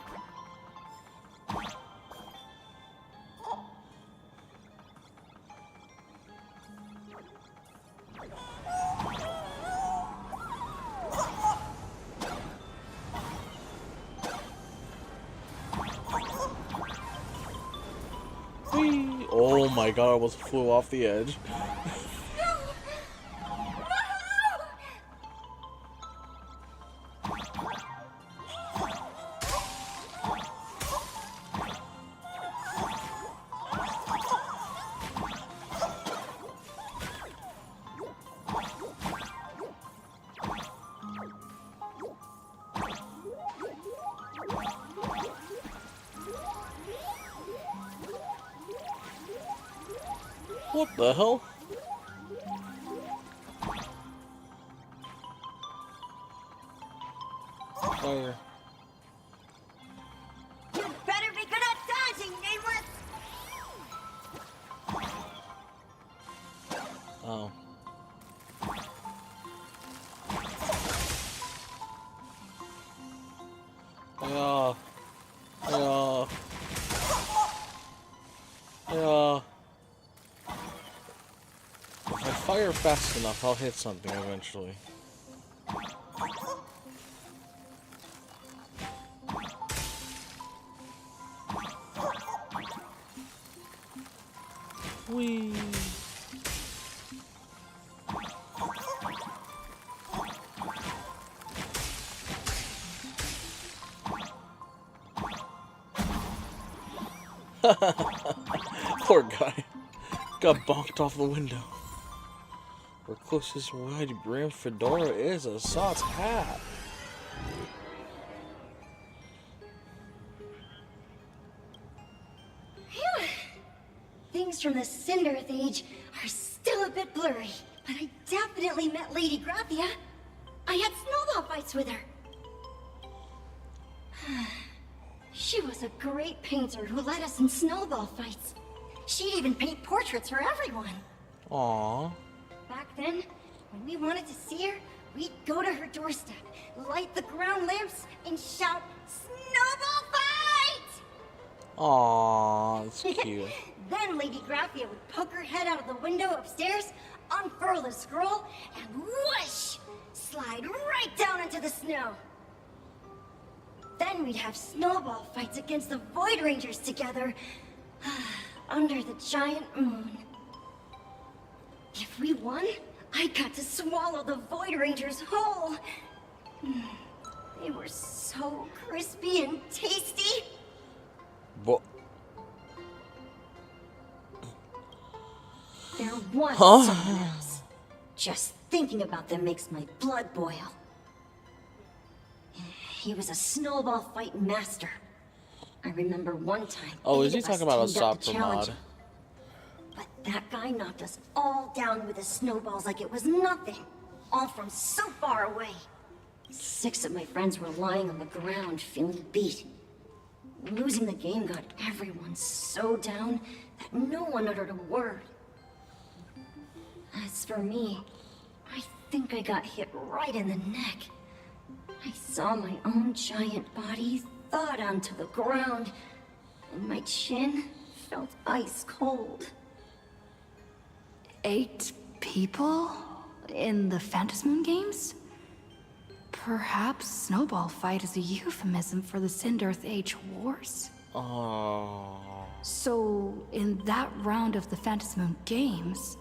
Whee! Oh my god, I almost flew off the edge. What the hell? Fire. You better be good at dodging, Nameless! Oh. Yeah. Yeah. Yeah. If I fire fast enough, I'll hit something eventually. Whee! Poor guy. Got bonked off the window. Our closest wide brim fedora is a soft hat. Phew. Things from the Cinderth age are still a bit blurry, but I definitely met Lady Graphia. I had snowball fights with her. She was a great painter who led us in snowball fights. She'd even paint portraits for everyone. Aww. Back then, when we wanted to see her, we'd go to her doorstep, light the ground lamps, and shout, "Snowball fight!" Aww, it's cute. Then Lady Graphia would poke her head out of the window upstairs, unfurl the scroll, and whoosh! Slide right down into the snow. Then we'd have snowball fights against the Void Rangers together, under the giant moon. If we won, I got to swallow the Void Rangers whole. They were so crispy and tasty. But There was someone else. Just thinking about them makes my blood boil. He was a snowball fight master. I remember one time. oh, is 8 he of us talking about a teamed up to soccer challenge mod? him. But that guy knocked us all down with his snowballs like it was nothing. All from so far away. 6 of my friends were lying on the ground feeling beat. Losing the game got everyone so down that no one uttered a word. As for me, I think I got hit right in the neck. I saw my own giant body thud onto the ground, and my chin felt ice cold. 8 people in the Phantasmoon games? Perhaps Snowball Fight is a euphemism for the Cinderth Age Wars? Oh. So, in that round of the Phantasmoon games,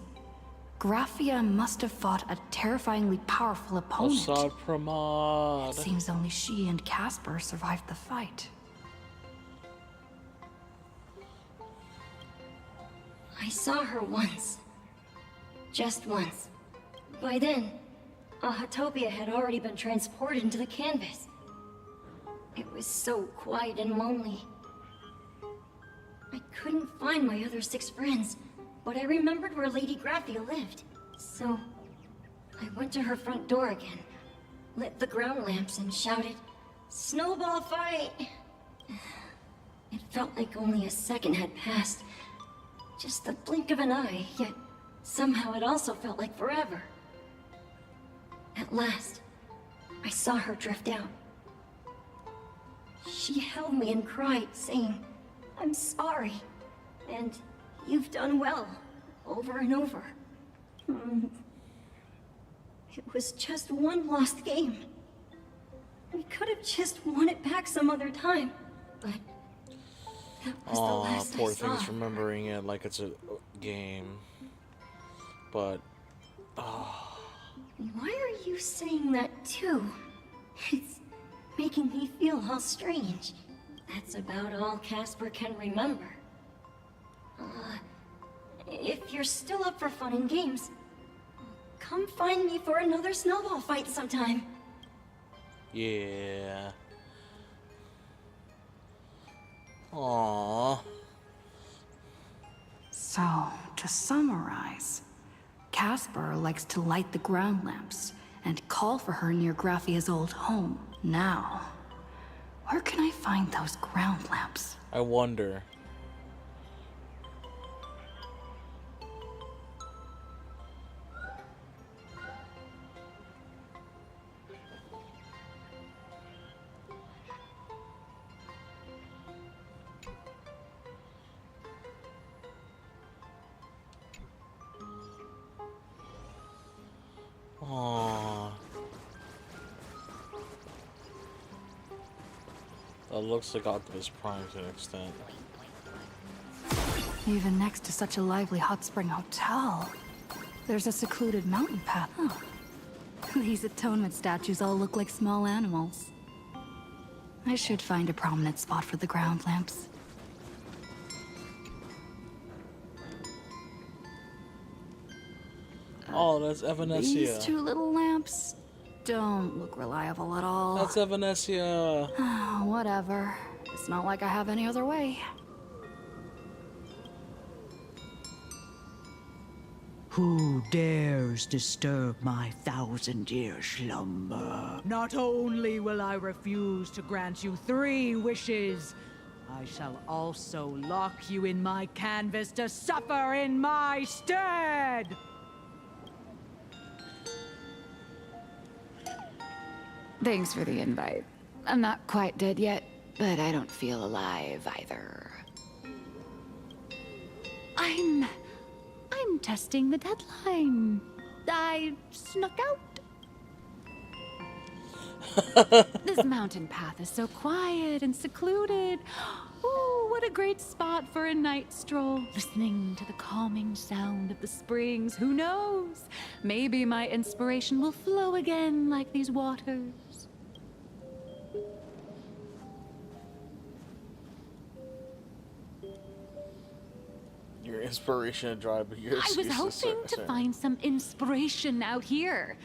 Graphia must have fought a terrifyingly powerful opponent. Assad Pramod. It seems only she and Casper survived the fight. I saw her once. Just once. By then, Ahatopia had already been transported into the canvas. It was so quiet and lonely. I couldn't find my other 6 friends, but I remembered where Lady Graphia lived. So, I went to her front door again, lit the ground lamps, and shouted, "Snowball fight!" It felt like only a second had passed. Just the blink of an eye, yet somehow it also felt like forever. At last, I saw her drift out. She held me and cried, saying, "I'm sorry, and you've done well," over and over. It was just one lost game. We could have just won it back some other time, but that was the last poor I saw. thing's remembering it like it's a game. But, Why are you saying that too? It's making me feel all strange. That's about all Casper can remember. If you're still up for fun and games, come find me for another snowball fight sometime. yeah. Aww. So, to summarize, Casper likes to light the ground lamps and call for her near Graphia's old home. Now, where can I find those ground lamps? I wonder. Aww. That looks like Optimus Prime to an extent. Even next to such a lively hot spring hotel, there's a secluded mountain path. These atonement statues all look like small animals. I should find a prominent spot for the ground lamps. Oh, that's Evanescia. These two little lamps don't look reliable at all. That's Evanescia. Whatever. It's not like I have any other way. Who dares disturb my 1,000-year slumber? Not only will I refuse to grant you 3 wishes, I shall also lock you in my canvas to suffer in my stead! Thanks for the invite. I'm not quite dead yet, but I don't feel alive either. I'm testing the deadline. I snuck out. This mountain path is so quiet and secluded. Ooh, what a great spot for a night stroll. Listening to the calming sound of the springs. Who knows? Maybe my inspiration will flow again like these waters. Your inspiration to drive, but your I was hoping to find some inspiration out here.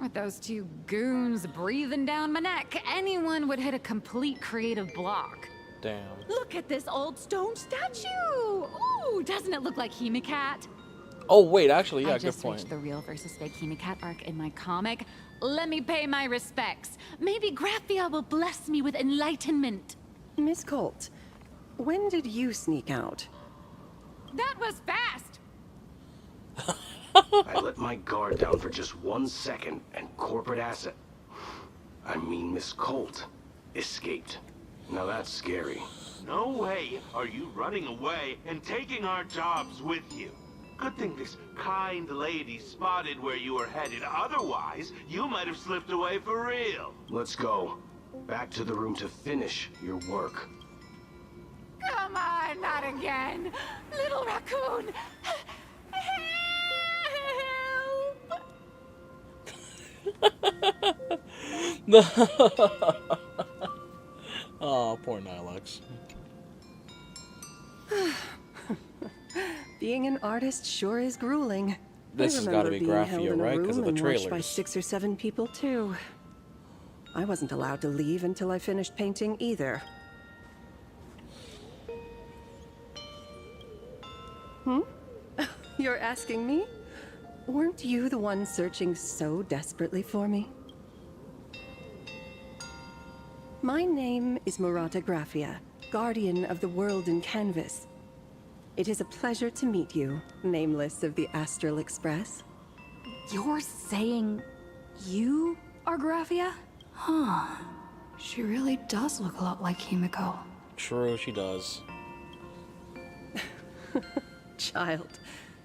With those 2 goons breathing down my neck, anyone would hit a complete creative block. Damn. Look at this old stone statue! Ooh, doesn't it look like HIMEKO? Oh wait, actually, yeah, I good just point. reached the real versus fake HIMEKO arc in my comic. Let me pay my respects. Maybe Graphia will bless me with enlightenment. Miss Colt, when did you sneak out? That was fast! I let my guard down for just 1 second, and corporate asset, I mean Miss Colt, escaped. Now that's scary. No way are you running away and taking our jobs with you. Good thing this kind lady spotted where you were headed. Otherwise, you might have slipped away for real. Let's go. Back to the room to finish your work. Come on, not again! Little raccoon! Oh, poor Nilex. Being an artist sure is grueling. This has got to be Graphia, right? Because of the watched by trailers. 6 or 7 people too. I wasn't allowed to leave until I finished painting either. You're asking me? Weren't you the one searching so desperately for me? My name is Murata Graphia, guardian of the world in canvas. It is a pleasure to meet you, nameless of the Astral Express. You're saying you are Graphia? Huh. She really does look a lot like HIMEKO. True, she does. Child,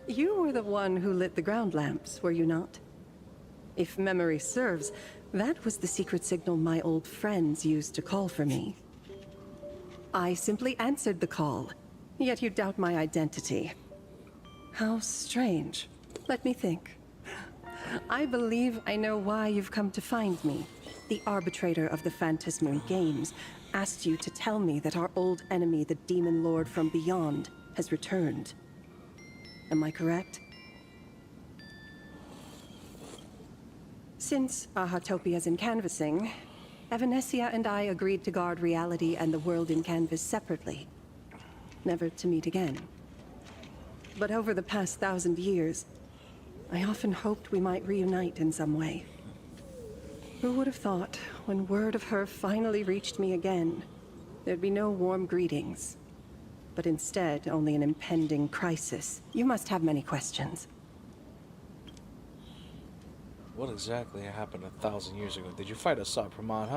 you were the one who lit the ground lamps, were you not? If memory serves, that was the secret signal my old friends used to call for me. I simply answered the call, yet you doubt my identity. How strange. Let me think. I believe I know why you've come to find me. The arbitrator of the Phantasmal Games asked you to tell me that our old enemy, the Demon Lord from Beyond, has returned. Am I correct? Since Ahatopia's in canvassing, Evanescia and I agreed to guard reality and the world in canvas separately, never to meet again. But over the past 1,000 years, I often hoped we might reunite in some way. Who would have thought, when word of her finally reached me again, there'd be no warm greetings, but instead only an impending crisis? You must have many questions. What exactly happened 1,000 years ago? Did you fight a Sapraman?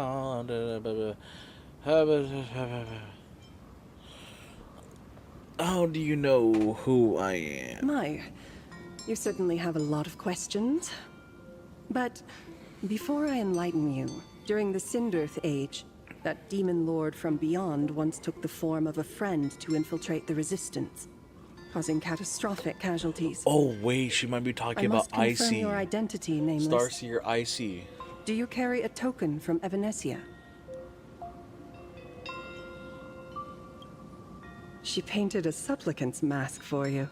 How do you know who I am? My, you certainly have a lot of questions. But before I enlighten you, during the Cinderth Age, that demon lord from beyond once took the form of a friend to infiltrate the Resistance, causing catastrophic casualties. Oh wait, she might be talking about I must confirm Icy. your identity, Nameless. Starseer Icy. Do you carry a token from Evanescia? She painted a supplicant's mask for you.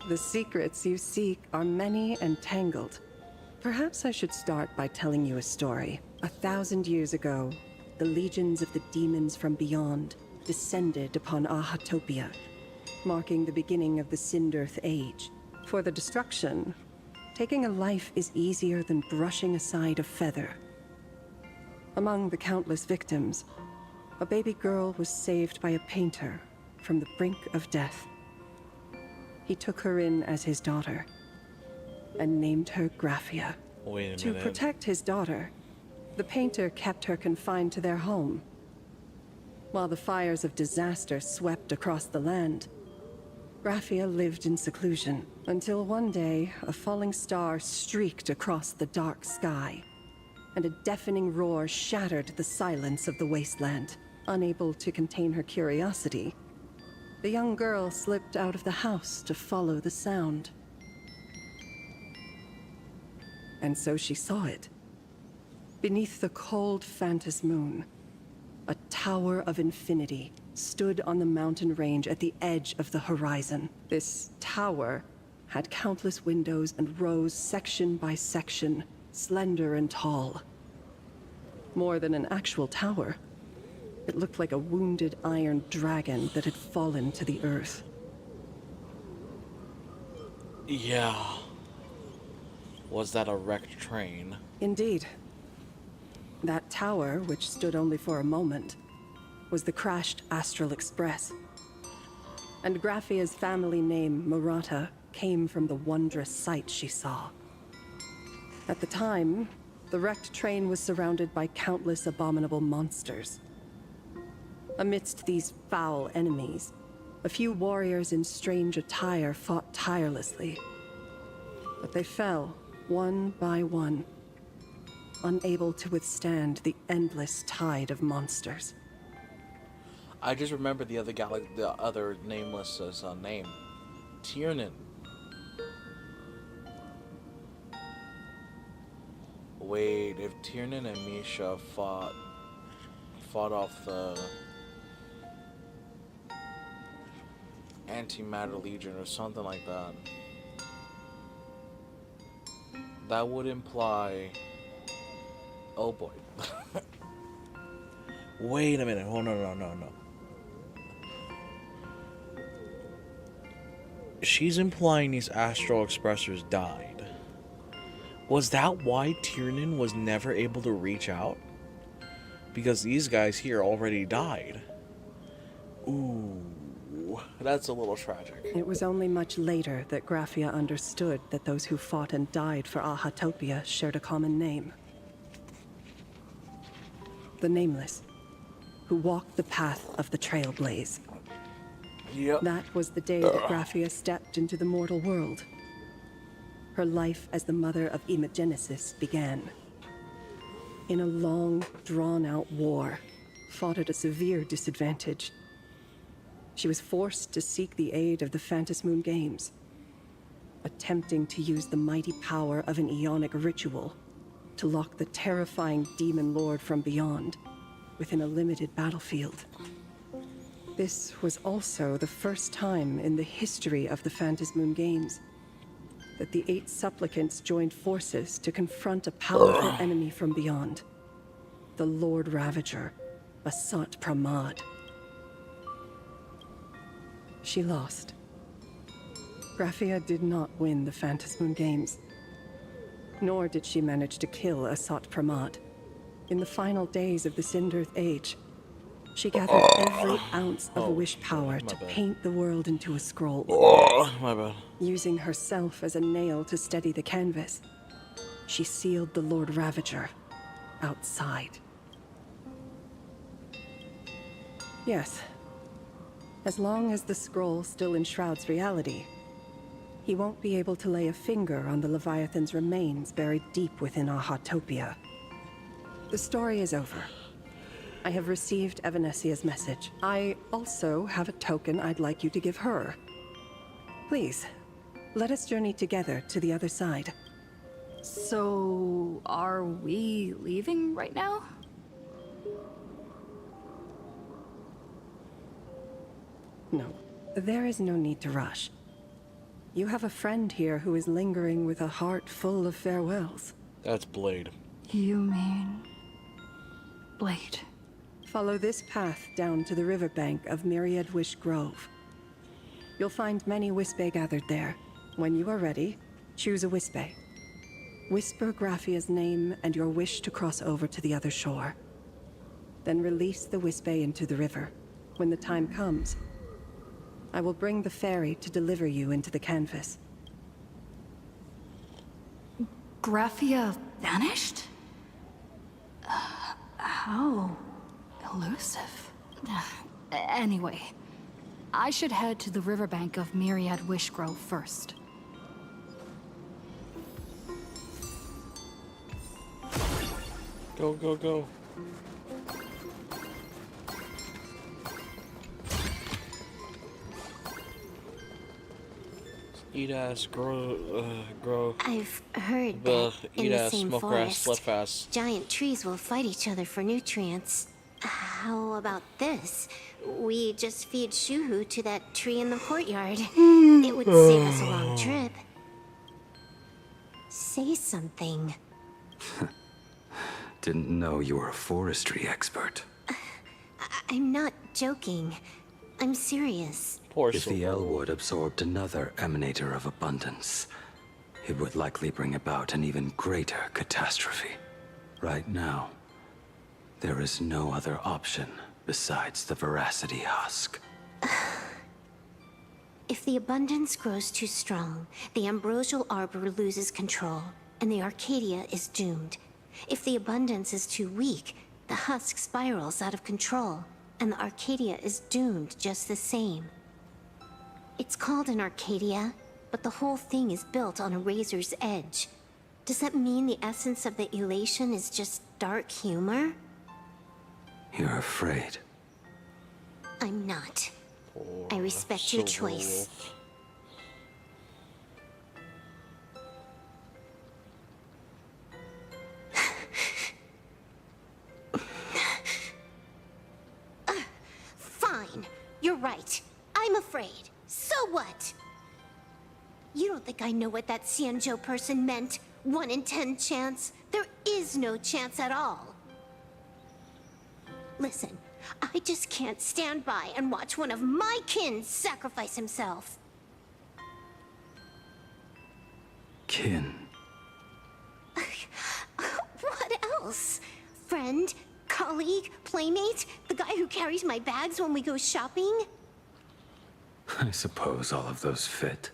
The secrets you seek are many and tangled. Perhaps I should start by telling you a story. 1,000 years ago, the legions of the demons from beyond descended upon Ahatopia, marking the beginning of the Sindirth Age. For the destruction, taking a life is easier than brushing aside a feather. Among the countless victims, a baby girl was saved by a painter from the brink of death. He took her in as his daughter and named her Graphia. Wait a To minute. protect his daughter, the painter kept her confined to their home. While the fires of disaster swept across the land, Graphia lived in seclusion until one day a falling star streaked across the dark sky, and a deafening roar shattered the silence of the wasteland. Unable to contain her curiosity, the young girl slipped out of the house to follow the sound. And so she saw it. Beneath the cold Phantas moon, a tower of infinity stood on the mountain range at the edge of the horizon. This tower had countless windows and rose section by section, slender and tall. More than an actual tower, it looked like a wounded iron dragon that had fallen to the earth. Yeah. Was that a wrecked train? Indeed. That tower, which stood only for a moment, was the crashed Astral Express. And Graphia's family name, Murata, came from the wondrous sight she saw. At the time, the wrecked train was surrounded by countless abominable monsters. Amidst these foul enemies, a few warriors in strange attire fought tirelessly. But they fell, one by one, unable to withstand the endless tide of monsters. I just remember the other nameless name. Tiernan. Wait, if Tiernan and Misha fought off the Antimatter Legion or something like that, that would imply... Oh boy. Wait a minute. Oh, no. She's implying these Astral Expressors died. Was that why Tiernan was never able to reach out? Because these guys here already died. Ooh, that's a little tragic. It was only much later that Graphia understood that those who fought and died for Ahatopia shared a common name. The Nameless, who walked the path of the Trailblaze. Yep. That was the day that Graphia stepped into the mortal world. Her life as the mother of Imogenesis began. In a long, drawn-out war, fought at a severe disadvantage. She was forced to seek the aid of the Phantas Moon Games, attempting to use the mighty power of an Ionic ritual to lock the terrifying demon lord from beyond within a limited battlefield. This was also the first time in the history of the Phantas Moon Games that the 8 supplicants joined forces to confront a powerful enemy from beyond, the Lord Ravager, Asat Pramad. She lost. Graphia did not win the Phantas Moon Games, nor did she manage to kill Asat Pramad. In the final days of the Sindirth Age, she gathered every ounce of wish power to paint the world into a scroll. My bad. Using herself as a nail to steady the canvas, she sealed the Lord Ravager outside. Yes, as long as the scroll still enshrouds reality, he won't be able to lay a finger on the Leviathan's remains buried deep within Ahatopia. The story is over. I have received Evanesia's message. I also have a token I'd like you to give her. Please, let us journey together to the other side. So, are we leaving right now? No, there is no need to rush. You have a friend here who is lingering with a heart full of farewells. That's Blade. You mean... Blade? Follow this path down to the riverbank of Myriad Wish Grove. You'll find many Wispe gathered there. When you are ready, choose a Wispe. Whisper Graphia's name and your wish to cross over to the other shore. Then release the Wispe into the river. When the time comes, I will bring the ferry to deliver you into the canvas. Graphia vanished? How elusive. Anyway, I should head to the riverbank of Myriad Wish Grove first. Go, go, go. Eat ass, grow. I've heard Ugh, that in eat the ass, same smoke grass, forest, slut fast. giant trees will fight each other for nutrients. How about this? We just feed Shuhu to that tree in the courtyard. It would save us a long trip. Say something. Didn't know you were a forestry expert. I'm not joking. I'm serious. If the Elwood absorbed another emanator of abundance, it would likely bring about an even greater catastrophe. Right now, there is no other option besides the Veracity Husk. If the abundance grows too strong, the ambrosial arbor loses control, and the Arcadia is doomed. If the abundance is too weak, the husk spirals out of control, and the Arcadia is doomed just the same. It's called an Arcadia, but the whole thing is built on a razor's edge. Does that mean the essence of the elation is just dark humor? You're afraid. I'm not. I respect your choice. Fine. You're right. I'm afraid. So what? You don't think I know what that Xianzhou person meant? 1 in 10 chance? There is no chance at all. Listen, I just can't stand by and watch one of my kin sacrifice himself. Kin. What else? Friend? Colleague? Playmate? The guy who carries my bags when we go shopping? I suppose all of those fit.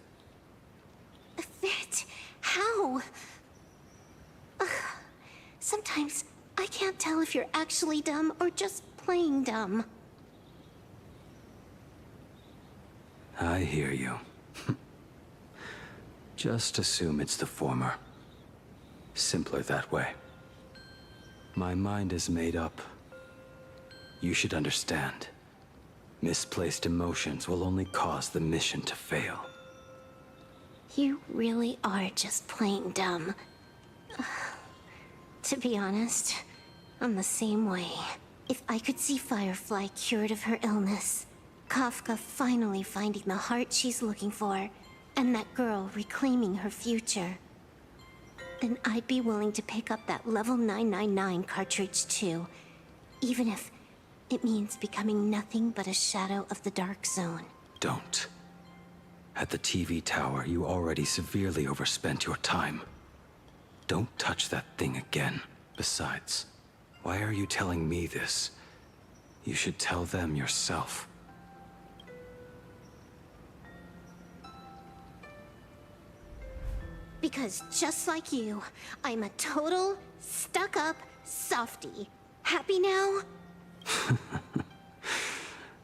Fit? How? Sometimes I can't tell if you're actually dumb or just playing dumb. I hear you. Just assume it's the former. Simpler that way. My mind is made up. You should understand. Misplaced emotions will only cause the mission to fail. You really are just plain dumb. To be honest, I'm the same way. If I could see Firefly cured of her illness, Kafka finally finding the heart she's looking for, and that girl reclaiming her future, then I'd be willing to pick up that level 999 cartridge too, even if it means becoming nothing but a shadow of the Dark Zone. Don't. At the TV tower, you already severely overspent your time. Don't touch that thing again. Besides, why are you telling me this? You should tell them yourself. Because just like you, I'm a total, stuck-up softie. Happy now?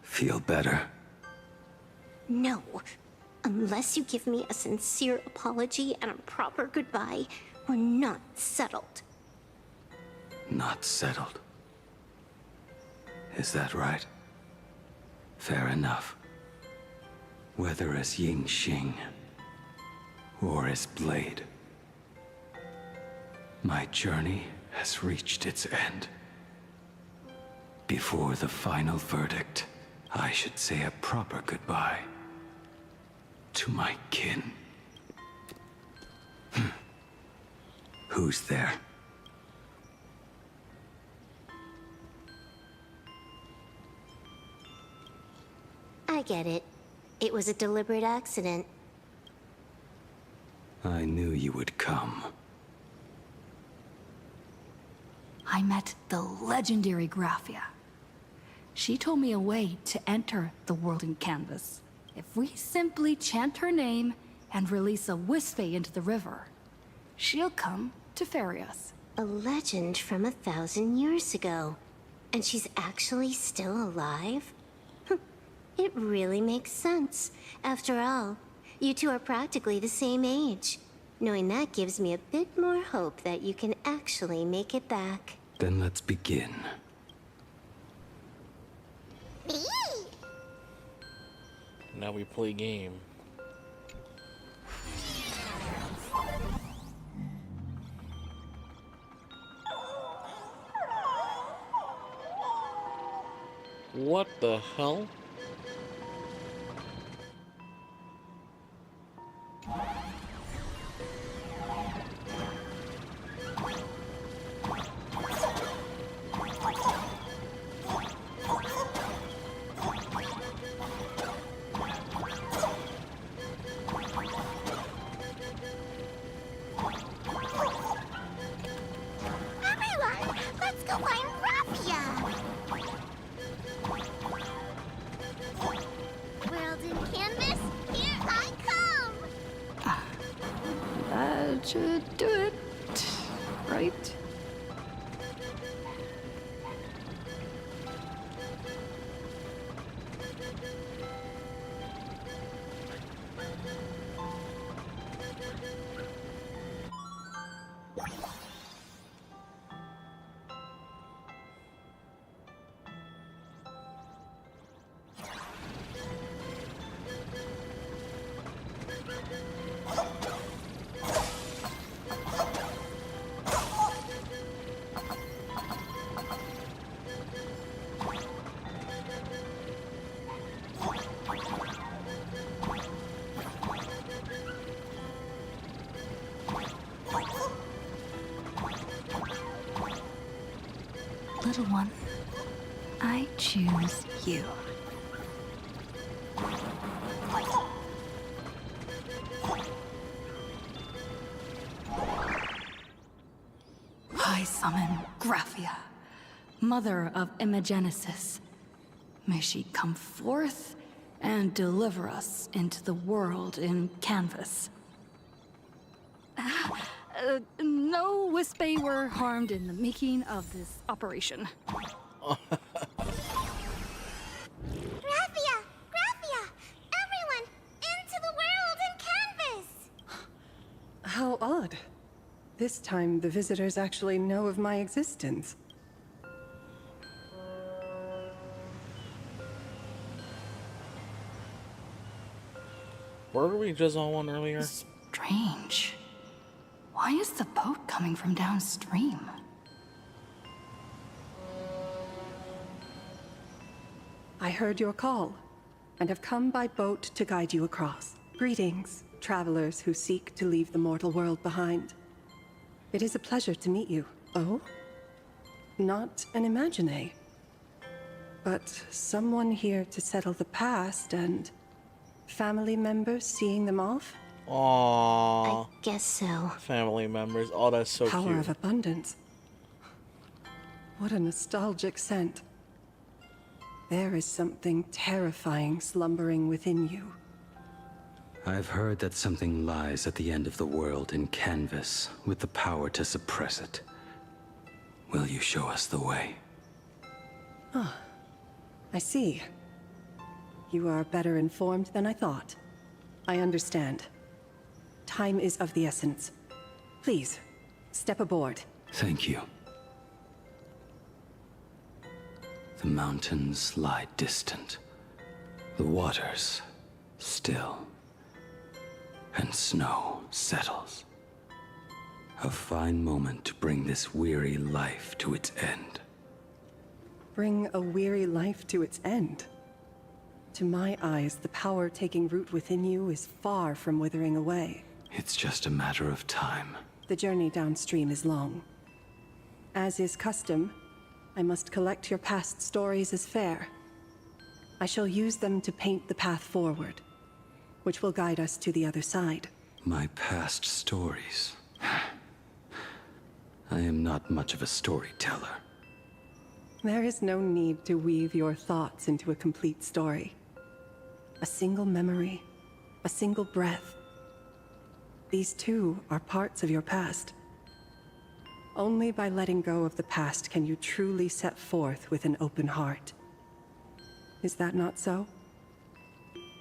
Feel better? No. Unless you give me a sincere apology and a proper goodbye, we're not settled. Not settled. Is that right? Fair enough. Whether as Ying Xing or as Blade, my journey has reached its end. Before the final verdict, I should say a proper goodbye to my kin. Who's there? I get it. It was a deliberate accident. I knew you would come. I met the legendary Graphia. She told me a way to enter the world in canvas. If we simply chant her name and release a Wispe into the river, she'll come to ferry us. A legend from 1,000 years ago. And she's actually still alive? It really makes sense. After all, you two are practically the same age. Knowing that gives me a bit more hope that you can actually make it back. Then let's begin. Now we play game. What the hell? Everyone, let's go find Graphia! World in canvas, here I come! That should do it, right? Little one, I choose you. I summon Graphia, mother of Imagenesis. May she come forth and deliver us into the world in canvas. No Wispe were harmed in the making of this operation. Graphia! Graphia! Everyone, into the world in canvas! How odd. This time, the visitors actually know of my existence. Were we just on one earlier? Strange. Why is the boat coming from downstream? I heard your call, and have come by boat to guide you across. Greetings, travelers who seek to leave the mortal world behind. It is a pleasure to meet you. Oh? Not an Imagine, but someone here to settle the past and family members seeing them off? Aww. I guess so. Family members. Oh, that's so Power cute. of abundance. What a nostalgic scent. There is something terrifying slumbering within you. I've heard that something lies at the end of the world in canvas with the power to suppress it. Will you show us the way? Ah, I see. You are better informed than I thought. I understand. Time is of the essence. Please, step aboard. Thank you. The mountains lie distant. The waters still. And snow settles. A fine moment to bring this weary life to its end. Bring a weary life to its end. To my eyes, the power taking root within you is far from withering away. It's just a matter of time. the journey downstream is long. As is custom, I must collect your past stories as fare. I shall use them to paint the path forward, which will guide us to the other side. My past stories. I am not much of a storyteller. There is no need to weave your thoughts into a complete story. A single memory, a single breath. These too are parts of your past. Only by letting go of the past can you truly set forth with an open heart. Is that not so?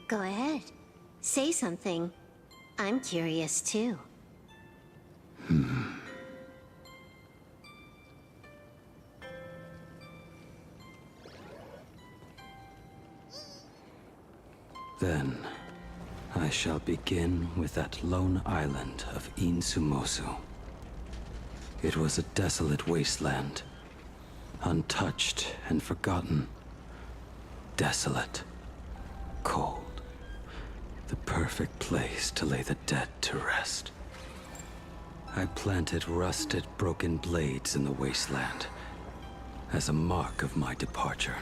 Go ahead. Say something. I'm curious too. Then, I shall begin with that lone island of Insumosu. It was a desolate wasteland, untouched and forgotten. Desolate, cold, the perfect place to lay the dead to rest. I planted rusted, broken blades in the wasteland as a mark of my departure.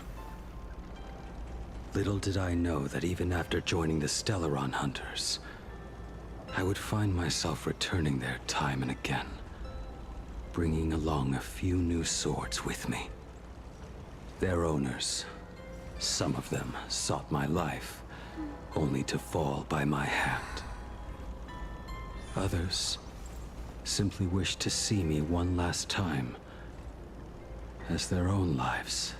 Little did I know that even after joining the Stellaron Hunters, I would find myself returning there time and again, bringing along a few new swords with me. Their owners, some of them sought my life, only to fall by my hand. Others simply wished to see me one last time, as their own lives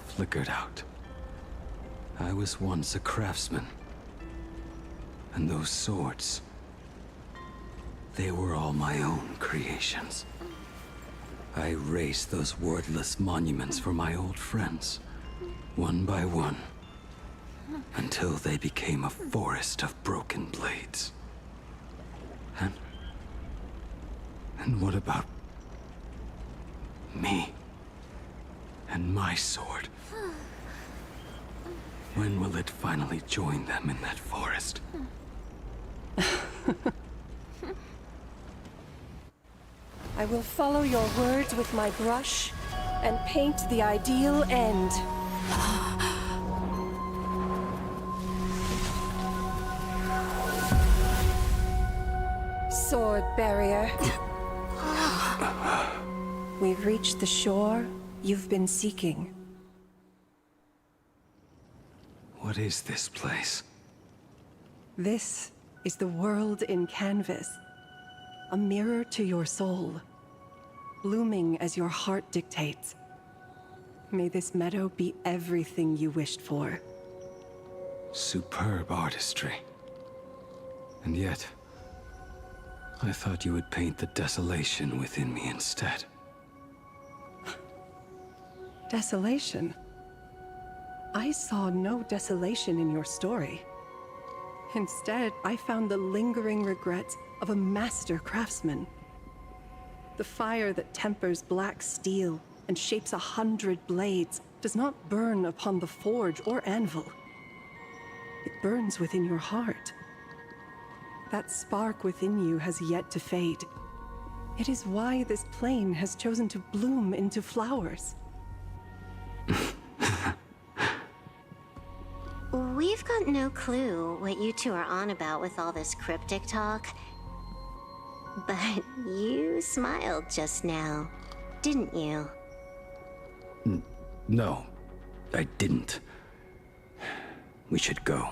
flickered out. I was once a craftsman, and those swords, they were all my own creations. I raised those wordless monuments for my old friends, one by one, until they became a forest of broken blades. And what about me and my sword? When will it finally join them in that forest? I will follow your words with my brush and paint the ideal end. Sword barrier. We've reached the shore you've been seeking. What is this place? This is the world in canvas. A mirror to your soul, blooming as your heart dictates. May this meadow be everything you wished for. Superb artistry. And yet, I thought you would paint the desolation within me instead. Desolation? I saw no desolation in your story. Instead, I found the lingering regrets of a master craftsman. The fire that tempers black steel and shapes 100 blades does not burn upon the forge or anvil. It burns within your heart. That spark within you has yet to fade. It is why this plane has chosen to bloom into flowers. We've got no clue what you two are on about with all this cryptic talk. But you smiled just now, didn't you? No, I didn't. We should go.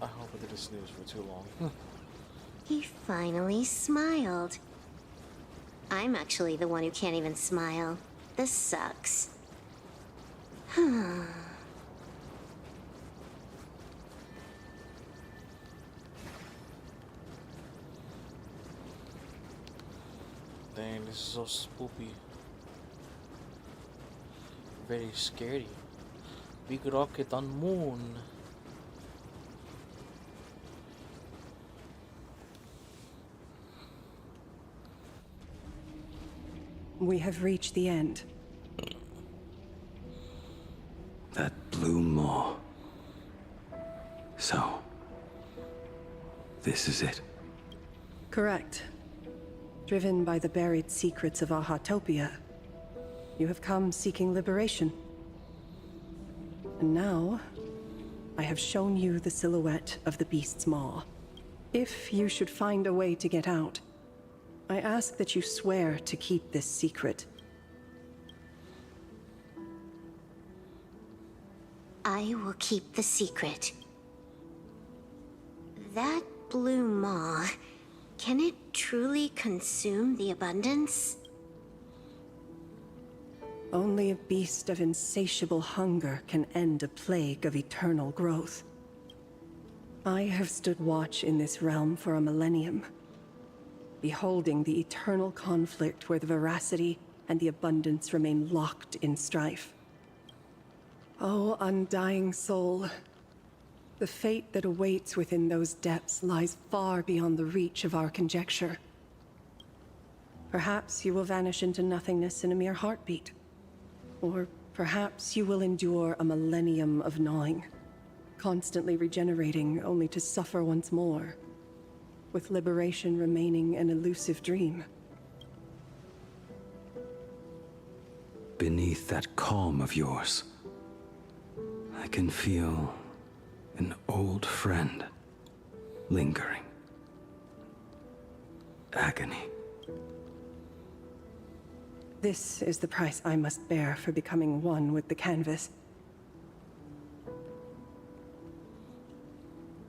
I hope I didn't snooze for too long. He finally smiled. I'm actually the one who can't even smile. This sucks. Dang, this is so spoopy. Very scary. Big rocket on moon. We have reached the end. That blue maw. So, this is it. Correct. Driven by the buried secrets of Ahatopia, you have come seeking liberation. And now, I have shown you the silhouette of the beast's maw. If you should find a way to get out, I ask that you swear to keep this secret. I will keep the secret. That blue maw, can it truly consume the abundance? Only a beast of insatiable hunger can end a plague of eternal growth. I have stood watch in this realm for a millennium, beholding the eternal conflict where the veracity and the abundance remain locked in strife. Oh, undying soul, the fate that awaits within those depths lies far beyond the reach of our conjecture. Perhaps you will vanish into nothingness in a mere heartbeat. Or perhaps you will endure a millennium of gnawing, constantly regenerating only to suffer once more, with liberation remaining an elusive dream. Beneath that calm of yours, I can feel an old friend lingering. Agony. This is the price I must bear for becoming one with the canvas.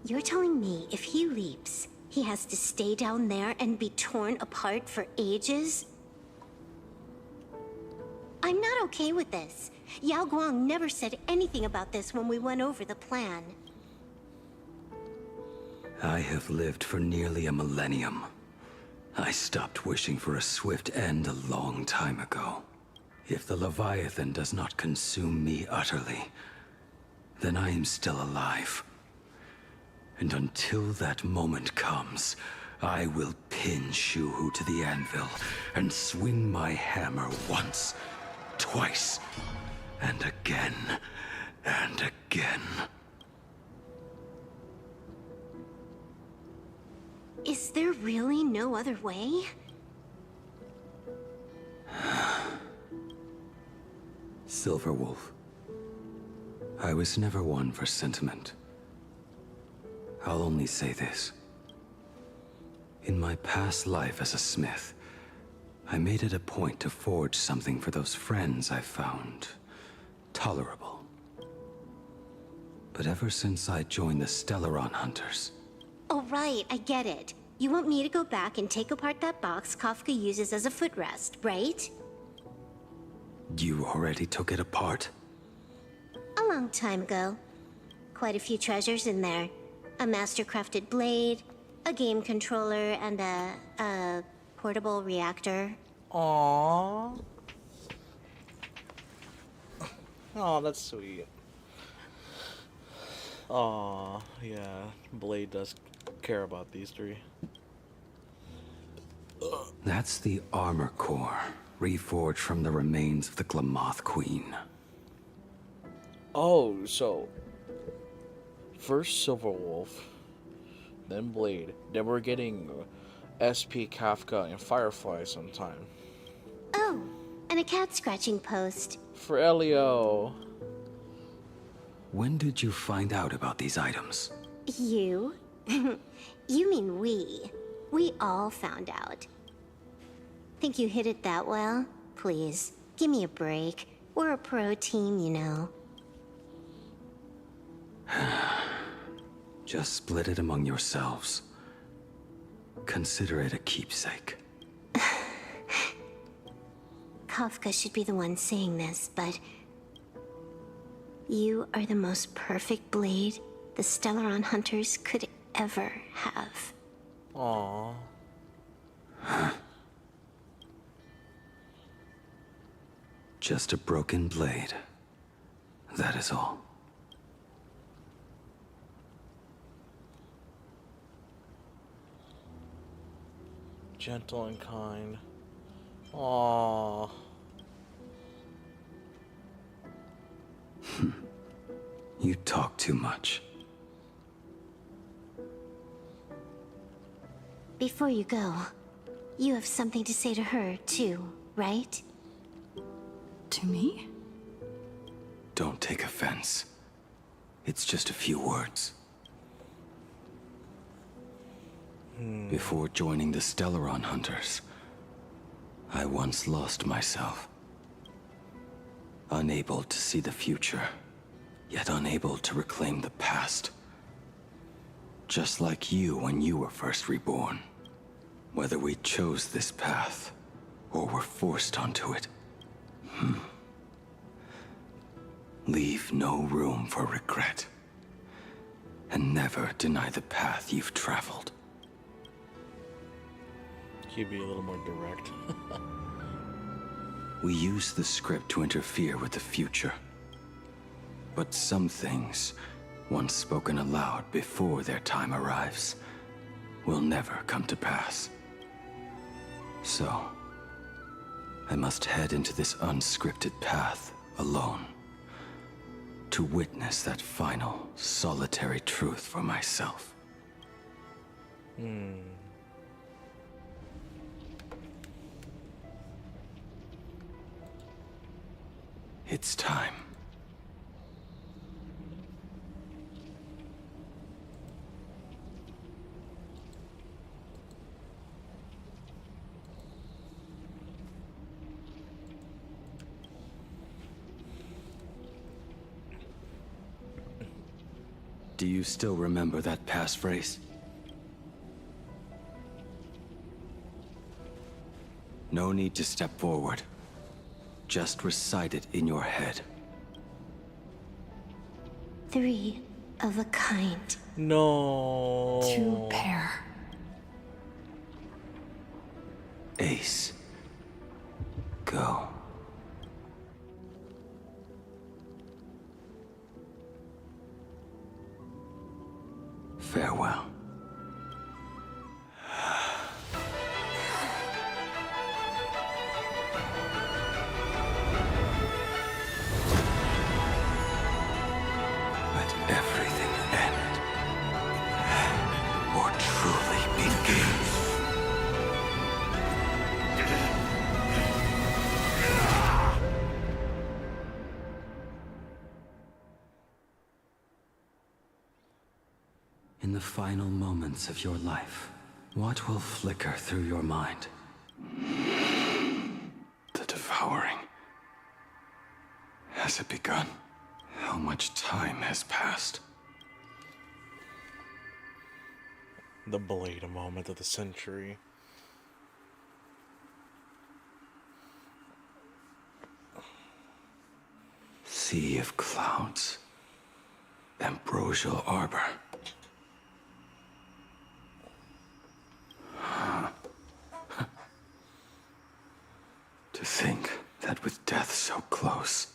You're telling me if he leaps, he has to stay down there and be torn apart for ages? I'm not okay with this. Yao Guang never said anything about this when we went over the plan. I have lived for nearly a millennium. I stopped wishing for a swift end a long time ago. If the Leviathan does not consume me utterly, then I am still alive. And until that moment comes, I will pin Shuhu to the anvil and swing my hammer once, twice, and again, and again. Is there really no other way? Silverwolf, I was never one for sentiment. I'll only say this. In my past life as a smith, I made it a point to forge something for those friends I found tolerable. But ever since I joined the Stellaron Hunters... Oh right, I get it. You want me to go back and take apart that box Kafka uses as a footrest, right? You already took it apart? A long time ago. Quite a few treasures in there. A master-crafted blade, a game controller, and a portable reactor. Aww. Oh, that's sweet. Aw, yeah. Blade does care about these three. That's the armor core, reforged from the remains of the Glamoth Queen. Oh, so first Silverwolf, then Blade, then we're getting SP Kafka and Firefly sometime. Oh, and a cat scratching post. For Elio. When did you find out about these items? You? You mean we. We all found out. Think you hid it that well? please. Give me a break. We're a pro team, you know. Just split it among yourselves. Consider it a keepsake. Kafka should be the one saying this, but... you are the most perfect blade the Stellaron Hunters could ever have. Aww. Just a broken blade. That is all. Gentle and kind. Aww. You talk too much. Before you go, you have something to say to her, too, right? To me? Don't take offense. It's just a few words. Before joining the Stellaron Hunters, I once lost myself. Unable to see the future, yet unable to reclaim the past. Just like you when you were first reborn. Whether we chose this path, or were forced onto it. Leave no room for regret. And never deny the path you've traveled. Can you be a little more direct? We use the script to interfere with the future. But some things, once spoken aloud before their time arrives, will never come to pass. So, I must head into this unscripted path alone. To witness that final, solitary truth for myself. It's time. Do you still remember that passphrase? No need to step forward. Just recite it in your head. 3 of a kind. No. 2 pair. Ace. Go. Farewell. Let everything end, or truly begin. In the final moments of your life, what will flicker through your mind? The devouring. Has it begun? How much time has passed? The blade moment of the century. Sea of clouds. Ambrosial arbor. To think that with death so close,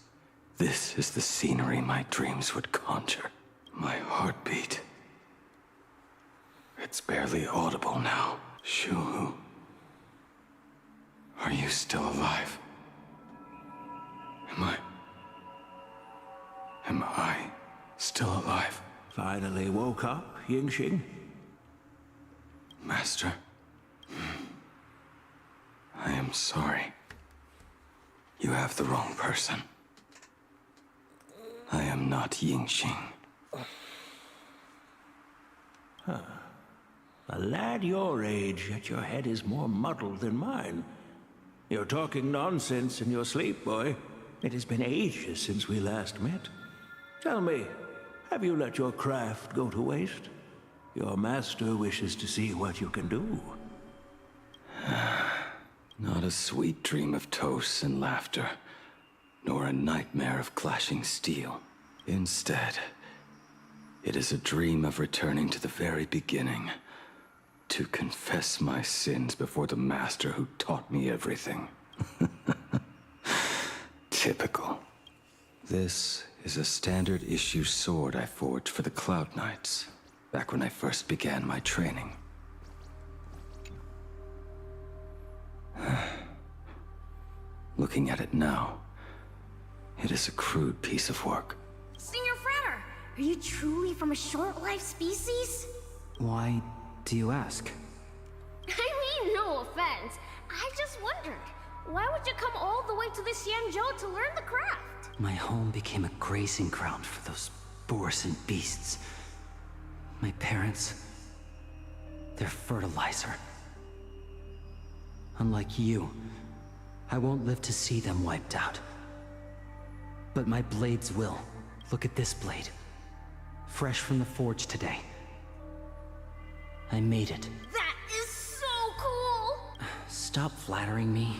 this is the scenery my dreams would conjure. My heartbeat. It's barely audible now. Shuhu. Are you still alive? Am I still alive? Finally woke up, Yingxing? Master. I am sorry. You have the wrong person. I am not Yingxing. A lad your age, yet your head is more muddled than mine. You're talking nonsense in your sleep, boy. It has been ages since we last met. Tell me, have you let your craft go to waste? Your master wishes to see what you can do. Not a sweet dream of toasts and laughter, nor a nightmare of clashing steel. Instead, it is a dream of returning to the very beginning, to confess my sins before the master who taught me everything. Typical. This is a standard issue sword I forged for the Cloud Knights, back when I first began my training. Looking at it now, it is a crude piece of work. Senior Frater, are you truly from a short-lived species? Why do you ask? I mean, no offense. I just wondered, why would you come all the way to the Xianzhou to learn the craft? My home became a grazing ground for those boars and beasts. My parents, they're fertilizer. Unlike you, I won't live to see them wiped out. But my blades will. Look at this blade. Fresh from the forge today. I made it. That is so cool! Stop flattering me.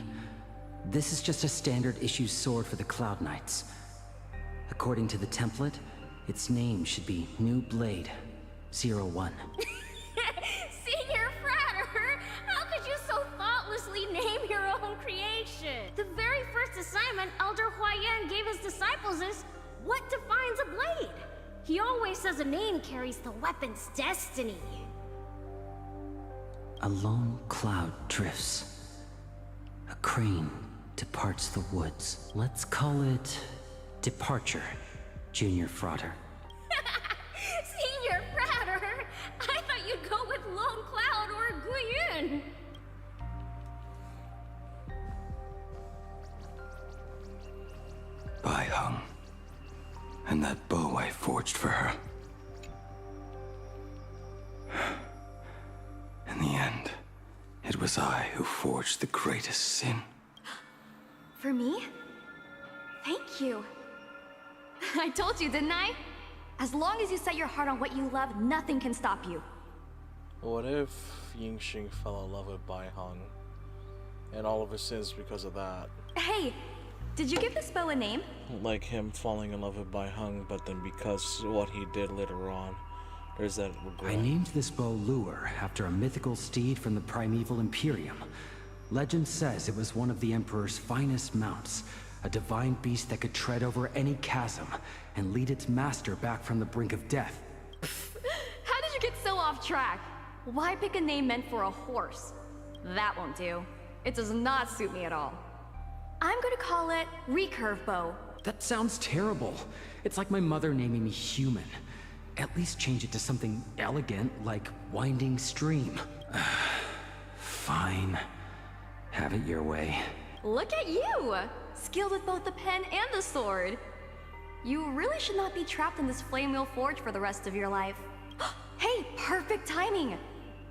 This is just a standard issue sword for the Cloud Knights. According to the template, its name should be New Blade 01. Senior Frater, how could you so thoughtlessly name your own creation? The very first assignment Elder Huayan gave his disciples is, what defines a blade? He always says a name carries the weapon's destiny. A lone cloud drifts. A crane departs the woods. Let's call it Departure, Junior Frater. Senior Frater, I thought you'd go with Lone Cloud or Guyun. Bai Hung, and that bow I forged for her. In the end, it was I who forged the greatest sin. For me? Thank you. I told you, didn't I? As long as you set your heart on what you love, nothing can stop you. What if Yingxing fell in love with Bai Hung, and all of his sins because of that? Hey, did you give this bow a name? Like him falling in love with Bai Hung, but then because what he did later on, there's that regret. I named this bow Lure after a mythical steed from the primeval Imperium. Legend says it was one of the Emperor's finest mounts, a divine beast that could tread over any chasm and lead its master back from the brink of death. How did you get so off track? Why pick a name meant for a horse? That won't do. It does not suit me at all. I'm gonna call it Recurve Bow. That sounds terrible. It's like my mother naming me Human. At least change it to something elegant like Winding Stream. Fine. Have it your way. Look at you! Skilled with both the pen and the sword. You really should not be trapped in this flame wheel forge for the rest of your life. Hey, perfect timing!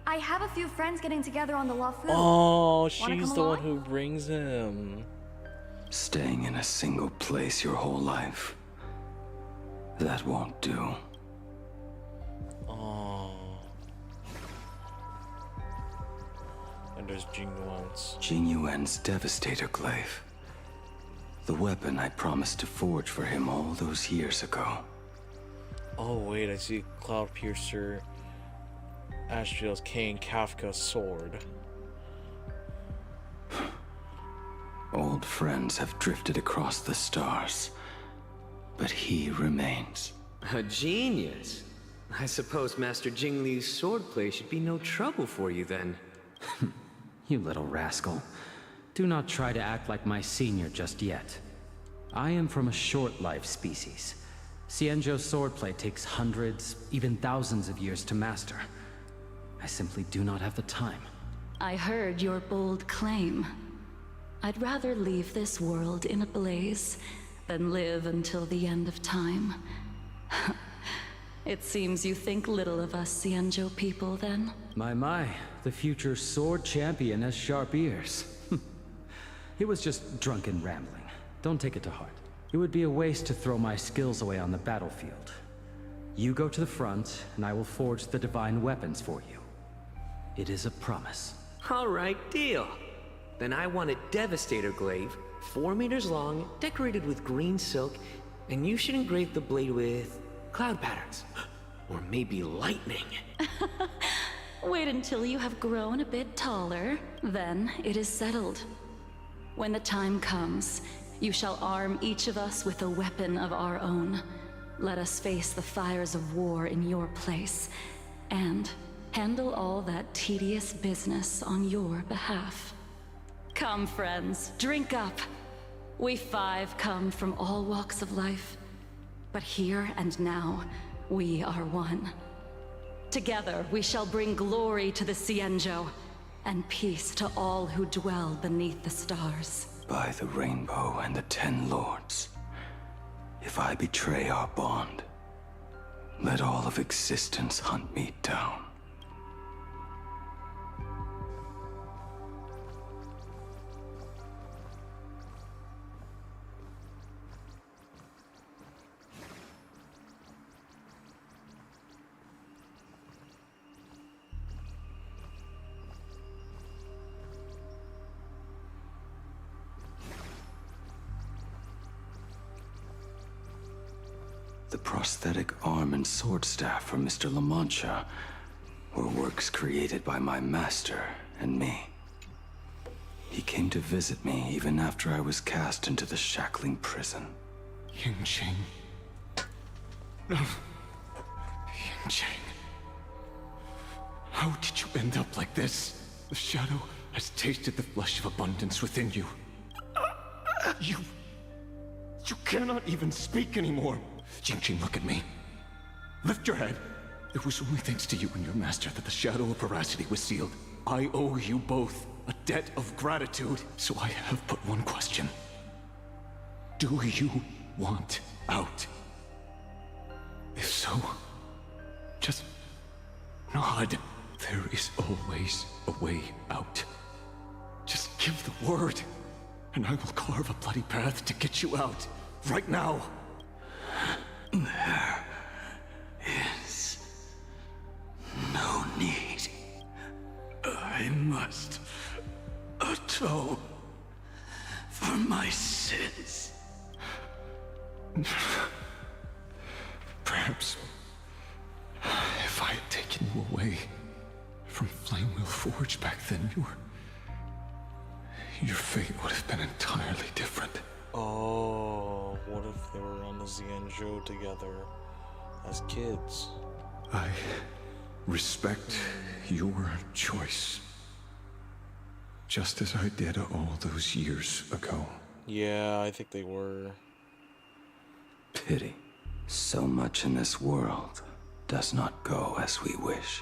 I have a few friends getting together on the Lafu. Oh, she's the one who brings him. Staying in a single place your whole life. That won't do. Oh. And there's Jingyuan's. Jingyuan's Devastator Glaive. The weapon I promised to forge for him all those years ago. Oh wait, I see Cloud Piercer, Asriel's Kane, Kafka's sword. Old friends have drifted across the stars, but he remains. A genius. I suppose Master Jingli's swordplay should be no trouble for you then. You little rascal. Do not try to act like my senior just yet. I am from a short-lived species. Xianzhou swordplay takes hundreds, even thousands of years to master. I simply do not have the time. I heard your bold claim. I'd rather leave this world in a blaze than live until the end of time. It seems you think little of us Xianzhou people, then? My, the future sword champion has sharp ears. It was just drunken rambling. Don't take it to heart. It would be a waste to throw my skills away on the battlefield. You go to the front, and I will forge the divine weapons for you. It is a promise. All right, deal. Then I want a Devastator glaive, 4 meters long, decorated with green silk, and you should engrave the blade with cloud patterns. Or maybe lightning. Wait until you have grown a bit taller, then it is settled. When the time comes, you shall arm each of us with a weapon of our own. Let us face the fires of war in your place, and handle all that tedious business on your behalf. Come, friends, drink up. We 5 come from all walks of life, but here and now, we are one. Together, we shall bring glory to the Cienjo, and peace to all who dwell beneath the stars. By the rainbow and the 10 lords, if I betray our bond, let all of existence hunt me down. The prosthetic arm and sword staff for Mr. La Mancha were works created by my master and me. He came to visit me even after I was cast into the shackling prison. Yingqing. No. Yingqing. How did you end up like this? The shadow has tasted the flesh of abundance within you. You cannot even speak anymore. Yingqing, look at me. Lift your head. It was only thanks to you and your master that the shadow of veracity was sealed. I owe you both a debt of gratitude, so I have but one question. Do you want out? If so, just nod. There is always a way out. Just give the word, and I will carve a bloody path to get you out. Right now. There is no need. I must atone for my sins. Perhaps if I had taken you away from Flamewheel Forge back then, your fate would have been entirely different. Oh, what if they were on the Xianzhou together as kids? I respect your choice, just as I did all those years ago. Yeah, I think they were. Pity. So much in this world does not go as we wish.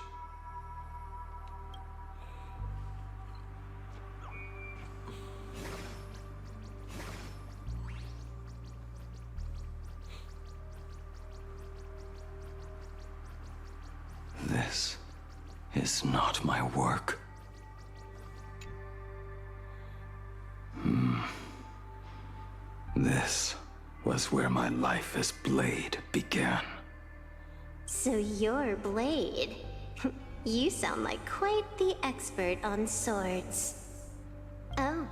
This is not my work. This was where my life as Blade began. So you're Blade. You sound like quite the expert on swords. Oh,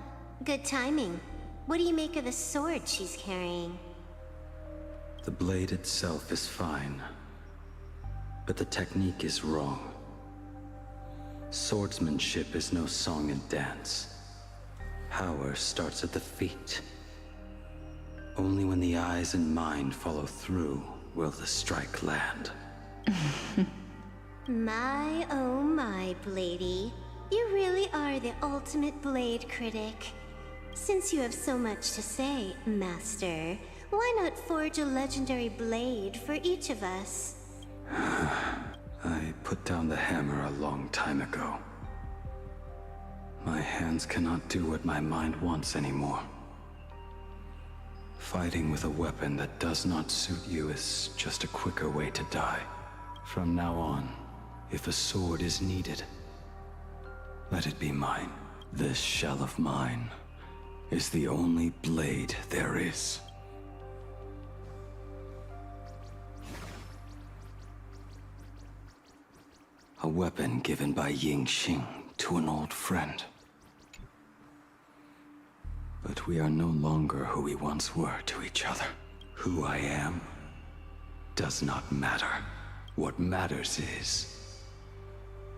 good timing. What do you make of the sword she's carrying? The blade itself is fine, but the technique is wrong. Swordsmanship is no song and dance. Power starts at the feet. Only when the eyes and mind follow through will the strike land. My, oh my, Bladey. You really are the ultimate blade critic. Since you have so much to say, Master, why not forge a legendary blade for each of us? I put down the hammer a long time ago. My hands cannot do what my mind wants anymore. Fighting with a weapon that does not suit you is just a quicker way to die. From now on, if a sword is needed, let it be mine. This shell of mine is the only blade there is. A weapon given by Ying Xing to an old friend. But we are no longer who we once were to each other. Who I am does not matter. What matters is,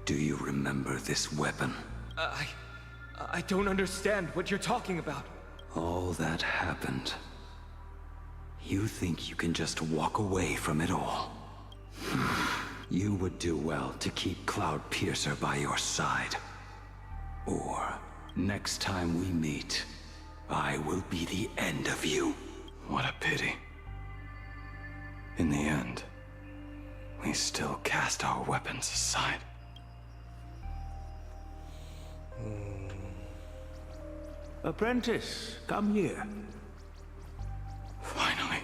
do you remember this weapon? I don't understand what you're talking about. All that happened. You think you can just walk away from it all? You would do well to keep Cloud Piercer by your side. Or, next time we meet, I will be the end of you. What a pity. In the end, we still cast our weapons aside. Apprentice, come here. Finally.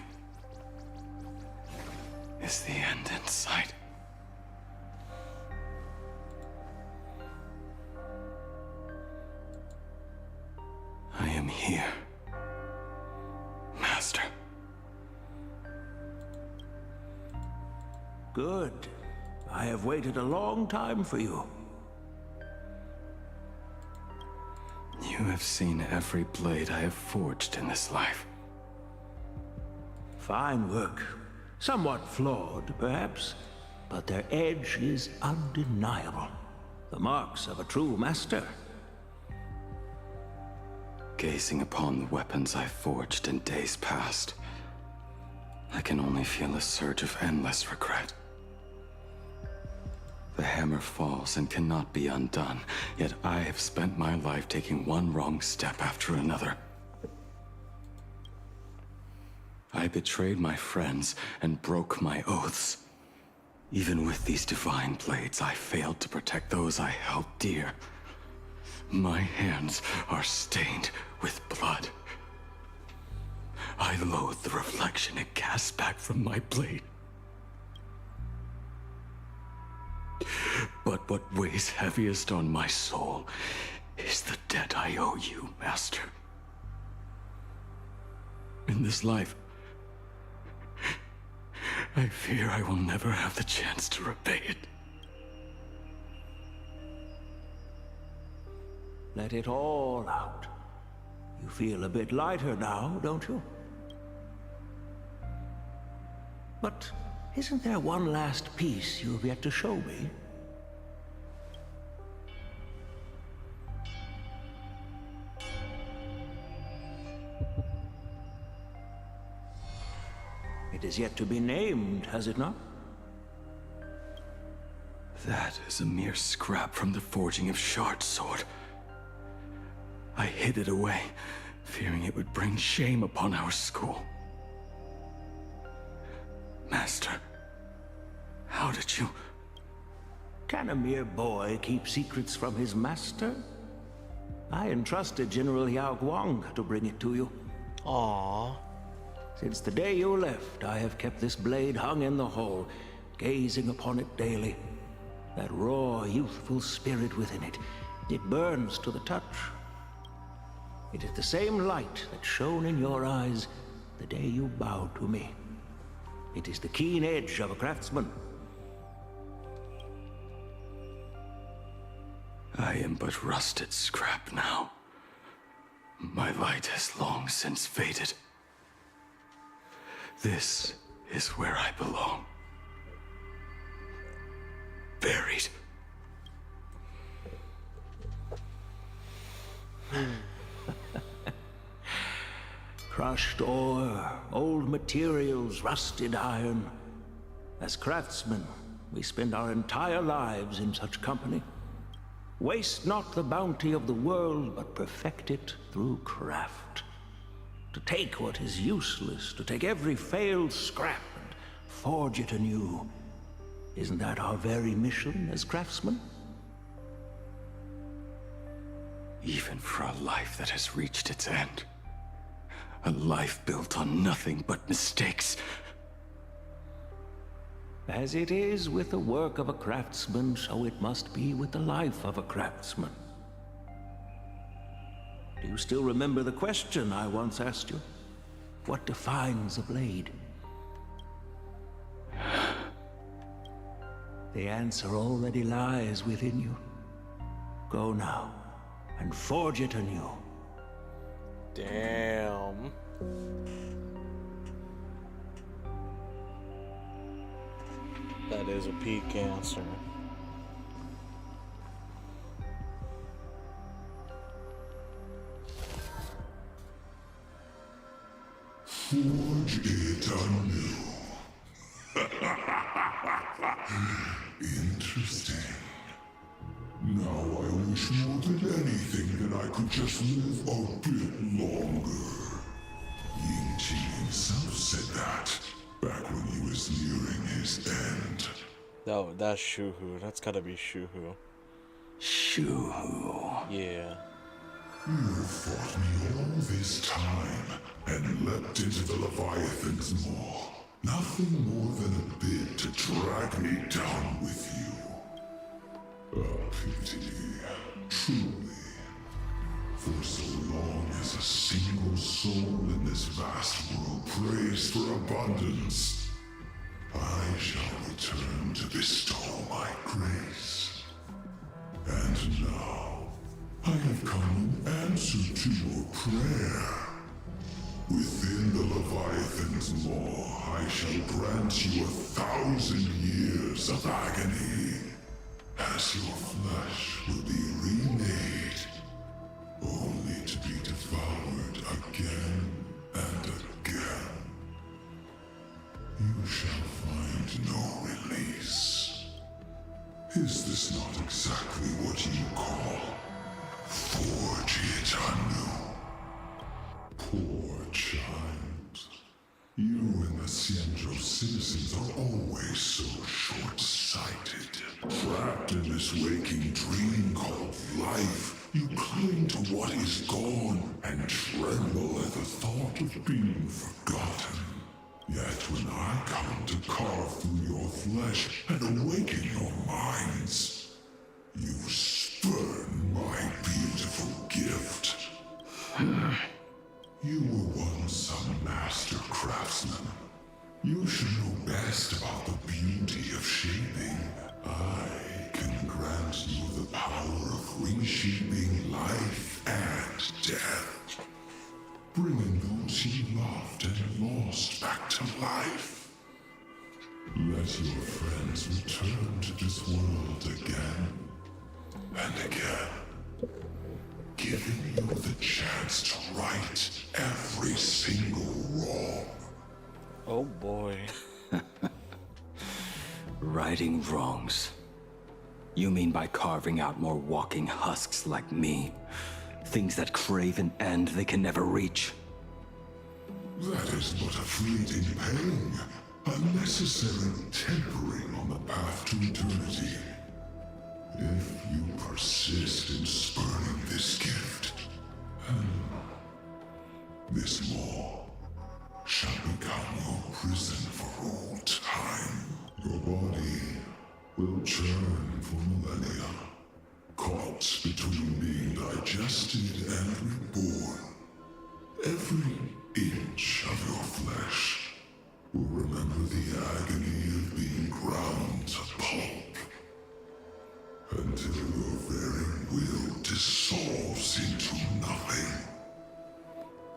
Is the end in sight? I am here, Master. Good. I have waited a long time for you. You have seen every blade I have forged in this life. Fine work. Somewhat flawed, perhaps, but their edge is undeniable. The marks of a true master. Gazing upon the weapons I forged in days past, I can only feel a surge of endless regret. The hammer falls and cannot be undone, yet I have spent my life taking one wrong step after another. I betrayed my friends and broke my oaths. Even with these divine blades, I failed to protect those I held dear. My hands are stained with blood. I loathe the reflection it casts back from my blade. But what weighs heaviest on my soul is the debt I owe you, Master. In this life, I fear I will never have the chance to repay it. Let it all out. You feel a bit lighter now, don't you? But isn't there one last piece you've yet to show me? It is yet to be named, has it not? That is a mere scrap from the forging of Shard's sword. I hid it away, fearing it would bring shame upon our school. Master, how did you... Can a mere boy keep secrets from his master? I entrusted General Yao Guang to bring it to you. Aww. Since the day you left, I have kept this blade hung in the hall, gazing upon it daily. That raw, youthful spirit within it, it burns to the touch. It is the same light that shone in your eyes the day you bowed to me. It is the keen edge of a craftsman. I am but rusted scrap now. My light has long since faded. This is where I belong. Buried. Crushed ore, old materials, rusted iron. As craftsmen, we spend our entire lives in such company. Waste not the bounty of the world, but perfect it through craft. To take what is useless, to take every failed scrap and forge it anew. Isn't that our very mission as craftsmen? Even for a life that has reached its end. A life built on nothing but mistakes. As it is with the work of a craftsman, so it must be with the life of a craftsman. Do you still remember the question I once asked you? What defines a blade? The answer already lies within you. Go now, and forge it anew. Damn. That is a peak answer. Forge it anew. Interesting. Now I wish more than anything that I could just live a bit longer. Ying Qi himself said that back when he was nearing his end. No, that's Shuhu. That's gotta be Shuhu. Shuhu. Yeah. You fought me all this time and leapt into the Leviathan's maw. Nothing more than a bit to drag me down with you. A pity, truly. For so long as a single soul in this vast world prays for abundance, I shall return to bestow my grace. And now, I have come in answer to your prayer. Within the Leviathan's maw, I shall grant you 1,000 years of agony, as your flesh will be remade, only to be devoured again and again. You shall find no release. Is this not exactly what you call forge it anew? Poor child. You and the Xianzhou citizens are always so short-sighted. Trapped in this waking dream called life, you cling to what is gone and tremble at the thought of being forgotten. Yet when I come to carve through your flesh and awaken your minds, you spurn my beautiful gift. You were once a master craftsman. You should know best about the beauty of shaping. I can grant you the power of reshaping life and death, bringing those you loved and lost back to life. Let your friends return to this world again and again, giving you the chance to right every single wrong. Oh boy. Righting wrongs. You mean by carving out more walking husks like me? Things that crave an end they can never reach? That is but a fleeting pang, a necessary tempering on the path to eternity. If you persist in spurning this gift, this maw shall become your prison for all time. Your body will churn for millennia, caught between being digested and reborn. Every inch of your flesh will remember the agony of being ground to pulp, until your very will dissolves into nothing,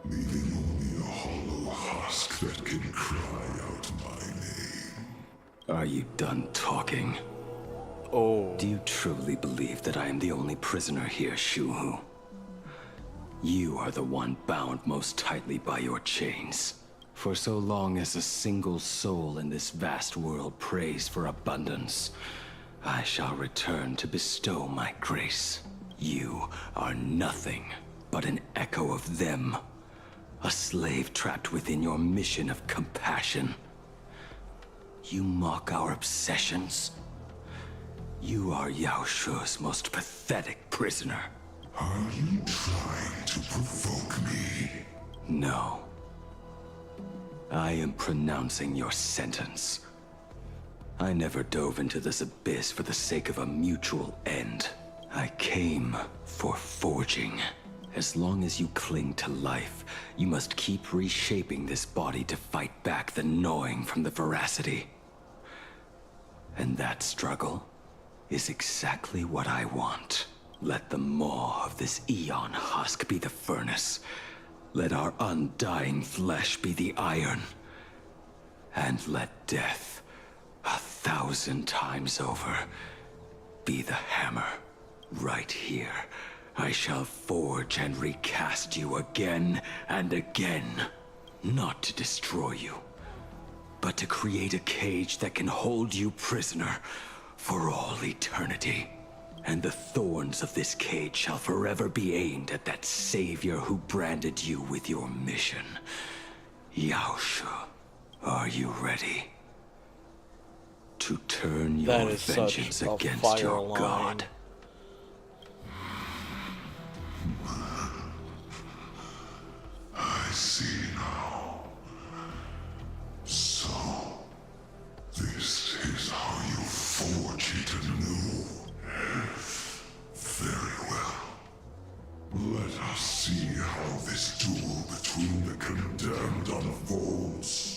leaving only a hollow husk that can cry out my name. Are you done talking? Oh. Do you truly believe that I am the only prisoner here, Shuhu? You are the one bound most tightly by your chains. For so long as a single soul in this vast world prays for abundance, I shall return to bestow my grace. You are nothing but an echo of them. A slave trapped within your mission of compassion. You mock our obsessions. You are Yao Shu's most pathetic prisoner. Are you trying to provoke me? No. I am pronouncing your sentence. I never dove into this abyss for the sake of a mutual end. I came for forging, As long as you cling to life, you must keep reshaping this body to fight back the gnawing from the veracity. And that struggle is exactly what I want. Let the maw of this Eon husk be the furnace. Let our undying flesh be the iron. And let death, 1,000 times over, be the hammer. Right here, I shall forge and recast you again and again. Not to destroy you, but to create a cage that can hold you prisoner for all eternity. And the thorns of this cage shall forever be aimed at that savior who branded you with your mission. Yaosha, are you ready? To turn your vengeance against your god. I see now. So, this is how you forge it anew. Very well. Let us see how this duel between the condemned unfolds.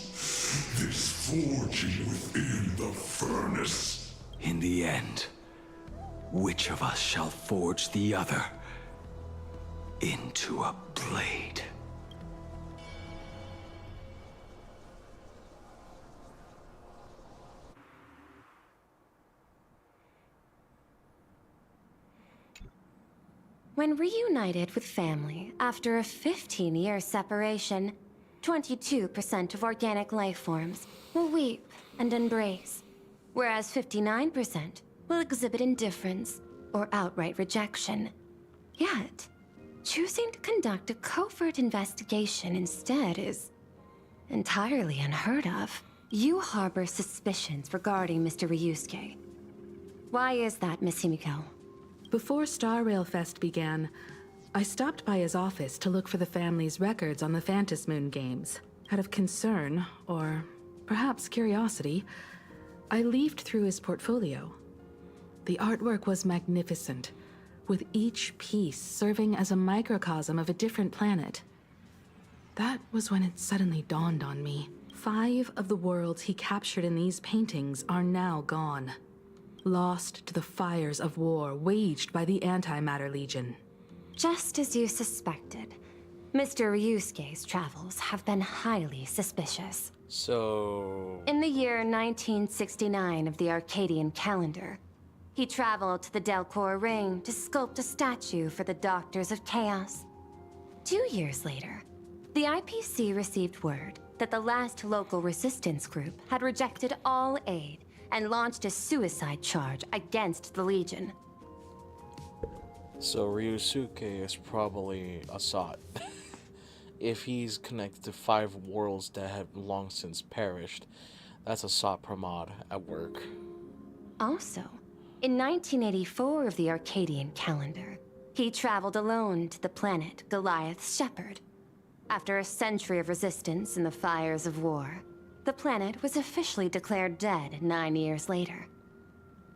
This forging within the furnace. In the end, which of us shall forge the other into a blade? When reunited with family after a 15-year separation, 22% of organic life forms will weep and embrace, whereas 59% will exhibit indifference or outright rejection. Yet, choosing to conduct a covert investigation instead is entirely unheard of. You harbor suspicions regarding Mr. Ryusuke. Why is that, Miss Himeko? Before Star Rail Fest began, I stopped by his office to look for the family's records on the Phantom Moon games. Out of concern, or perhaps curiosity, I leafed through his portfolio. The artwork was magnificent, with each piece serving as a microcosm of a different planet. That was when it suddenly dawned on me. 5 of the worlds he captured in these paintings are now gone, lost to the fires of war waged by the Antimatter Legion. Just as you suspected, Mr. Ryusuke's travels have been highly suspicious. So... In the year 1969 of the Arcadian calendar, he traveled to the Delcor Ring to sculpt a statue for the Doctors of Chaos. 2 years later, the IPC received word that the last local resistance group had rejected all aid and launched a suicide charge against the Legion. So Ryusuke is probably a sot. If he's connected to 5 worlds that have long since perished, that's a sot pramod at work. Also, in 1984 of the Arcadian calendar, he traveled alone to the planet Goliath's Shepherd. After a century of resistance in the fires of war, the planet was officially declared dead 9 years later.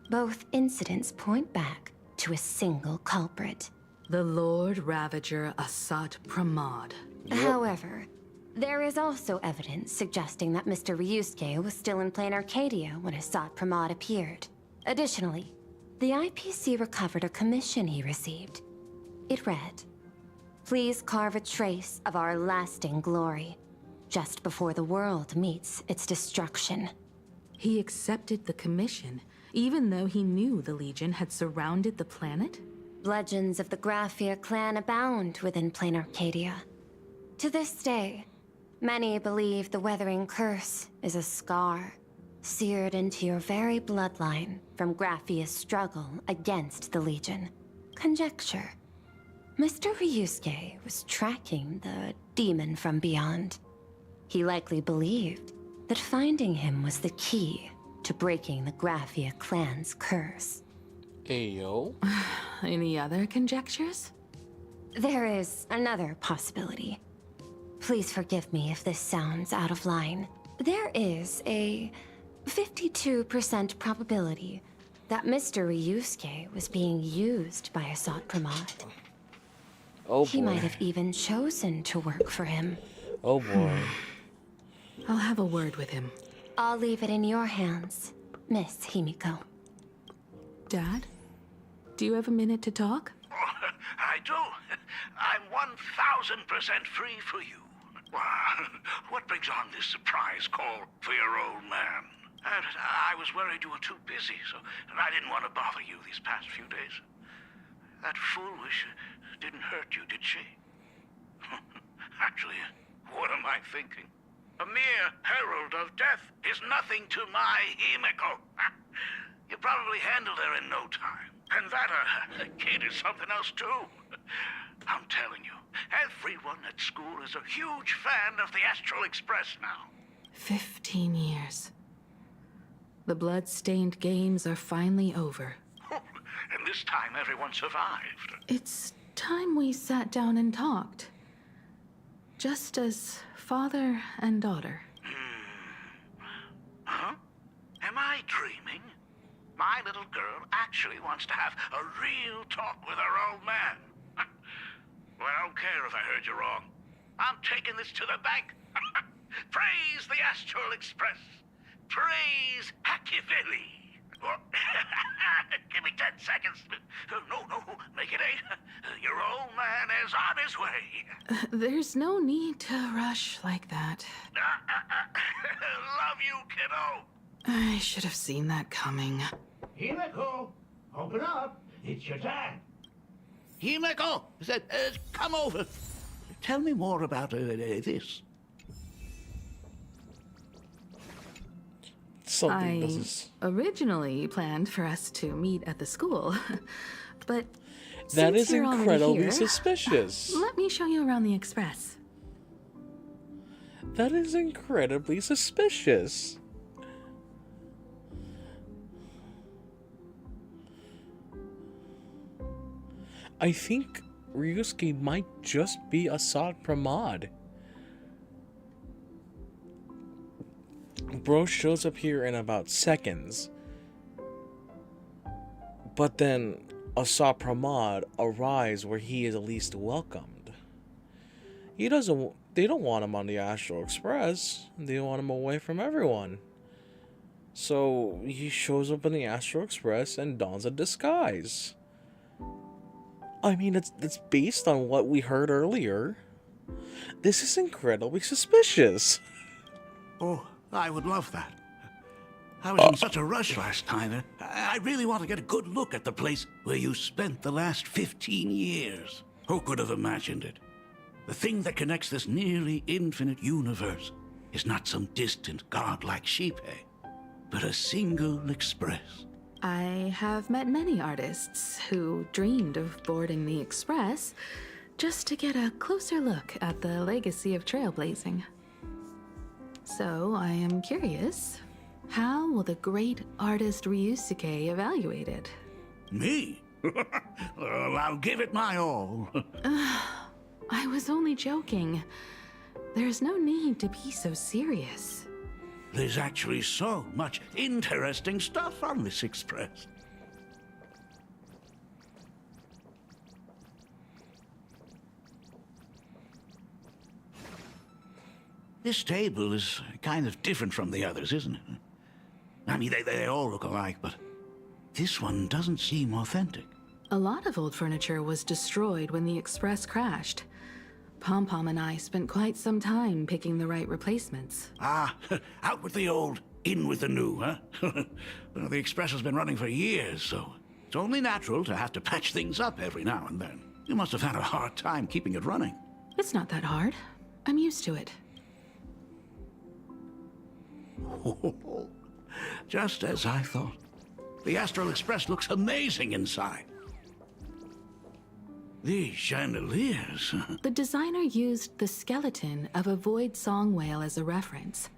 Both incidents point back to a single culprit. The Lord Ravager Asat Pramod. However, there is also evidence suggesting that Mr. Ryusuke was still in Plain Arcadia when Asat Pramod appeared. Additionally, the IPC recovered a commission he received. It read, "Please carve a trace of our lasting glory, just before the world meets its destruction." He accepted the commission, even though he knew the Legion had surrounded the planet? Legends of the Graphia clan abound within Plain Arcadia. To this day, many believe the Weathering Curse is a scar, seared into your very bloodline from Graphia's struggle against the Legion. Conjecture. Mr. Ryusuke was tracking the demon from beyond. He likely believed that finding him was the key to breaking the Graphia clan's curse. Ayo. Any other conjectures? There is another possibility. Please forgive me if this sounds out of line. There is a 52% probability that Mr. Ryusuke was being used by Asat Pramod. Oh He boy. might have even chosen to work for him. Oh boy. I'll have a word with him. I'll leave it in your hands, Miss Himeko. Dad, do you have a minute to talk? I do. I'm 1,000% free for you. What brings on this surprise call for your old man? I was worried you were too busy, so I didn't want to bother you these past few days. That foolish didn't hurt you, did she? Actually, what am I thinking? A mere herald of death is nothing to my Himeko. You probably handled her in no time. And that kid is something else too. I'm telling you, everyone at school is a huge fan of the Astral Express now. 15 years. The blood-stained games are finally over. And this time everyone survived. It's time we sat down and talked. Just as father and daughter. Huh? Am I dreaming? My little girl actually wants to have a real talk with her old man. Well, I don't care if I heard you wrong. I'm taking this to the bank. Praise the Astral Express. Praise Hakivilli. Give me 10 seconds. No, make it 8. Your old man is on his way. There's no need to rush like that. Love you, kiddo. I should have seen that coming. Himeko, open up. It's your dad. Himeko, come over. Tell me more about this. I originally planned for us to meet at the school, but That since is you're already incredibly here, suspicious. Let me show you around the Express. That is incredibly suspicious. I think Ryusuke might just be Assad Pramod. Bro shows up here in about seconds. But then Assad Pramod arrives where he is at least welcomed. They don't want him on the Astral Express. They want him away from everyone. So he shows up in the Astral Express and dons a disguise. I mean, it's based on what we heard earlier. This is incredibly suspicious. Oh, I would love that. I was in such a rush last time. I really want to get a good look at the place where you spent the last 15 years. Who could have imagined it? The thing that connects this nearly infinite universe is not some distant godlike Shipe, but a single express. I have met many artists who dreamed of boarding the Express just to get a closer look at the legacy of trailblazing. So I am curious, how will the great artist Ryusuke evaluate it? Me? Well, I'll give it my all. I was only joking. There's no need to be so serious. There's actually so much interesting stuff on this express. This table is kind of different from the others, isn't it? I mean, they all look alike, but this one doesn't seem authentic. A lot of old furniture was destroyed when the Express crashed. Pom Pom and I spent quite some time picking the right replacements. Ah, out with the old, in with the new, huh? Well, the Express has been running for years, so it's only natural to have to patch things up every now and then. You must have had a hard time keeping it running. It's not that hard. I'm used to it. Just as I thought. The Astral Express looks amazing inside. These chandeliers. The designer used the skeleton of a void song whale as a reference.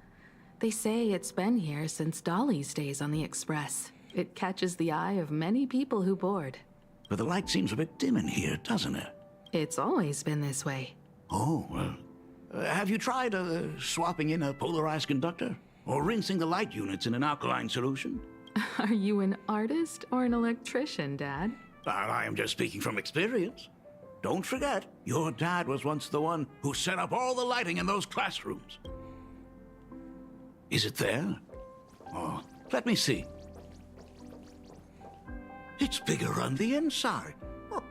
They say it's been here since Dolly's days on the Express. It catches the eye of many people who board. But the light seems a bit dim in here, doesn't it? It's always been this way. Oh, well. Have you tried swapping in a polarized conductor? Or rinsing the light units in an alkaline solution? Are you an artist or an electrician, Dad? I am just speaking from experience. don't forget, your dad was once the one who set up all the lighting in those classrooms. Is it there? Oh, let me see. It's bigger on the inside. Oh,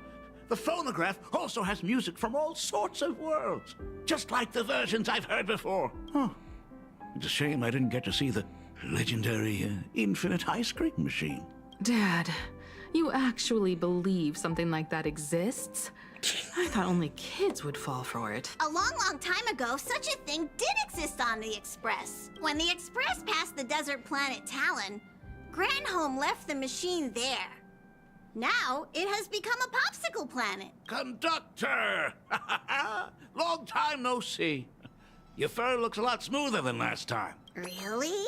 the phonograph also has music from all sorts of worlds, just like the versions I've heard before. Oh, it's a shame I didn't get to see the legendary infinite ice cream machine. Dad, you actually believe something like that exists? I thought only kids would fall for it. A long, long time ago, such a thing did exist on the Express. When the Express passed the desert planet Talon, Granholm left the machine there. Now, it has become a popsicle planet. Conductor! Long time no see. Your fur looks a lot smoother than last time. Really?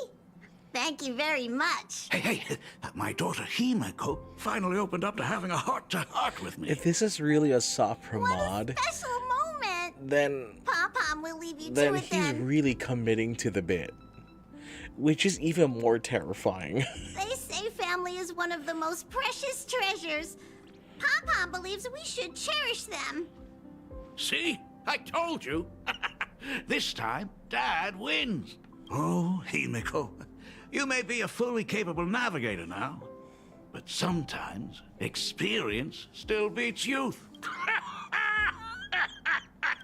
Thank you very much. Hey, my daughter HIMEKO finally opened up to having a heart-to-heart with me. If this is really a Sopra mod, Special moment. then Pom-Pom will leave you then to it he's then. really committing to the bit, which is even more terrifying. They say family is one of the most precious treasures. Pom-Pom believes we should cherish them. See? I told you. This time, Dad wins. Oh, HIMEKO, you may be a fully capable navigator now, but sometimes experience still beats youth.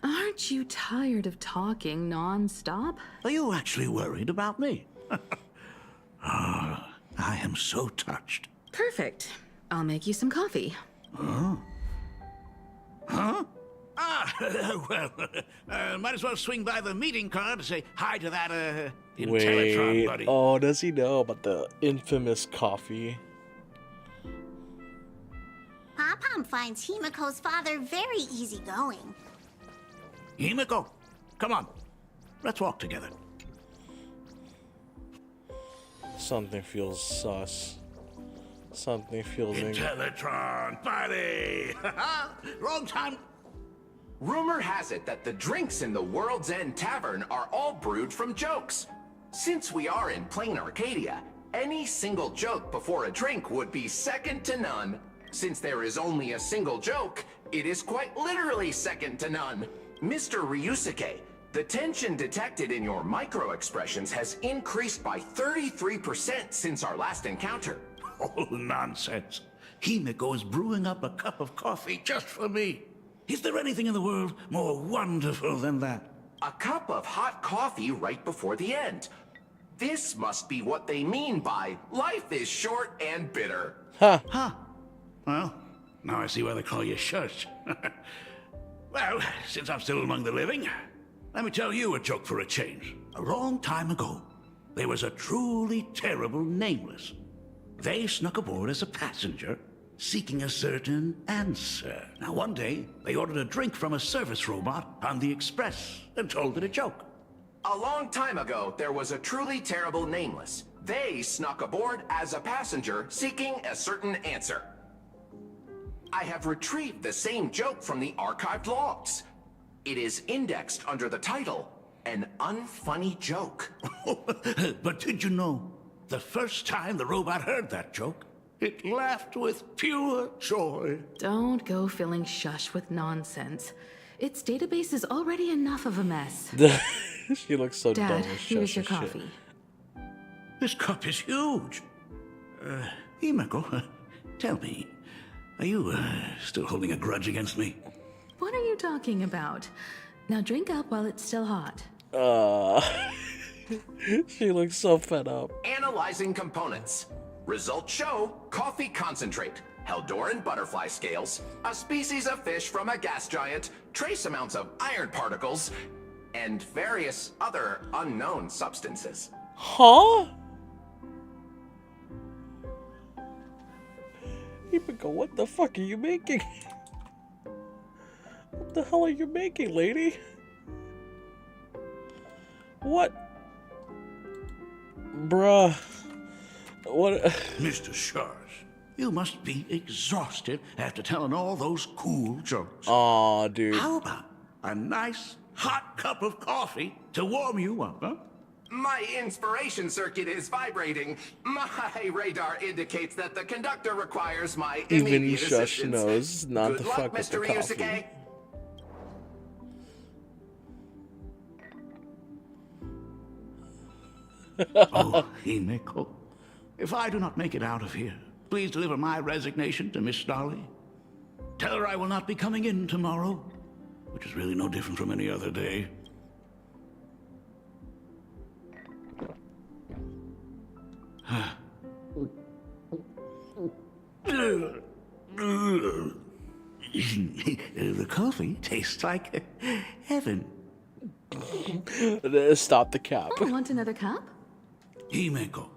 Aren't you tired of talking non-stop? Are you actually worried about me? I am so touched. Perfect. I'll make you some coffee. Huh? Huh? Might as well swing by the meeting car to say hi to that, Intellatron Wait, buddy. oh, does he know about the infamous coffee? Pom-Pom finds HIMEKO's father very easygoing. HIMEKO, come on. Let's walk together. Something feels sus. Something feels... Intellatron buddy! Wrong time. Rumor has it that the drinks in the World's End Tavern are all brewed from jokes. Since we are in plain Arcadia, any single joke before a drink would be second to none. Since there is only a single joke, it is quite literally second to none. Mr. Ryusuke, the tension detected in your micro-expressions has increased by 33% since our last encounter. Oh, nonsense. HIMEKO is brewing up a cup of coffee just for me. Is there anything in the world more wonderful than that? A cup of hot coffee right before the end. This must be what they mean by life is short and bitter. Huh. Well, now I see why they call you Shush. Well, since I'm still among the living, let me tell you a joke for a change. A long time ago, there was a truly terrible nameless. They snuck aboard as a passenger, seeking a certain answer. Now, one day, they ordered a drink from a service robot on the Express and told it a joke. A long time ago, there was a truly terrible nameless. They snuck aboard as a passenger, seeking a certain answer. I have retrieved the same joke from the archived logs. It is indexed under the title, An Unfunny Joke. But did you know, the first time the robot heard that joke, it laughed with pure joy. Don't go filling Shush with nonsense. Its database is already enough of a mess. She looks so dumb. Dad, with here's your Shush and coffee. This cup is huge. HIMEKO, tell me, are you still holding a grudge against me? What are you talking about? Now drink up while it's still hot. She looks so fed up. Analyzing components. Results show coffee concentrate, Heldoran butterfly scales, a species of fish from a gas giant, trace amounts of iron particles, and various other unknown substances. Huh? HIMEKO, what the fuck are you making? What the hell are you making, lady? What? Bruh. What? Mr. Shush, you must be exhausted after telling all those cool jokes. Aw, dude. How about a nice hot cup of coffee to warm you up, huh? My inspiration circuit is vibrating. My radar indicates that the conductor requires my Even immediate Shush assistance. knows not Good to luck, fuck with the Mr. coffee. Ryusuke. Oh, Himeko. If I do not make it out of here, please deliver my resignation to Miss Dolly. Tell her I will not be coming in tomorrow, which is really no different from any other day. The coffee tastes like heaven. Stop the cap. Oh, want another cup? Himeko,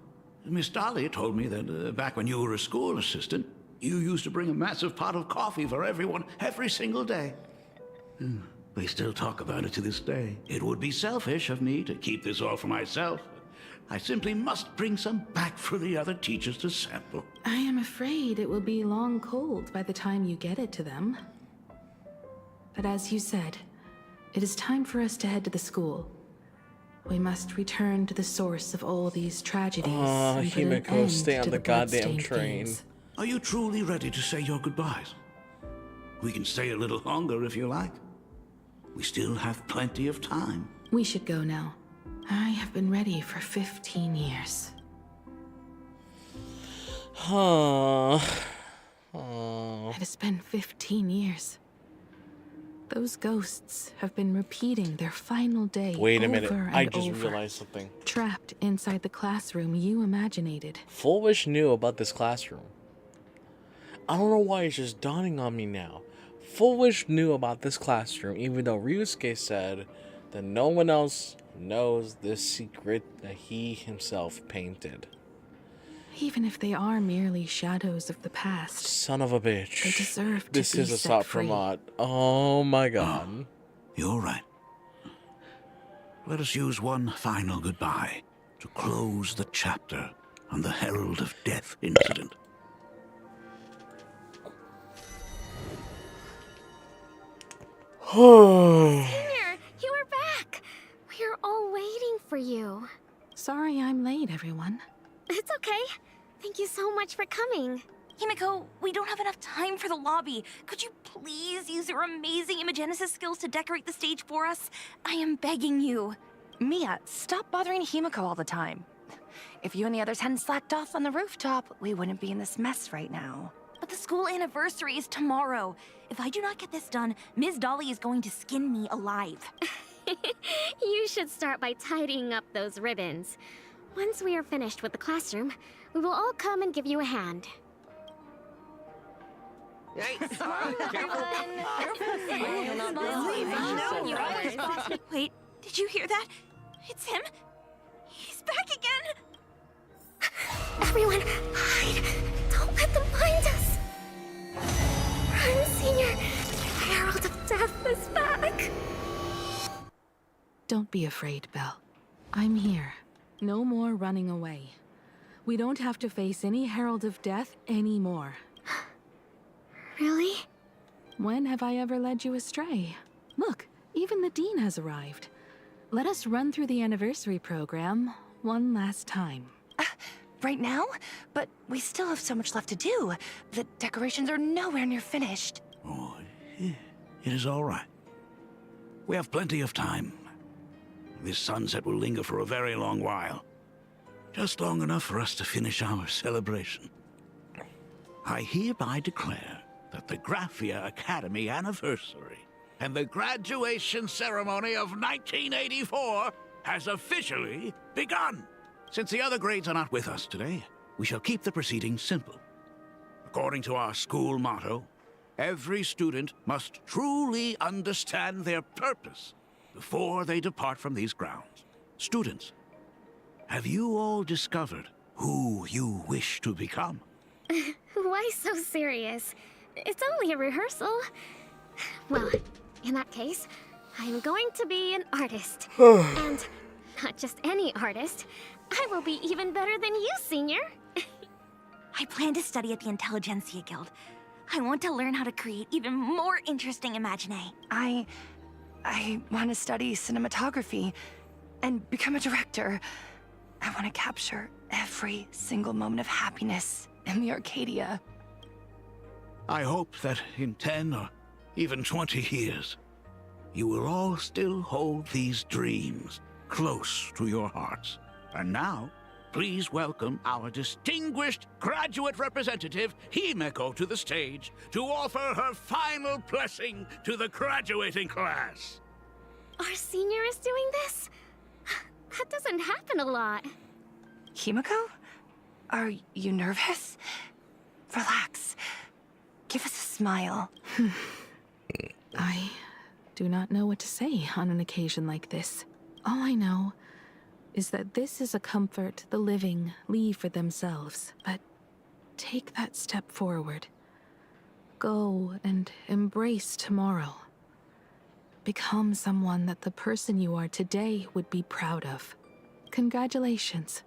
Miss Dolly told me that back when you were a school assistant, you used to bring a massive pot of coffee for everyone every single day. They still talk about it to this day. It would be selfish of me to keep this all for myself. I simply must bring some back for the other teachers to sample. I am afraid it will be long cold by the time you get it to them. But as you said, it is time for us to head to the school. We must return to the source of all these tragedies. And put an Himeko, end stay on to the goddamn bloodstained train. games. Are you truly ready to say your goodbyes? We can stay a little longer if you like. We still have plenty of time. We should go now. I have been ready for 15 years. Huh. It has been 15 years. Those ghosts have been repeating their final day Wait a minute. over I and just over, realized something. trapped inside the classroom you imaginated. Full Wish knew about this classroom. I don't know why it's just dawning on me now. Full Wish knew about this classroom, even though Ryusuke said that no one else knows this secret that he himself painted. Even if they are merely shadows of the past, Son of a bitch. they deserve to This be is a set top free. from Oh my god. You're right. Let us use one final goodbye to close the chapter on the Herald of Death incident. Senior, you are back. We are all waiting for you. Sorry I'm late, everyone. It's okay. Thank you so much for coming. Himeko, we don't have enough time for the lobby. Could you please use your amazing Imagenesis skills to decorate the stage for us? I am begging you. Mia, stop bothering Himeko all the time. If you and the others hadn't slacked off on the rooftop, we wouldn't be in this mess right now. But the school anniversary is tomorrow. If I do not get this done, Ms. Dolly is going to skin me alive. You should start by tidying up those ribbons. Once we are finished with the classroom, we will all come and give you a hand. Wait, did you hear that? It's him. He's back again. Everyone, hide! Don't let them find us! Run, Senior! The Herald of Death is back! Don't be afraid, Belle. I'm here. No more running away. We don't have to face any Herald of Death anymore. Really? When have I ever led you astray? Look, even the Dean has arrived. Let us run through the anniversary program one last time. Right now? But we still have so much left to do. The decorations are nowhere near finished. Oh, it is all right. We have plenty of time. This sunset will linger for a very long while. Just long enough for us to finish our celebration. I hereby declare that the Graphia Academy anniversary and the graduation ceremony of 1984 has officially begun. Since the other grades are not with us today, we shall keep the proceedings simple. According to our school motto, every student must truly understand their purpose before they depart from these grounds. Students, have you all discovered who you wish to become? Why so serious? It's only a rehearsal. Well, in that case, I'm going to be an artist. And not just any artist. I will be even better than you, Senior. I plan to study at the Intelligentsia Guild. I want to learn how to create even more interesting imaginae. I want to study cinematography. and become a director. I want to capture every single moment of happiness in the Arcadia. I hope that in 10 or even 20 years, you will all still hold these dreams close to your hearts. And now, please welcome our distinguished graduate representative, HIMEKO, to the stage to offer her final blessing to the graduating class. Our senior is doing this? That doesn't happen a lot. Himeko? Are you nervous? Relax. Give us a smile. I do not know what to say on an occasion like this. All I know is that this is a comfort the living leave for themselves. But take that step forward. Go and embrace tomorrow. Become someone that the person you are today would be proud of. Congratulations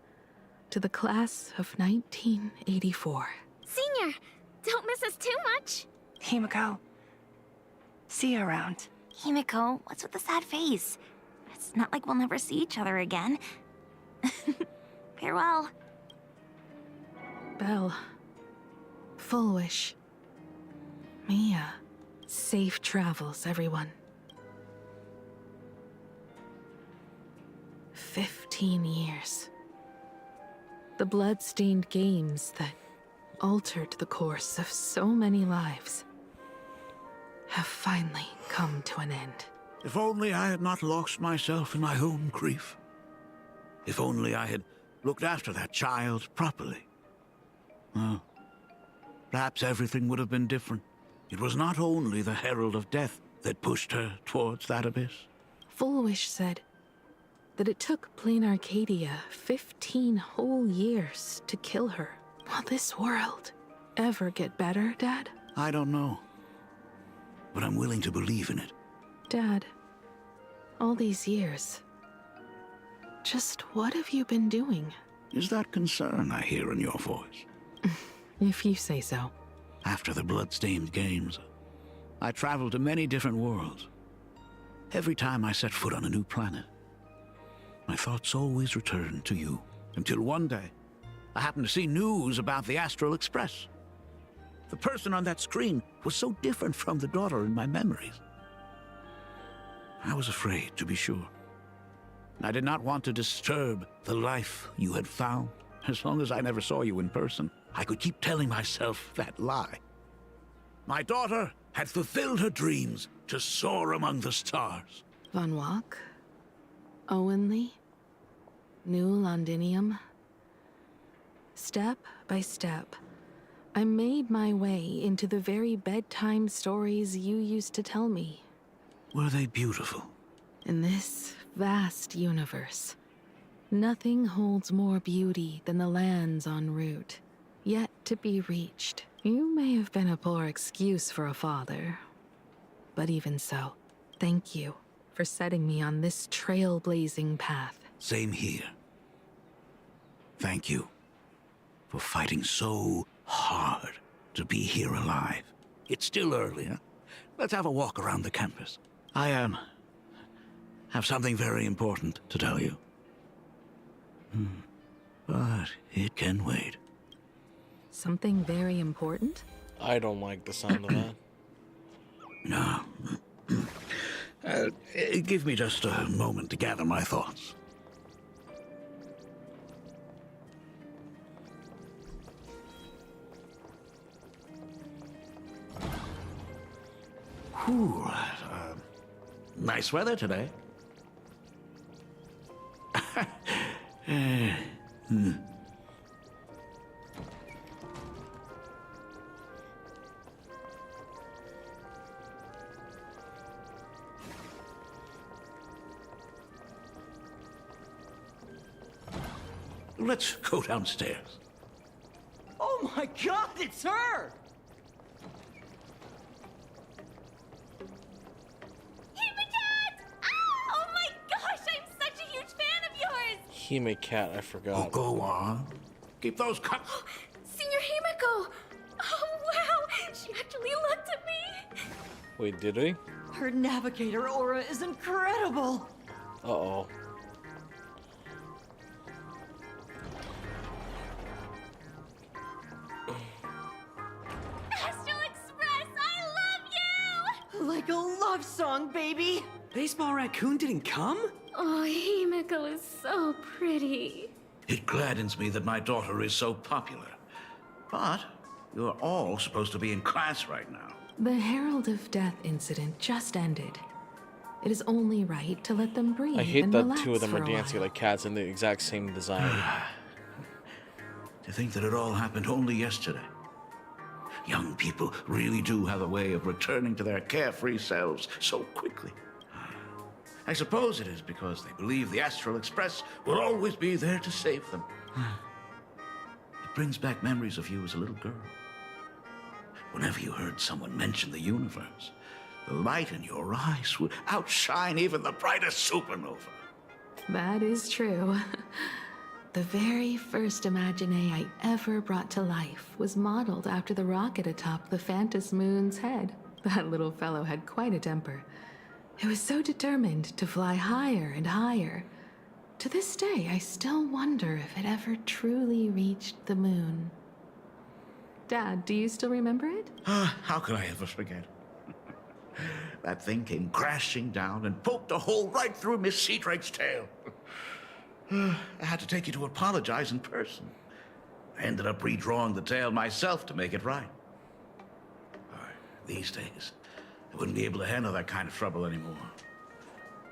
to the class of 1984. Senior, don't miss us too much. Himeko, see you around. Himeko, what's with the sad face? It's not like we'll never see each other again. Farewell. Belle. Full wish. Mia. Safe travels, everyone. 15 years. The blood-stained games that altered the course of so many lives have finally come to an end. If only I had not lost myself in my own grief. If only I had looked after that child properly. Well, perhaps everything would have been different. It was not only the herald of death that pushed her towards that abyss. Full Wish said that it took Plain Arcadia 15 whole years to kill her. Will this world ever get better, Dad? I don't know. But I'm willing to believe in it. Dad, all these years, just what have you been doing? Is that concern I hear in your voice? If you say so. After the blood-stained games, I traveled to many different worlds. Every time I set foot on a new planet, my thoughts always returned to you. Until one day, I happened to see news about the Astral Express. The person on that screen was so different from the daughter in my memories. I was afraid, to be sure. I did not want to disturb the life you had found. As long as I never saw you in person, I could keep telling myself that lie. My daughter had fulfilled her dreams to soar among the stars. Von Walk? Owenly? New Londinium? Step by step, I made my way into the very bedtime stories you used to tell me. Were they beautiful? In this vast universe, nothing holds more beauty than the lands en route, yet to be reached. You may have been a poor excuse for a father, but even so, thank you for setting me on this trailblazing path. Same here. Thank you for fighting so hard to be here alive. It's still early, huh? Let's have a walk around the campus. I have something very important to tell you. But it can wait. Something very important? I don't like the sound of that. No. Give me just a moment to gather my thoughts. Whew, nice weather today. Let's go downstairs. Oh my God, it's her! Oh my gosh, I'm such a huge fan of yours! HIMEKO, I forgot. Oh, go on. Keep those cups. Senior Himeko! Oh wow, she actually looked at me! Wait, did he? Her navigator aura is incredible! Uh-oh. like a love song, baby! Baseball Raccoon didn't come? Oh, Himeko is so pretty. It gladdens me that my daughter is so popular. But you're all supposed to be in class right now. The Herald of Death incident just ended. It is only right to let them breathe I hate and that relax two of them for are a dancing while. like cats in the exact same design. To think that it all happened only yesterday. Young people really do have a way of returning to their carefree selves so quickly. I suppose it is because they believe the Astral Express will always be there to save them. It brings back memories of you as a little girl. Whenever you heard someone mention the universe, the light in your eyes would outshine even the brightest supernova. That is true. The very first Imagine I ever brought to life was modeled after the rocket atop the Phantom Moon's head. That little fellow had quite a temper. It was so determined to fly higher and higher. To this day, I still wonder if it ever truly reached the moon. Dad, do you still remember it? How could I ever forget? That thing came crashing down and poked a hole right through Miss Seadrake's tail. I had to take you to apologize in person. I ended up redrawing the tail myself to make it right. These days, I wouldn't be able to handle that kind of trouble anymore.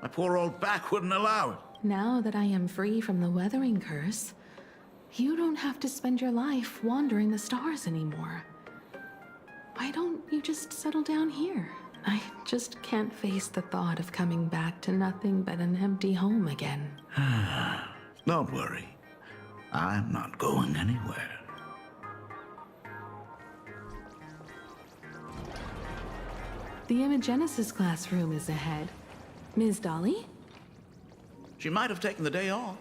My poor old back wouldn't allow it. Now that I am free from the weathering curse, you don't have to spend your life wandering the stars anymore. Why don't you just settle down here? I just can't face the thought of coming back to nothing but an empty home again. Don't worry. I'm not going anywhere. The Imogenesis classroom is ahead. Ms. Dolly? She might have taken the day off.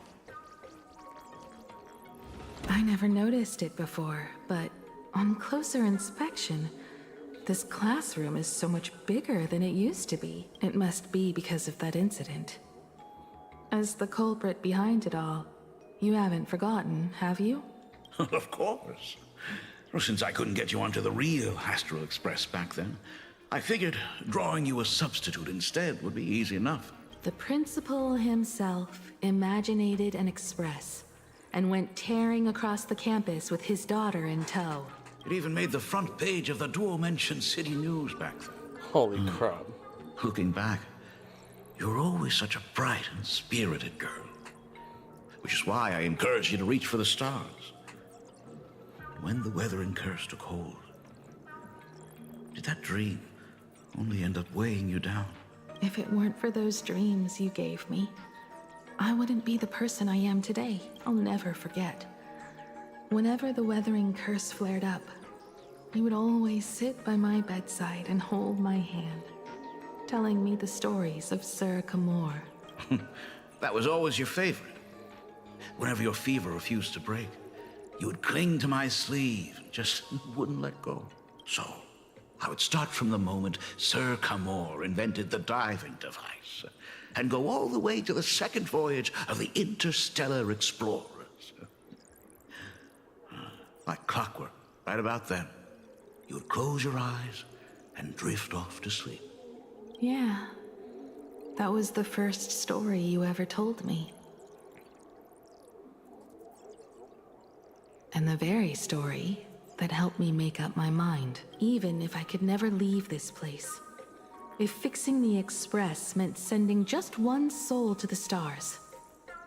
I never noticed it before, but on closer inspection, this classroom is so much bigger than it used to be. It must be because of that incident. As the culprit behind it all, you haven't forgotten, have you? Of course. Well, since I couldn't get you onto the real Astral Express back then, I figured drawing you a substitute instead would be easy enough. The principal himself imaginated an express and went tearing across the campus with his daughter in tow. It even made the front page of the dual-mentioned City News back then. Holy crap. Looking back, you were always such a bright and spirited girl. Which is why I encouraged you to reach for the stars. When the weathering curse took hold, did that dream only end up weighing you down? If it weren't for those dreams you gave me, I wouldn't be the person I am today. I'll never forget. Whenever the weathering curse flared up, you would always sit by my bedside and hold my hand, telling me the stories of Sir Kamor. That was always your favorite. Whenever your fever refused to break, you would cling to my sleeve and just wouldn't let go. So, I would start from the moment Sir Kamor invented the diving device and go all the way to the second voyage of the Interstellar Explorers. Like clockwork, right about then, you would close your eyes and drift off to sleep. Yeah, that was the first story you ever told me. And the very story that helped me make up my mind, even if I could never leave this place. If fixing the Express meant sending just one soul to the stars,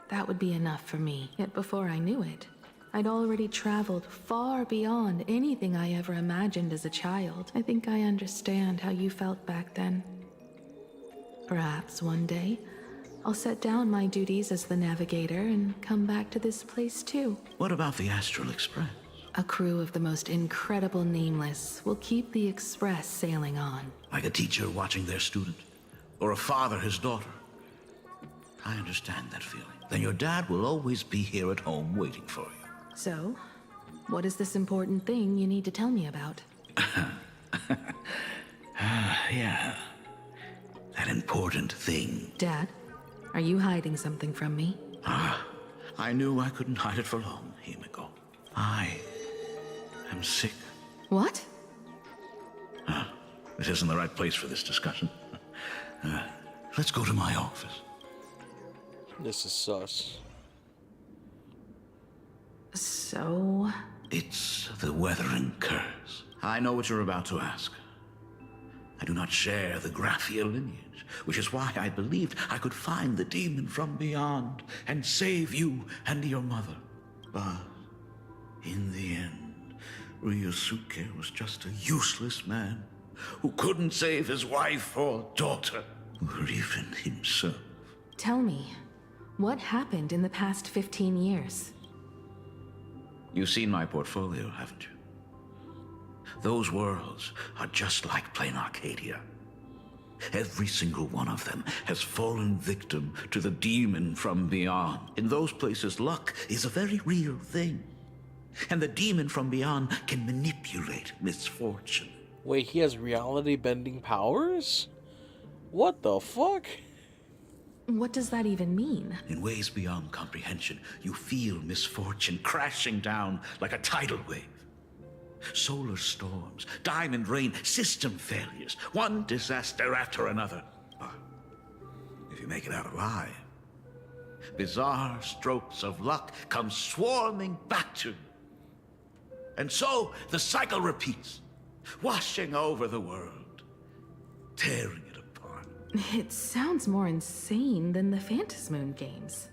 that would be enough for me. Yet before I knew it, I'd already traveled far beyond anything I ever imagined as a child. I think I understand how you felt back then. Perhaps one day, I'll set down my duties as the navigator and come back to this place too. What about the Astral Express? A crew of the most incredible nameless will keep the Express sailing on. Like a teacher watching their student, or a father his daughter. I understand that feeling. Then your dad will always be here at home waiting for you. So, what is this important thing you need to tell me about? Yeah. That important thing. Dad, are you hiding something from me? I knew I couldn't hide it for long, Himeko. I am sick. What? This isn't the right place for this discussion. Let's go to my office. This is sus. So? It's the Weathering Curse. I know what you're about to ask. I do not share the Graphia lineage, which is why I believed I could find the demon from beyond and save you and your mother. But in the end, Ryosuke was just a useless man who couldn't save his wife or daughter, or even himself. Tell me, what happened in the past 15 years? You've seen my portfolio, haven't you? Those worlds are just like plain Arcadia. Every single one of them has fallen victim to the demon from beyond. In those places, luck is a very real thing. And the demon from beyond can manipulate misfortune. Wait, he has reality-bending powers? What the fuck? What does that even mean? In ways beyond comprehension, you feel misfortune crashing down like a tidal wave. Solar storms, diamond rain, system failures, one disaster after another. But if you make it out alive, bizarre strokes of luck come swarming back to you. And so the cycle repeats, washing over the world, tearing it apart. It sounds more insane than the Phantasmoon games.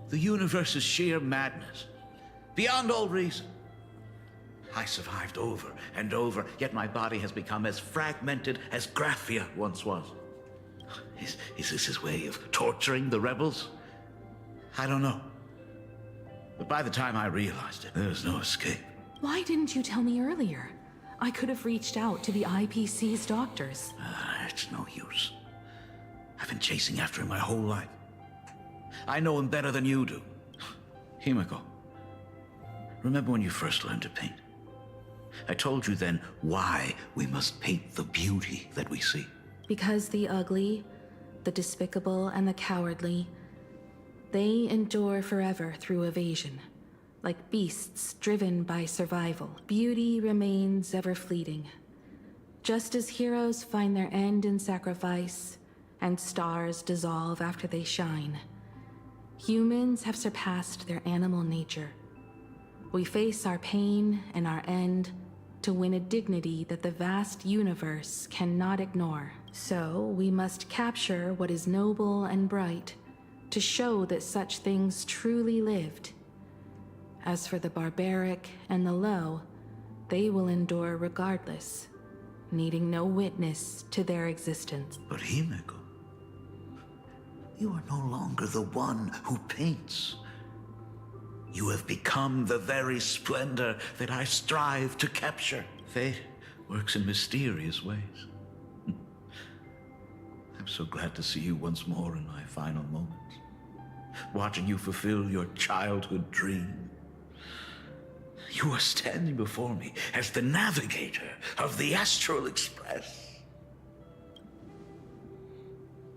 The universe is sheer madness, beyond all reason. I survived over and over, yet my body has become as fragmented as Graphia once was. Is this his way of torturing the rebels? I don't know. But by the time I realized it, there was no escape. Why didn't you tell me earlier? I could have reached out to the IPC's doctors. It's no use. I've been chasing after him my whole life. I know him better than you do. HIMEKO, remember when you first learned to paint? I told you then why we must paint the beauty that we see. Because the ugly, the despicable, and the cowardly, they endure forever through evasion. Like beasts driven by survival, beauty remains ever fleeting. Just as heroes find their end in sacrifice, and stars dissolve after they shine, humans have surpassed their animal nature. We face our pain and our end to win a dignity that the vast universe cannot ignore. So we must capture what is noble and bright to show that such things truly lived. As for the barbaric and the low, they will endure regardless, needing no witness to their existence. But HIMEKO, you are no longer the one who paints. You have become the very splendor that I strive to capture. Fate works in mysterious ways. I'm so glad to see you once more in my final moments, watching you fulfill your childhood dream. You are standing before me as the navigator of the Astral Express.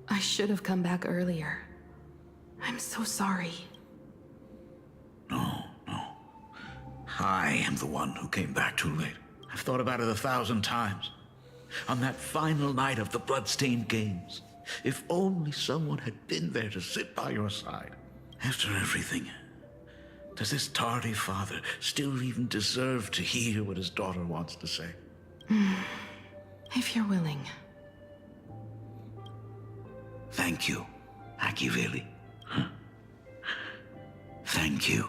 I should have come back earlier. I'm so sorry. No. I am the one who came back too late. I've thought about it 1,000 times. On that final night of the Bloodstained Games, if only someone had been there to sit by your side. After everything, does this tardy father still even deserve to hear what his daughter wants to say? If you're willing. Thank you, Akiveli. Thank you,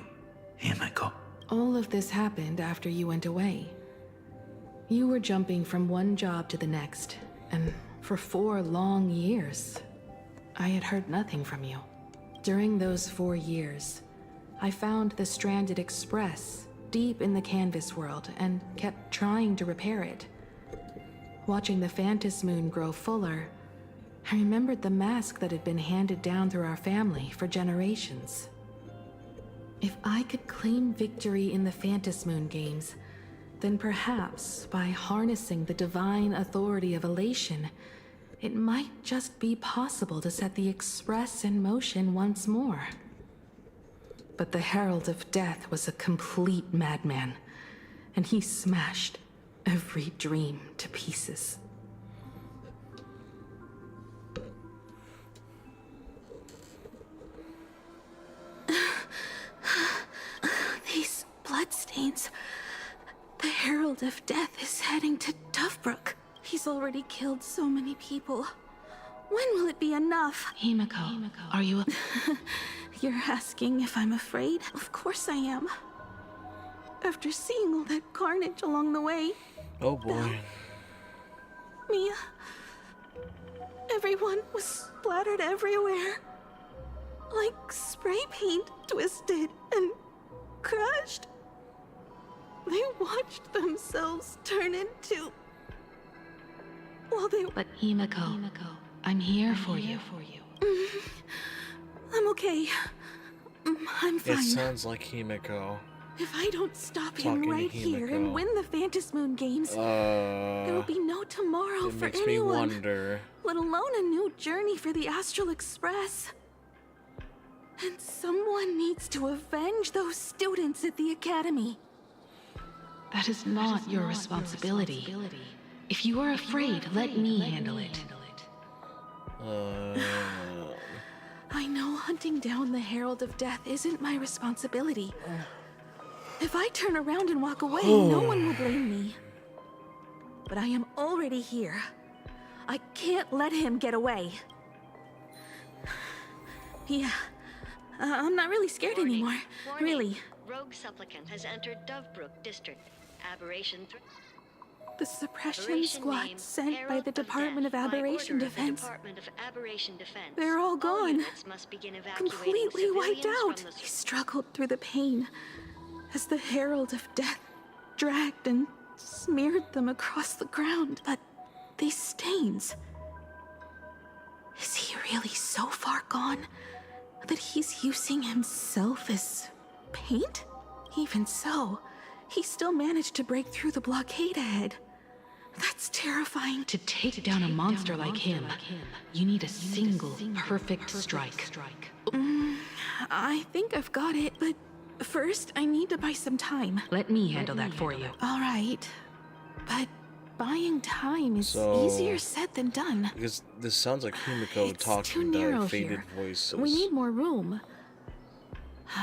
HIMEKO. All of this happened after you went away. You were jumping from one job to the next, and for 4 long years, I had heard nothing from you. During those 4 years, I found the stranded Express deep in the canvas world and kept trying to repair it. Watching the Phantasmoon grow fuller, I remembered the mask that had been handed down through our family for generations. If I could claim victory in the Phantasmoon games, then perhaps by harnessing the divine authority of elation, it might just be possible to set the Express in motion once more. But the Herald of Death was a complete madman, and he smashed every dream to pieces. These bloodstains. The Herald of Death is heading to Dovebrook. He's already killed so many people. When will it be enough? Himeko, are you... You're asking if I'm afraid? Of course I am. After seeing all that carnage along the way. Oh boy. Mia. Everyone was splattered everywhere. Like spray paint, twisted and crushed. They watched themselves turn into... Well, they... But Himeko, I'm here for you. I'm okay. I'm fine. It sounds like Himeko. If I don't stop him Talking to right here and Himeko. win the Phantom Moon games, there will be no tomorrow It for makes me anyone. wonder. Let alone a new journey for the Astral Express. And someone needs to avenge those students at the Academy. That is not your responsibility. If you are afraid, let me handle it. I know hunting down the Herald of Death isn't my responsibility. If I turn around and walk away, no one will blame me. But I am already here. I can't let him get away. Yeah, I'm not really scared anymore. Really. Rogue supplicant has entered Dovebrook District. Aberration 3. The suppression Aberration squad name, sent by Herald the of Department of Death, by Aberration order of the Defense. Department of Aberration Defense. They're all gone. Units must begin evacuating Completely wiped civilians out. from the They struggled through the pain as the Herald of Death dragged and smeared them across the ground. But these stains... Is he really so far gone that he's using himself as paint? Even so, he still managed to break through the blockade ahead. That's terrifying. To take down a monster like him, you need a single perfect strike. I think I've got it, but first I need to buy some time. Let me handle that for you. All right, but buying time is So- easier said than done. Because this sounds like Himeko Too talking narrow to faded here. voices. We need more room.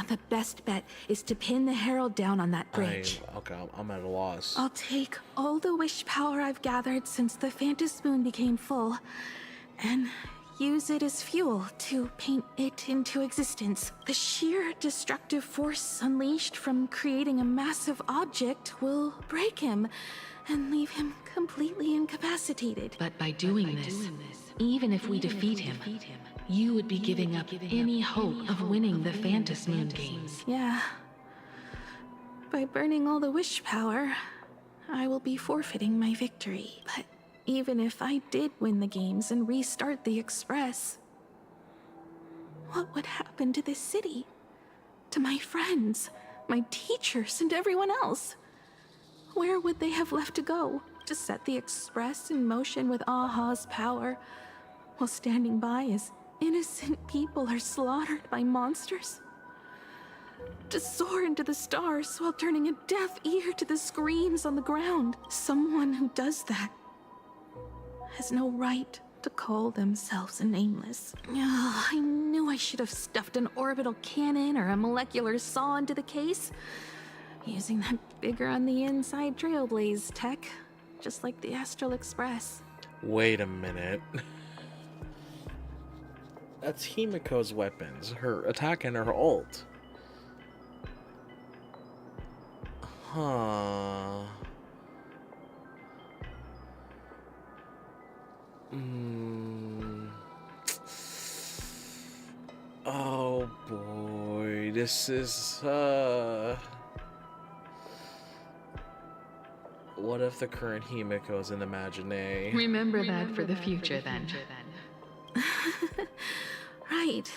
The best bet is to pin the Herald down on that bridge. Okay, I'm at a loss. I'll take all the wish power I've gathered since the Phantom Moon became full, and use it as fuel to paint it into existence. The sheer destructive force unleashed from creating a massive object will break him and leave him completely incapacitated. But by doing this, even if we defeat him, you would be giving up any hope of winning the Phantom Moon games. Yeah. By burning all the wish power, I will be forfeiting my victory. But even if I did win the games and restart the Express, what would happen to this city? To my friends, my teachers, and everyone else? Where would they have left to go to set the Express in motion with Aha's power, while standing by as innocent people are slaughtered by monsters? To soar into the stars while turning a deaf ear to the screams on the ground. Someone who does that has no right to call themselves a nameless. Ugh, I knew I should have stuffed an orbital cannon or a molecular saw into the case. Using that bigger on the inside Trailblaze tech, just like the Astral Express. Wait a minute. That's Himeko's weapons, her attack and her ult. Huh. Oh boy, this is what if the current Himeko is an Imagine? Remember that for the future, then. Right.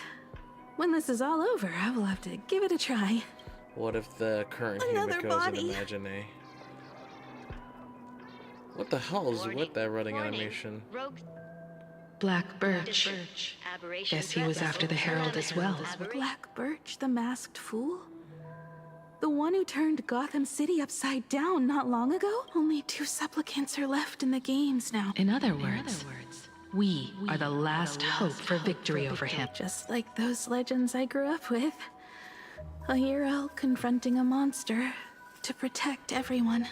When this is all over, I will have to give it a try. What if the current Another Himeko is body. an Imagine? What the hell is with that running animation? Black Birch. Aberration Guess he was after the Herald as well. Black Birch, the masked fool? The one who turned Gotham City upside down not long ago? Only 2 supplicants are left in the games now. In other words, we are the last hope for victory over him. Just like those legends I grew up with. A hero confronting a monster to protect everyone.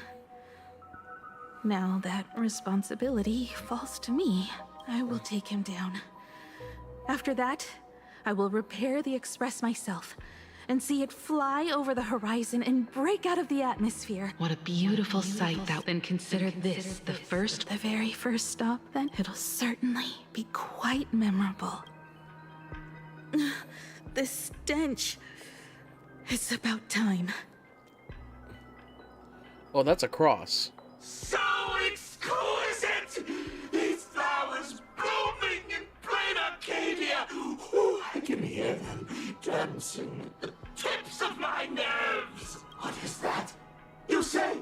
Now that responsibility falls to me, I will take him down. After that, I will repair the Express myself and see it fly over the horizon and break out of the atmosphere. What a beautiful sight. Then consider this the very first stop, then it'll certainly be quite memorable. The stench. It's about time. Oh, that's a cross. So exquisite! These flowers blooming in plain Arcadia! Ooh, I can hear them dancing at the tips of my nerves! What is that? You say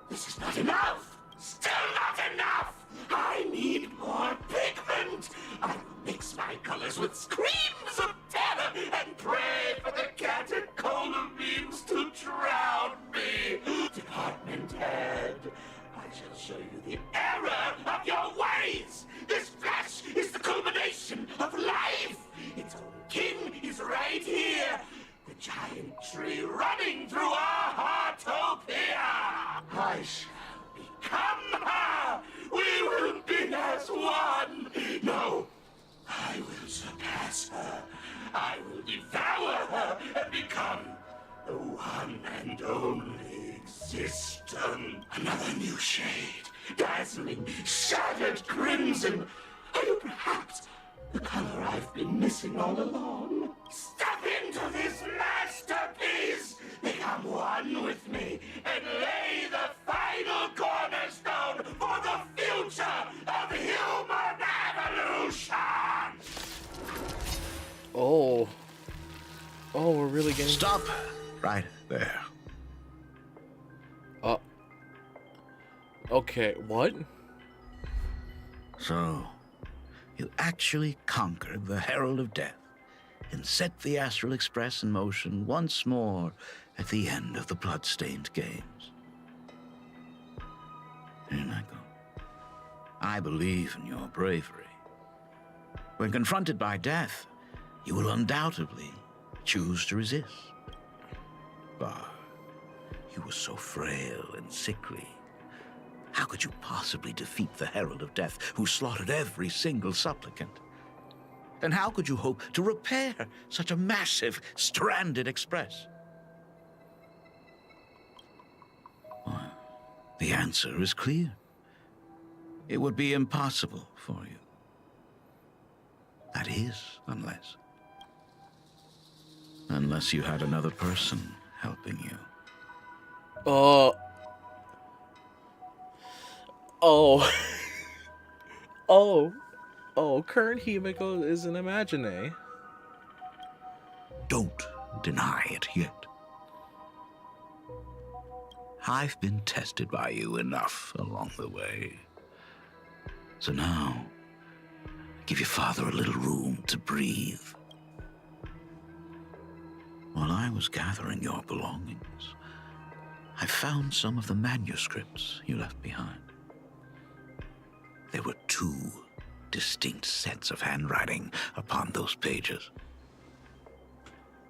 this is not enough! Still not enough! I need more pigment! I will mix my colors with screams of terror and pray for the catecholamines to drown me! Department head, I shall show you the error of your ways! This flesh is the culmination of life! Its own kin is right here! The giant tree running through our heartopia! I shall become her! We will be as one! No, I will surpass her! I will devour her and become the one and only existence! Another new shade, dazzling, shattered crimson! Are you perhaps the color I've been missing all along? Step into this masterpiece! Become one with me and lay the final cornerstone for the future of human evolution! Oh. Oh, we're really getting... Stop right there. Okay, what? So, you actually conquered the Herald of Death and set the Astral Express in motion once more at the end of the blood-stained games. HIMEKO, I believe in your bravery. When confronted by death, you will undoubtedly choose to resist. But you were so frail and sickly. How could you possibly defeat the Herald of Death, who slaughtered every single supplicant? And how could you hope to repair such a massive, stranded express? Well, the answer is clear. It would be impossible for you. That is, unless you had another person helping you. Oh. Current HIMEKO is an imagine. Don't deny it yet. I've been tested by you enough along the way. So now, give your father a little room to breathe. While I was gathering your belongings, I found some of the manuscripts you left behind. There were 2 distinct sets of handwriting upon those pages.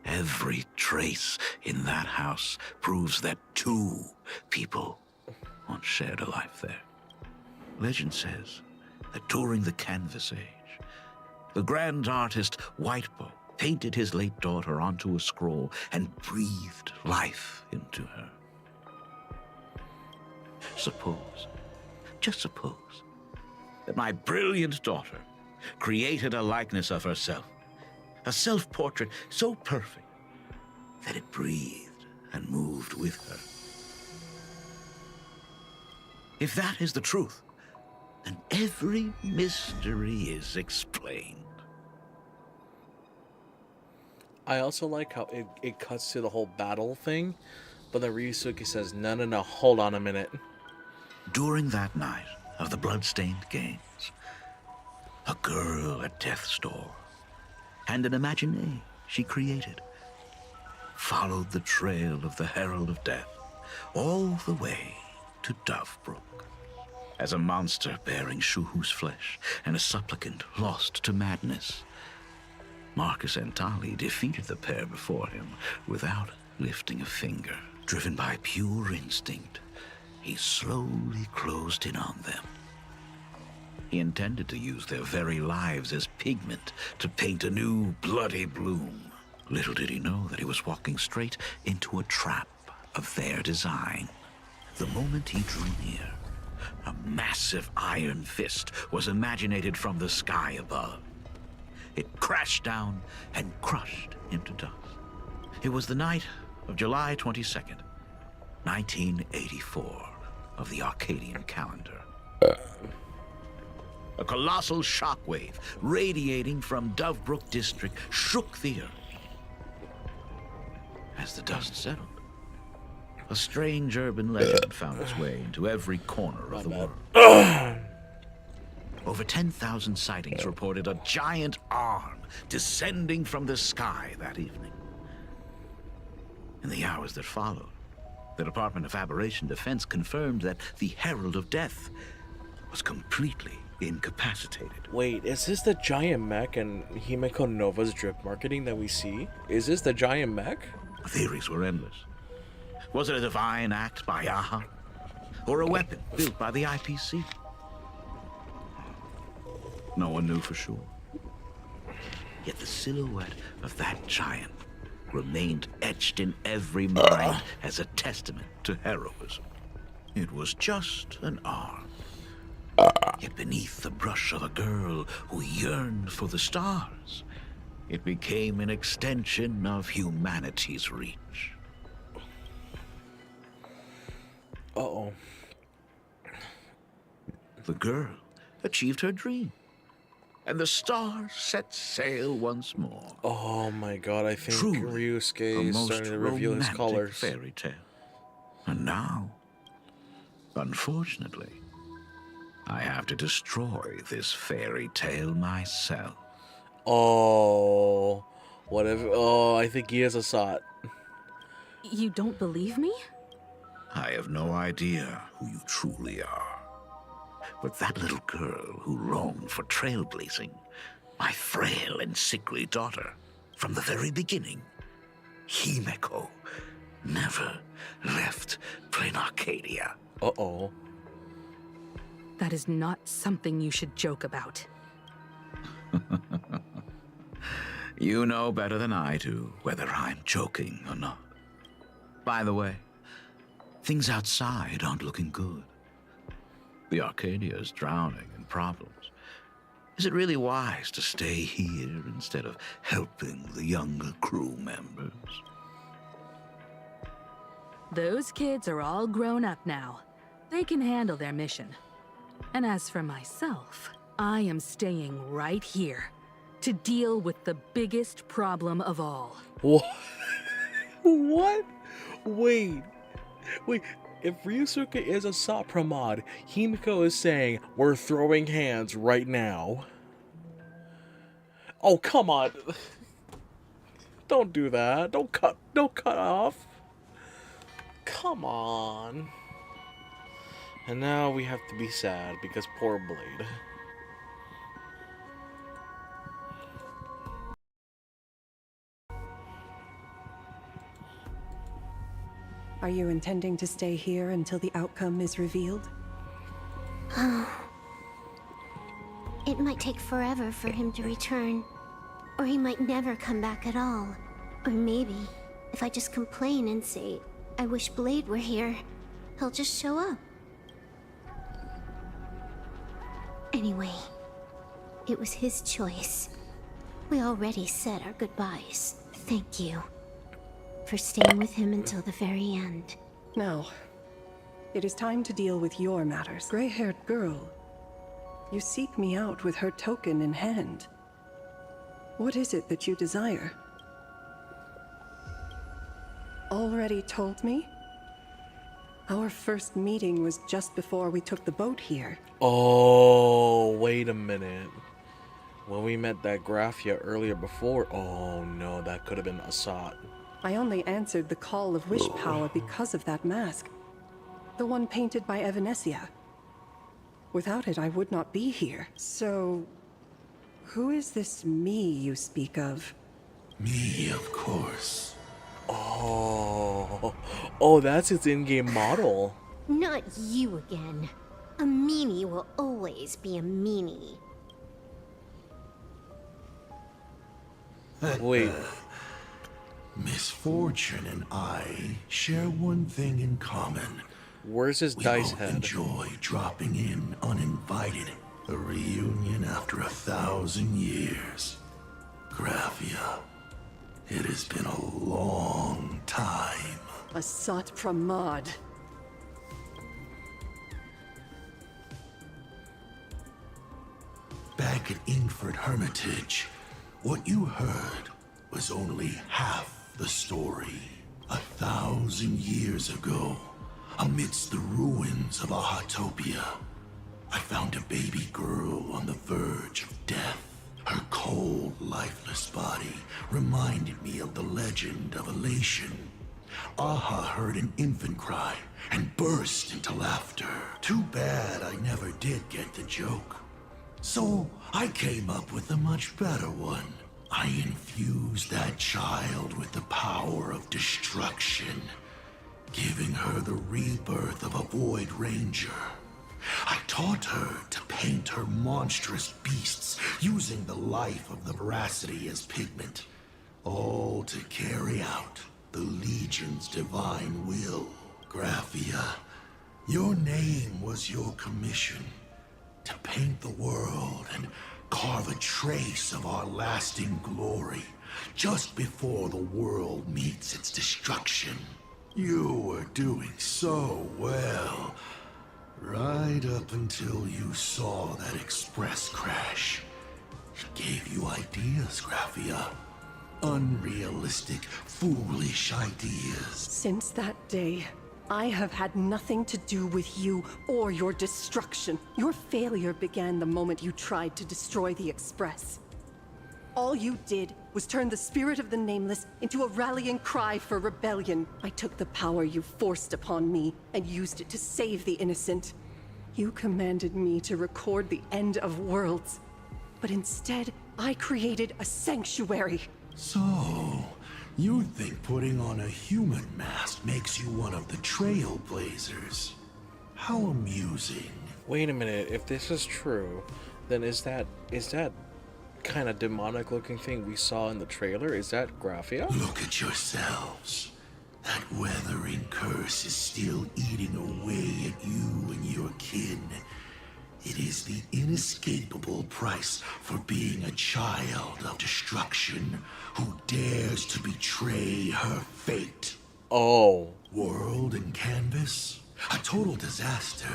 Every trace in that house proves that 2 people once shared a life there. Legend says that during the Canvas Age, the grand artist Whitebow painted his late daughter onto a scroll and breathed life into her. Suppose, just suppose, that my brilliant daughter created a likeness of herself, a self-portrait so perfect that it breathed and moved with her. If that is the truth, then every mystery is explained. I also like how it cuts to the whole battle thing, but then Ryusuke says, no, hold on a minute. During that night of the blood-stained games, a girl at death's door, and an imagination she created, followed the trail of the Herald of Death all the way to Dovebrook. As a monster bearing Shuhu's flesh and a supplicant lost to madness, Marcus and Tali defeated the pair before him without lifting a finger. Driven by pure instinct, he slowly closed in on them. He intended to use their very lives as pigment to paint a new bloody bloom. Little did he know that he was walking straight into a trap of their design. The moment he drew near, a massive iron fist was imaginated from the sky above. It crashed down and crushed into dust. It was the night of July 22nd, 1984, of the Arcadian calendar. A colossal shockwave radiating from Dovebrook District shook the earth. As the dust settled, a strange urban legend found its way into every corner of the world. Over 10,000 sightings reported a giant arm descending from the sky that evening. In the hours that followed, the Department of Aberration Defense confirmed that the Herald of Death was completely incapacitated. Wait, is this the giant mech and Himeko Nova's drip marketing that we see? Is this the giant mech? Theories were endless. Was it a divine act by Yaha? Or a weapon built by the IPC? No one knew for sure. Yet the silhouette of that giant remained etched in every mind as a testament to heroism. It was just an arm. Yet beneath the brush of a girl who yearned for the stars, it became an extension of humanity's reach. Uh-oh. The girl achieved her dream, and the stars set sail once more. Oh my god, I think Truly, Ryusuke is starting to reveal his colors. Fairy tale. And now, unfortunately, I have to destroy this fairy tale myself. Oh, whatever. Oh, I think he is a sot. You don't believe me? I have no idea who you truly are. But that little girl who longed for trailblazing, my frail and sickly daughter, from the very beginning, Himeko, never left Plain Arcadia. Uh-oh. That is not something you should joke about. You know better than I do whether I'm joking or not. By the way, things outside aren't looking good. The Arcadia is drowning in problems. Is it really wise to stay here instead of helping the younger crew members? Those kids are all grown up now. They can handle their mission. And as for myself, I am staying right here to deal with the biggest problem of all. What? What? Wait. If Ryusuke is a Sopra mod, Himeko is saying we're throwing hands right now. Oh, come on. Don't do that. Don't cut off. Come on. And now we have to be sad because poor Blade. Are you intending to stay here until the outcome is revealed? It might take forever for him to return. Or he might never come back at all. Or maybe, if I just complain and say, I wish Blade were here, he'll just show up. Anyway, it was his choice. We already said our goodbyes. Thank you for staying with him until the very end. Now, it is time to deal with your matters. Gray-haired girl, you seek me out with her token in hand. What is it that you desire? Already told me? Our first meeting was just before we took the boat here. Oh, wait a minute. When we met that Graphia earlier before, oh no, that could have been Assad. I only answered the call of wish power because of that mask. The one painted by Evanesia. Without it, I would not be here. So, who is this me you speak of? Me, of course. Oh, that's its in-game model. Not you again. A meanie will always be a meanie. Wait. Misfortune and I share one thing in common. Where's his dice both head? Enjoy dropping in uninvited. A reunion after 1,000 years. Graphia, it has been a long time. Asat Pramad. Back at Ingford Hermitage, what you heard was only half the story. 1,000 years ago, amidst the ruins of Ahatopia, I found a baby girl on the verge of death. Her cold, lifeless body reminded me of the legend of Elation. Aha heard an infant cry and burst into laughter. Too bad I never did get the joke. So I came up with a much better one. I infused that child with the power of destruction, giving her the rebirth of a Void Ranger. I taught her to paint her monstrous beasts using the life of the veracity as pigment, all to carry out the Legion's divine will. Graphia, your name was your commission, to paint the world and carve a trace of our lasting glory just before the world meets its destruction. You were doing so well, right up until you saw that express crash. It gave you ideas, Graphia. Unrealistic, foolish ideas. Since that day, I have had nothing to do with you or your destruction. Your failure began the moment you tried to destroy the Express. All you did was turn the spirit of the Nameless into a rallying cry for rebellion. I took the power you forced upon me and used it to save the innocent. You commanded me to record the end of worlds, but instead, I created a sanctuary. So, you think putting on a human mask makes you one of the Trailblazers? How amusing. Wait a minute, if this is true, then is that kind of demonic looking thing we saw in the trailer? Is that Graphia? Look at yourselves. That weathering curse is still eating away at you and your kin. It is the inescapable price for being a child of destruction who dares to betray her fate. Oh. World and canvas, a total disaster.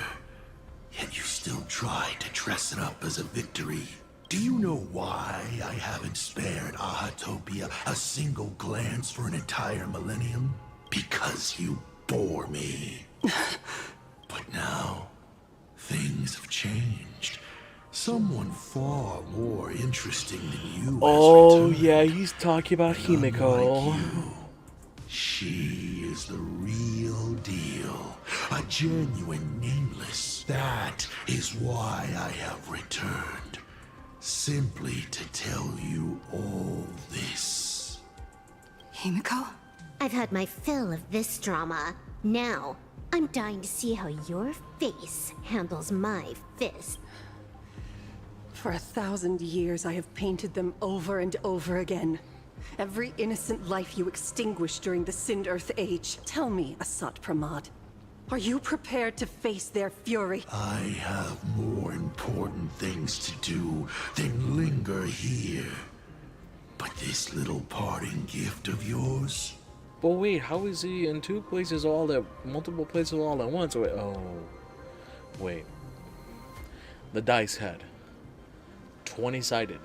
Yet you still try to dress it up as a victory. Do you know why I haven't spared Ahatopia a single glance for an entire millennium? Because you bore me. But now, things have changed. Someone far more interesting than you. Oh, yeah, he's talking about HIMEKO. She is the real deal. A genuine Nameless. That is why I have returned. Simply to tell you all this. HIMEKO? I've had my fill of this drama. Now, I'm dying to see how your face handles my fist. For 1,000 years, I have painted them over and over again. Every innocent life you extinguished during the Sind Earth Age. Tell me, Asat Pramad, are you prepared to face their fury? I have more important things to do than linger here. But this little parting gift of yours? But wait, how is he in multiple places all at once? Wait, wait. The dice head. 20-sided.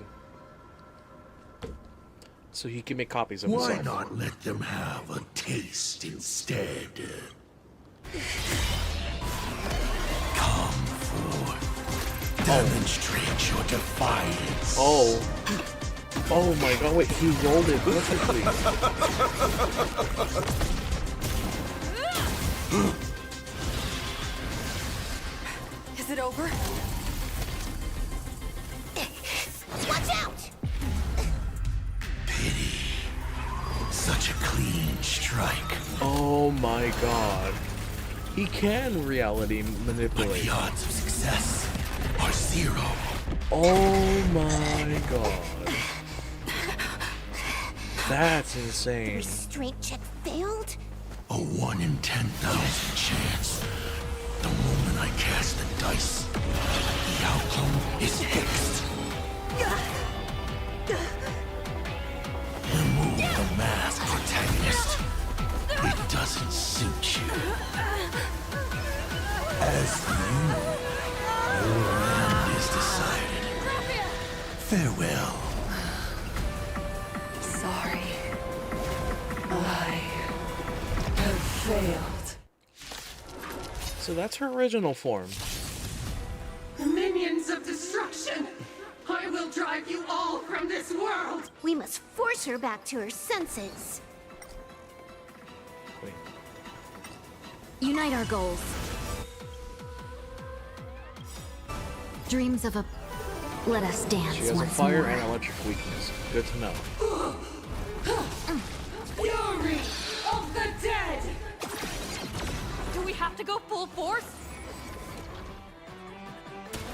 So he can make copies of himself. Why not let them have a taste instead? Come forth. Demonstrate your defiance. Oh. Oh my god, wait, he rolled it perfectly. Is it over? Watch out! Pity. Such a clean strike. Oh my god. He can reality manipulate. But the odds of success are 0. Oh my god. That's insane. Restraint check failed? A 1 in 10,000 chance. The moment I cast the dice, the outcome is fixed. Remove the mask, protagonist. It doesn't suit you. As for you, your end is decided. Farewell. Sorry. I have failed. So that's her original form. Minions of destruction! I will drive you all from this world! We must force her back to her senses. Wait. Unite our goals. Dreams of a... Let us dance She has a once fire more. and electric weakness. Good to know. Fury of the dead! Do we have to go full force?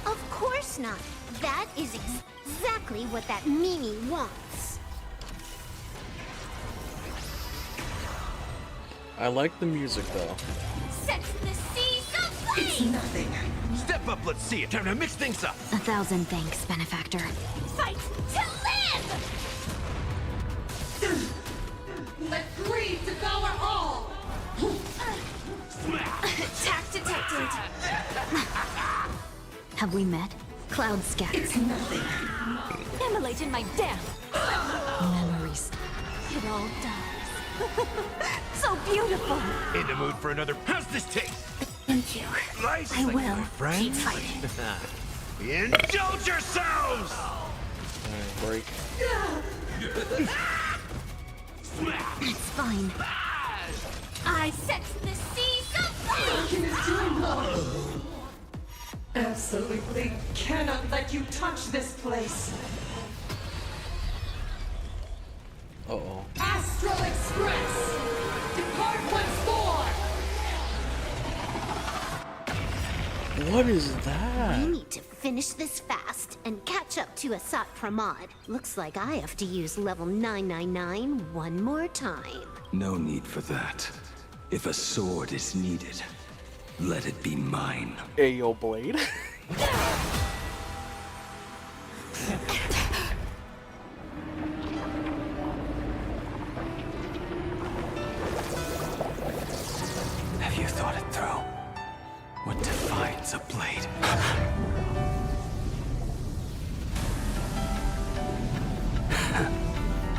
Of course not. That is exactly what that Mimi wants. I like the music though. Set the seas aflame! It's nothing. Step up, let's see it. Time to mix things up. 1,000 thanks, benefactor. Fight to live! Let greed devour all! Attack detected. Have we met? Cloud scats. It's nothing. Immolate in my den. Memories. It all dies. So beautiful. In the mood for another. How's this taste? Thank you. Nice. I will my friend. keep fighting. Indulge yourselves! Alright, break. It's fine. I set the seas aflame! Is doing well. Absolutely cannot let you touch this place. Uh-oh. Astral Express! Depart once more! What is that? We need to finish this fast and catch up to Asat Pramod. Looks like I have to use level 999 one more time. No need for that. If a sword is needed, let it be mine. Ayo Blade. Have you thought it through? What defines a blade?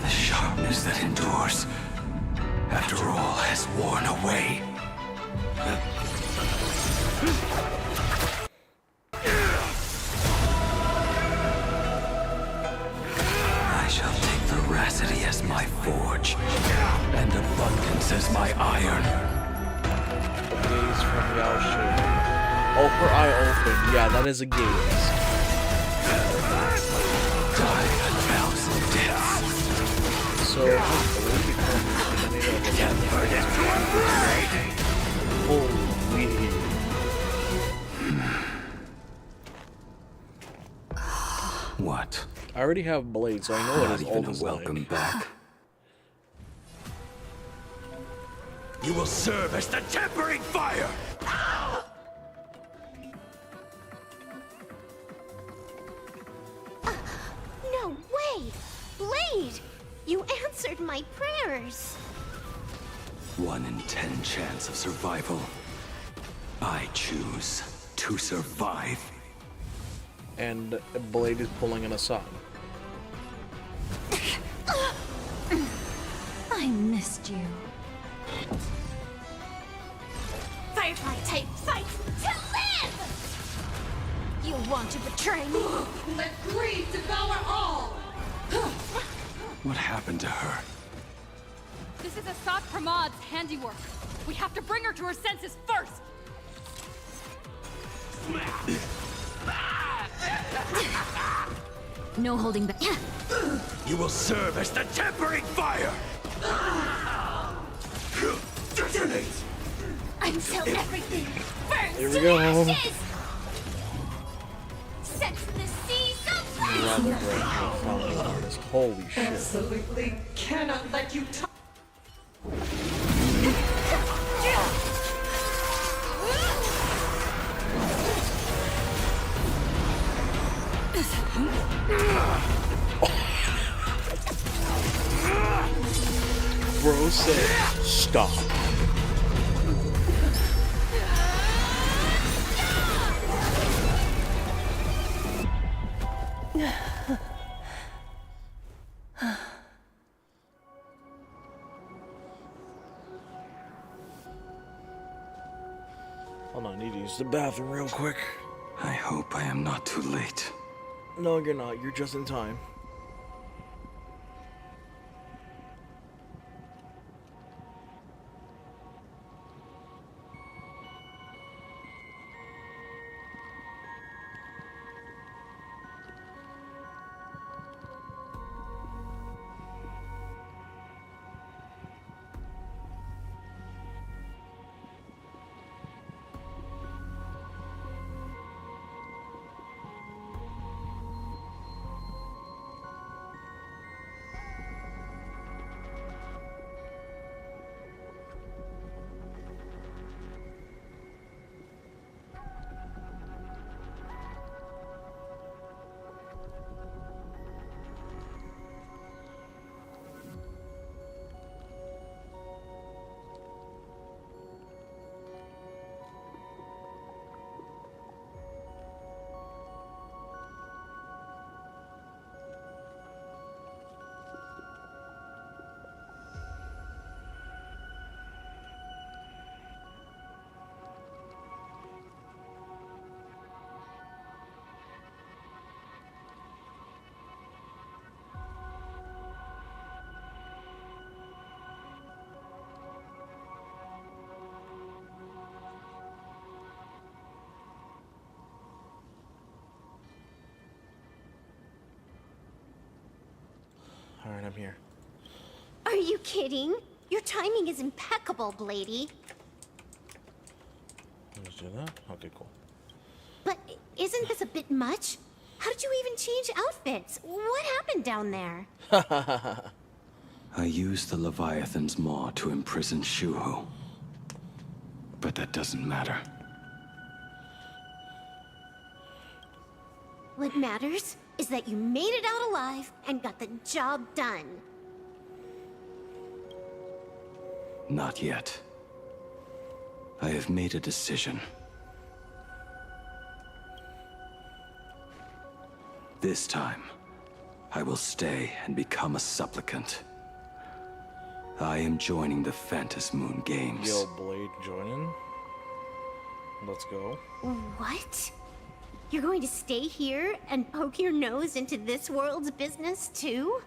The sharpness that endures, after all has worn away. I shall take veracity as my forge, and abundance as my iron. Gaze from Yaoshi. Oh, her eye open. Yeah, that is a gaze. Die a thousand deaths. So, I believe it comes from the Holy. What? I already have blades, so I know what Not his even ult a is welcome like. back. You will serve as the tempering fire! No way! Blade! You answered my prayers! 1 in 10 chance of survival. I choose to survive. And Blade is pulling an Assad. I missed you. Firefly type fight to live! You want to betray me? Let greed devour all! What happened to her? This is Assad Pramad's handiwork. We have to bring her to her senses first! No holding back. You will serve as the tempering fire! Detonate! Until everything burns Here we to go. ashes! Set the sea Holy shit. Absolutely cannot let you touch. Bro said, stop. Hold on, I need to use the bathroom real quick. I hope I am not too late. No, you're not. You're just in time. Alright, I'm here. Are you kidding? Your timing is impeccable, Blady. Let's do that. Okay, cool. But isn't this a bit much? How did you even change outfits? What happened down there? I used the Leviathan's maw to imprison Shuho. But that doesn't matter. What matters is that you made it out alive and got the job done. Not yet. I have made a decision. This time, I will stay and become a supplicant. I am joining the Phantas Moon Games. Yo, Blade joining. Let's go. What? You're going to stay here and poke your nose into this world's business too?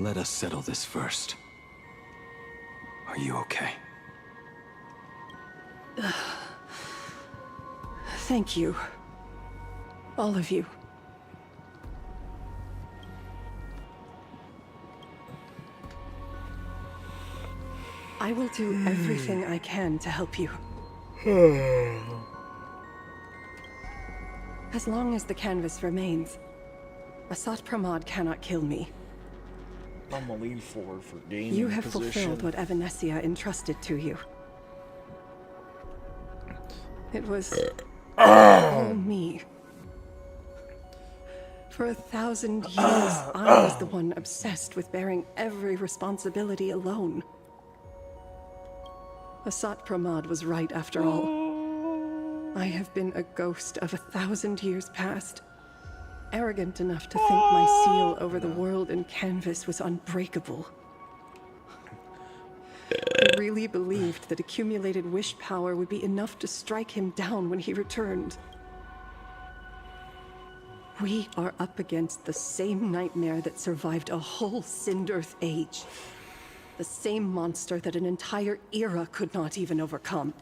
Let us settle this first. Are you okay? Thank you. All of you. I will do everything I can to help you. As long as the canvas remains, Asat Pramad cannot kill me. I'm gonna lean forward for gaining You have position. fulfilled what Evanescia entrusted to you. It was all me. For 1,000 years, I was the one obsessed with bearing every responsibility alone. Asat Pramad was right after all. I have been a ghost of 1,000 years past, arrogant enough to think my seal over the world and canvas was unbreakable. I really believed that accumulated wish power would be enough to strike him down when he returned. We are up against the same nightmare that survived a whole Cinderth age. The same monster that an entire era could not even overcome.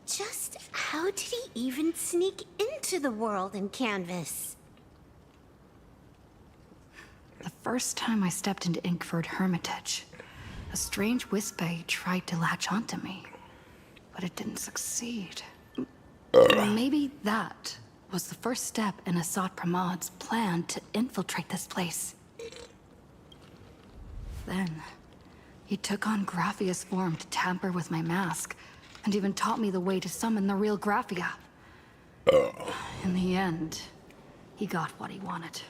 Just how did he even sneak into the world in Canvas? The first time I stepped into Inkford Hermitage, a strange Wispe tried to latch onto me, but it didn't succeed. Maybe that was the first step in Assad Pramad's plan to infiltrate this place. Then, he took on Graphia's form to tamper with my mask, and even taught me the way to summon the real Graphia. In the end, he got what he wanted.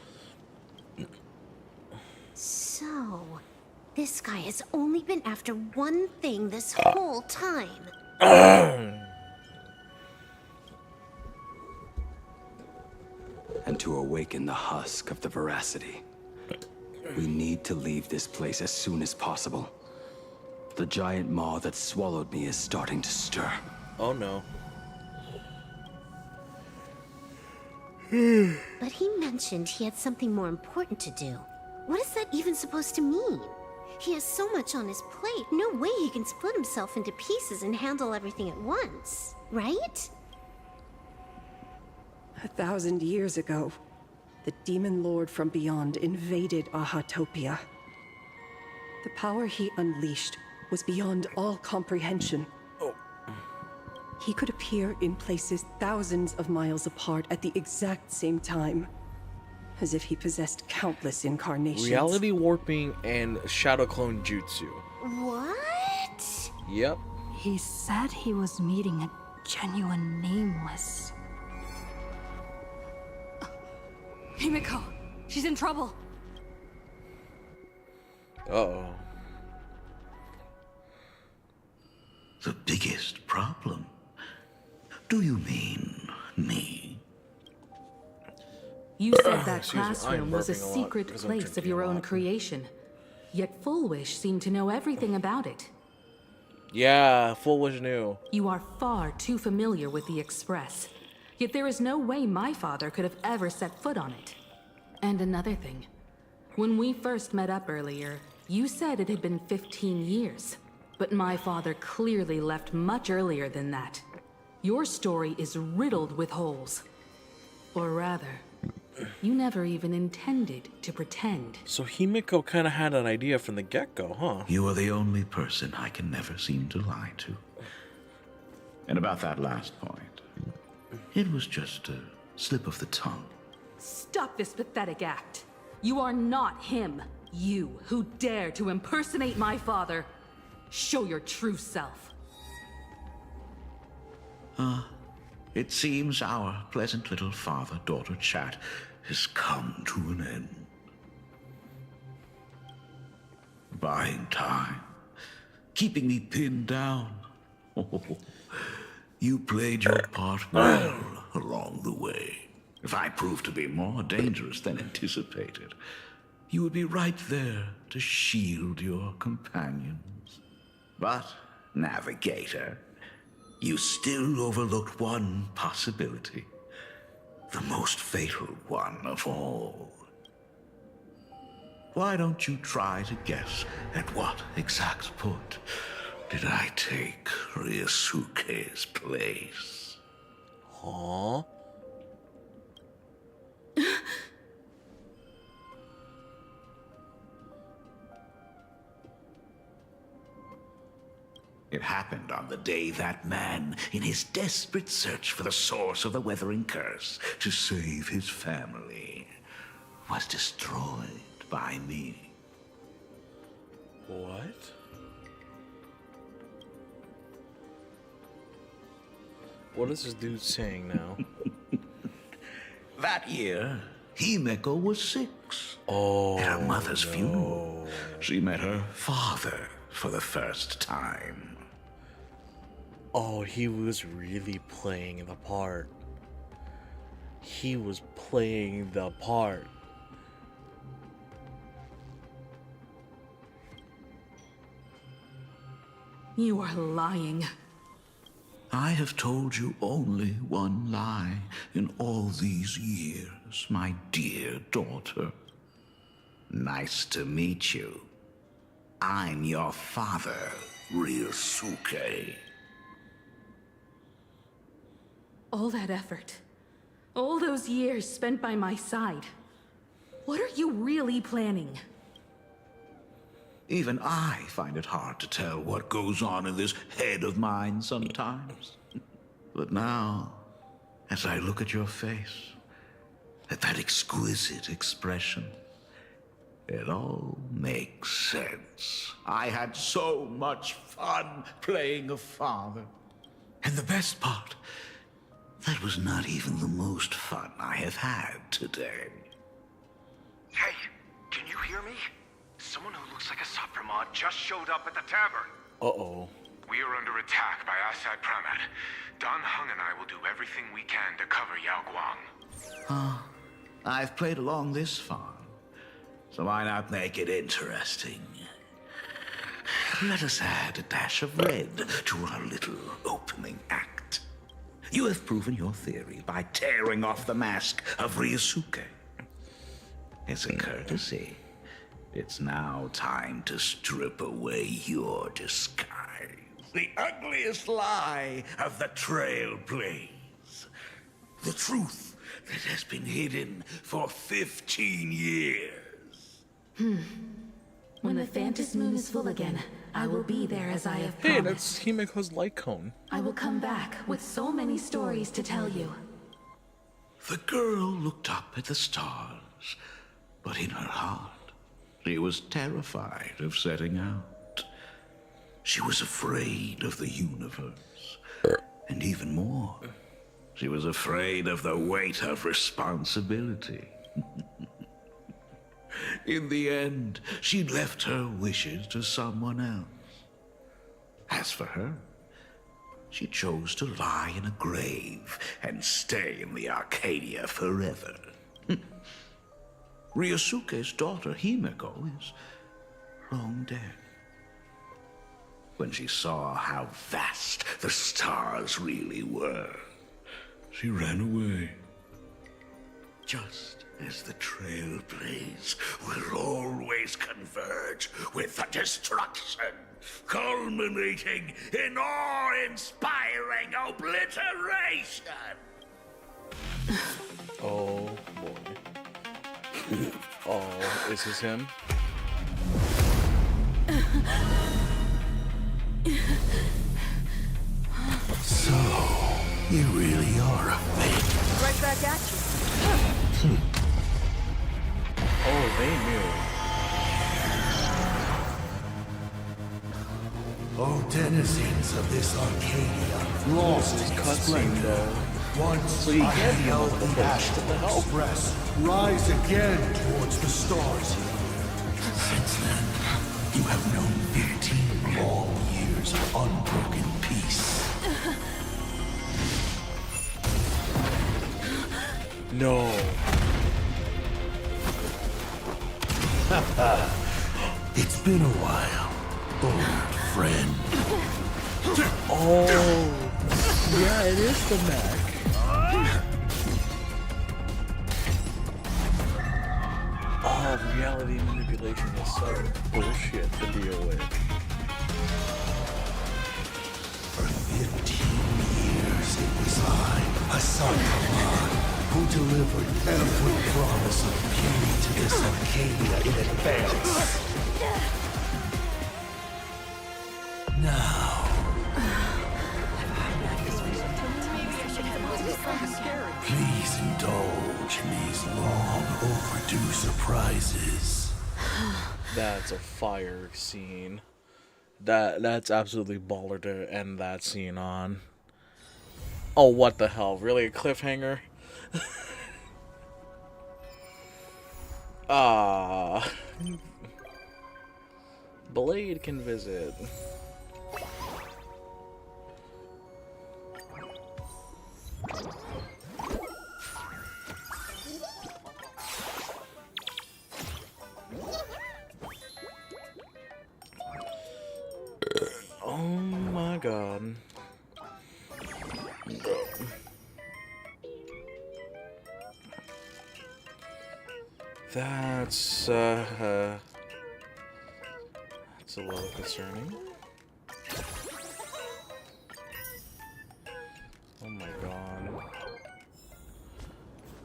So, this guy has only been after one thing this whole time. And to awaken the husk of the veracity, we need to leave this place as soon as possible. The giant maw that swallowed me is starting to stir. Oh no. But he mentioned he had something more important to do. What is that even supposed to mean? He has so much on his plate, no way he can split himself into pieces and handle everything at once, right? 1,000 years ago, the demon lord from beyond invaded Ahatopia. The power he unleashed was beyond all comprehension. He could appear in places thousands of miles apart at the exact same time, as if he possessed countless incarnations. Reality warping and shadow clone jutsu. What? Yep. He said he was meeting a genuine nameless. Himeko, she's in trouble. Uh-oh. The biggest problem? Do you mean me? You said that Excuse me, I am classroom was a burping a lot secret because I'm place of drinking your a own lot. creation. Yet Fullwish seemed to know everything about it. Yeah, Fullwish knew. You are far too familiar with the Express. Yet there is no way my father could have ever set foot on it. And another thing. When we first met up earlier, you said it had been 15 years. But my father clearly left much earlier than that. Your story is riddled with holes. Or rather, you never even intended to pretend. So Himeko kind of had an idea from the get-go, huh? You are the only person I can never seem to lie to. And about that last point, it was just a slip of the tongue. Stop this pathetic act. You are not him. You who dare to impersonate my father. Show your true self. It seems our pleasant little father-daughter chat has come to an end. Buying time. Keeping me pinned down. Oh, you played your part well along the way. If I proved to be more dangerous than anticipated, you would be right there to shield your companions. But, Navigator, you still overlooked one possibility. The most fatal one of all. Why don't you try to guess at what exact point did I take Ryusuke's place? Huh? It happened on the day that man, in his desperate search for the source of the Weathering Curse to save his family, was destroyed by me. What? What is this dude saying now? That year, Himeko was 6. Oh, at her mother's funeral, she met her father for the first time. Oh, he was really playing the part. He was playing the part. You are lying. I have told you only one lie in all these years, my dear daughter. Nice to meet you. I'm your father, Ryosuke. All that effort, all those years spent by my side. What are you really planning? Even I find it hard to tell what goes on in this head of mine sometimes. But now, as I look at your face, at that exquisite expression, it all makes sense. I had so much fun playing a father. And the best part, that was not even the most fun I have had today. Hey, can you hear me? Someone who looks like a Sopramod just showed up at the tavern. Uh-oh. We are under attack by Asai Pramat. Dan Heng and I will do everything we can to cover Yao Guang. I've played along this far, so why not make it interesting? Let us add a dash of red to our little opening act. You have proven your theory by tearing off the mask of Ryosuke. As a courtesy, it's now time to strip away your disguise. The ugliest lie of the Trailblaze. The truth that has been hidden for 15 years. When the Phantom Moon is full again, I will be there as I have Hey, promised. that's Himeko's light cone. I will come back with so many stories to tell you. The girl looked up at the stars, but in her heart, she was terrified of setting out. She was afraid of the universe. And even more, she was afraid of the weight of responsibility. In the end, she'd left her wishes to someone else. As for her, she chose to lie in a grave and stay in the Arcadia forever. Ryosuke's daughter, Himeko, is long dead. When she saw how vast the stars really were, she ran away. Just as the Trailblaze will always converge with the destruction, culminating in awe-inspiring obliteration. Oh, boy. Oh, is this him? So, you really are a fake. Right back at you. Oh, they knew. Oh, denizens of this Arcadia, lost in splendor. Once So you I can't be held able to the Astral Express rise again towards the stars. Since then, you have known 15 long years of unbroken peace. No. It's been a while, old friend. Oh, yeah, it is the Mac. Oh, reality manipulation is so bullshit to deal with. For 15 years, it was I, Hassan Khan, who delivered every promise of beauty to this Arcadia in advance. Now, please indulge in these long overdue surprises. That's a fire scene. That's absolutely baller to end that scene on. Oh, what the hell? Really, a cliffhanger? Ah. Blade can visit. Oh my god. That's a little concerning. Oh my god.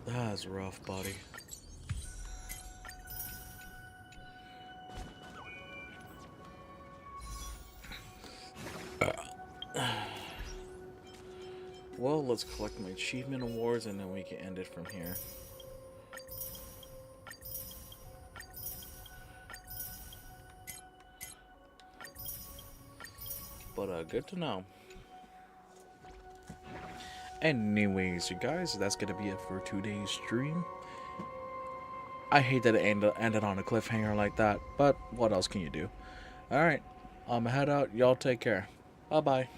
That's rough, buddy. Well, let's collect my achievement awards and then we can end it from here. But good to know. Anyways, you guys, that's gonna be it for today's stream. I hate that it ended on a cliffhanger like that, but what else can you do? Alright, I'm head out. Y'all take care. Bye-bye.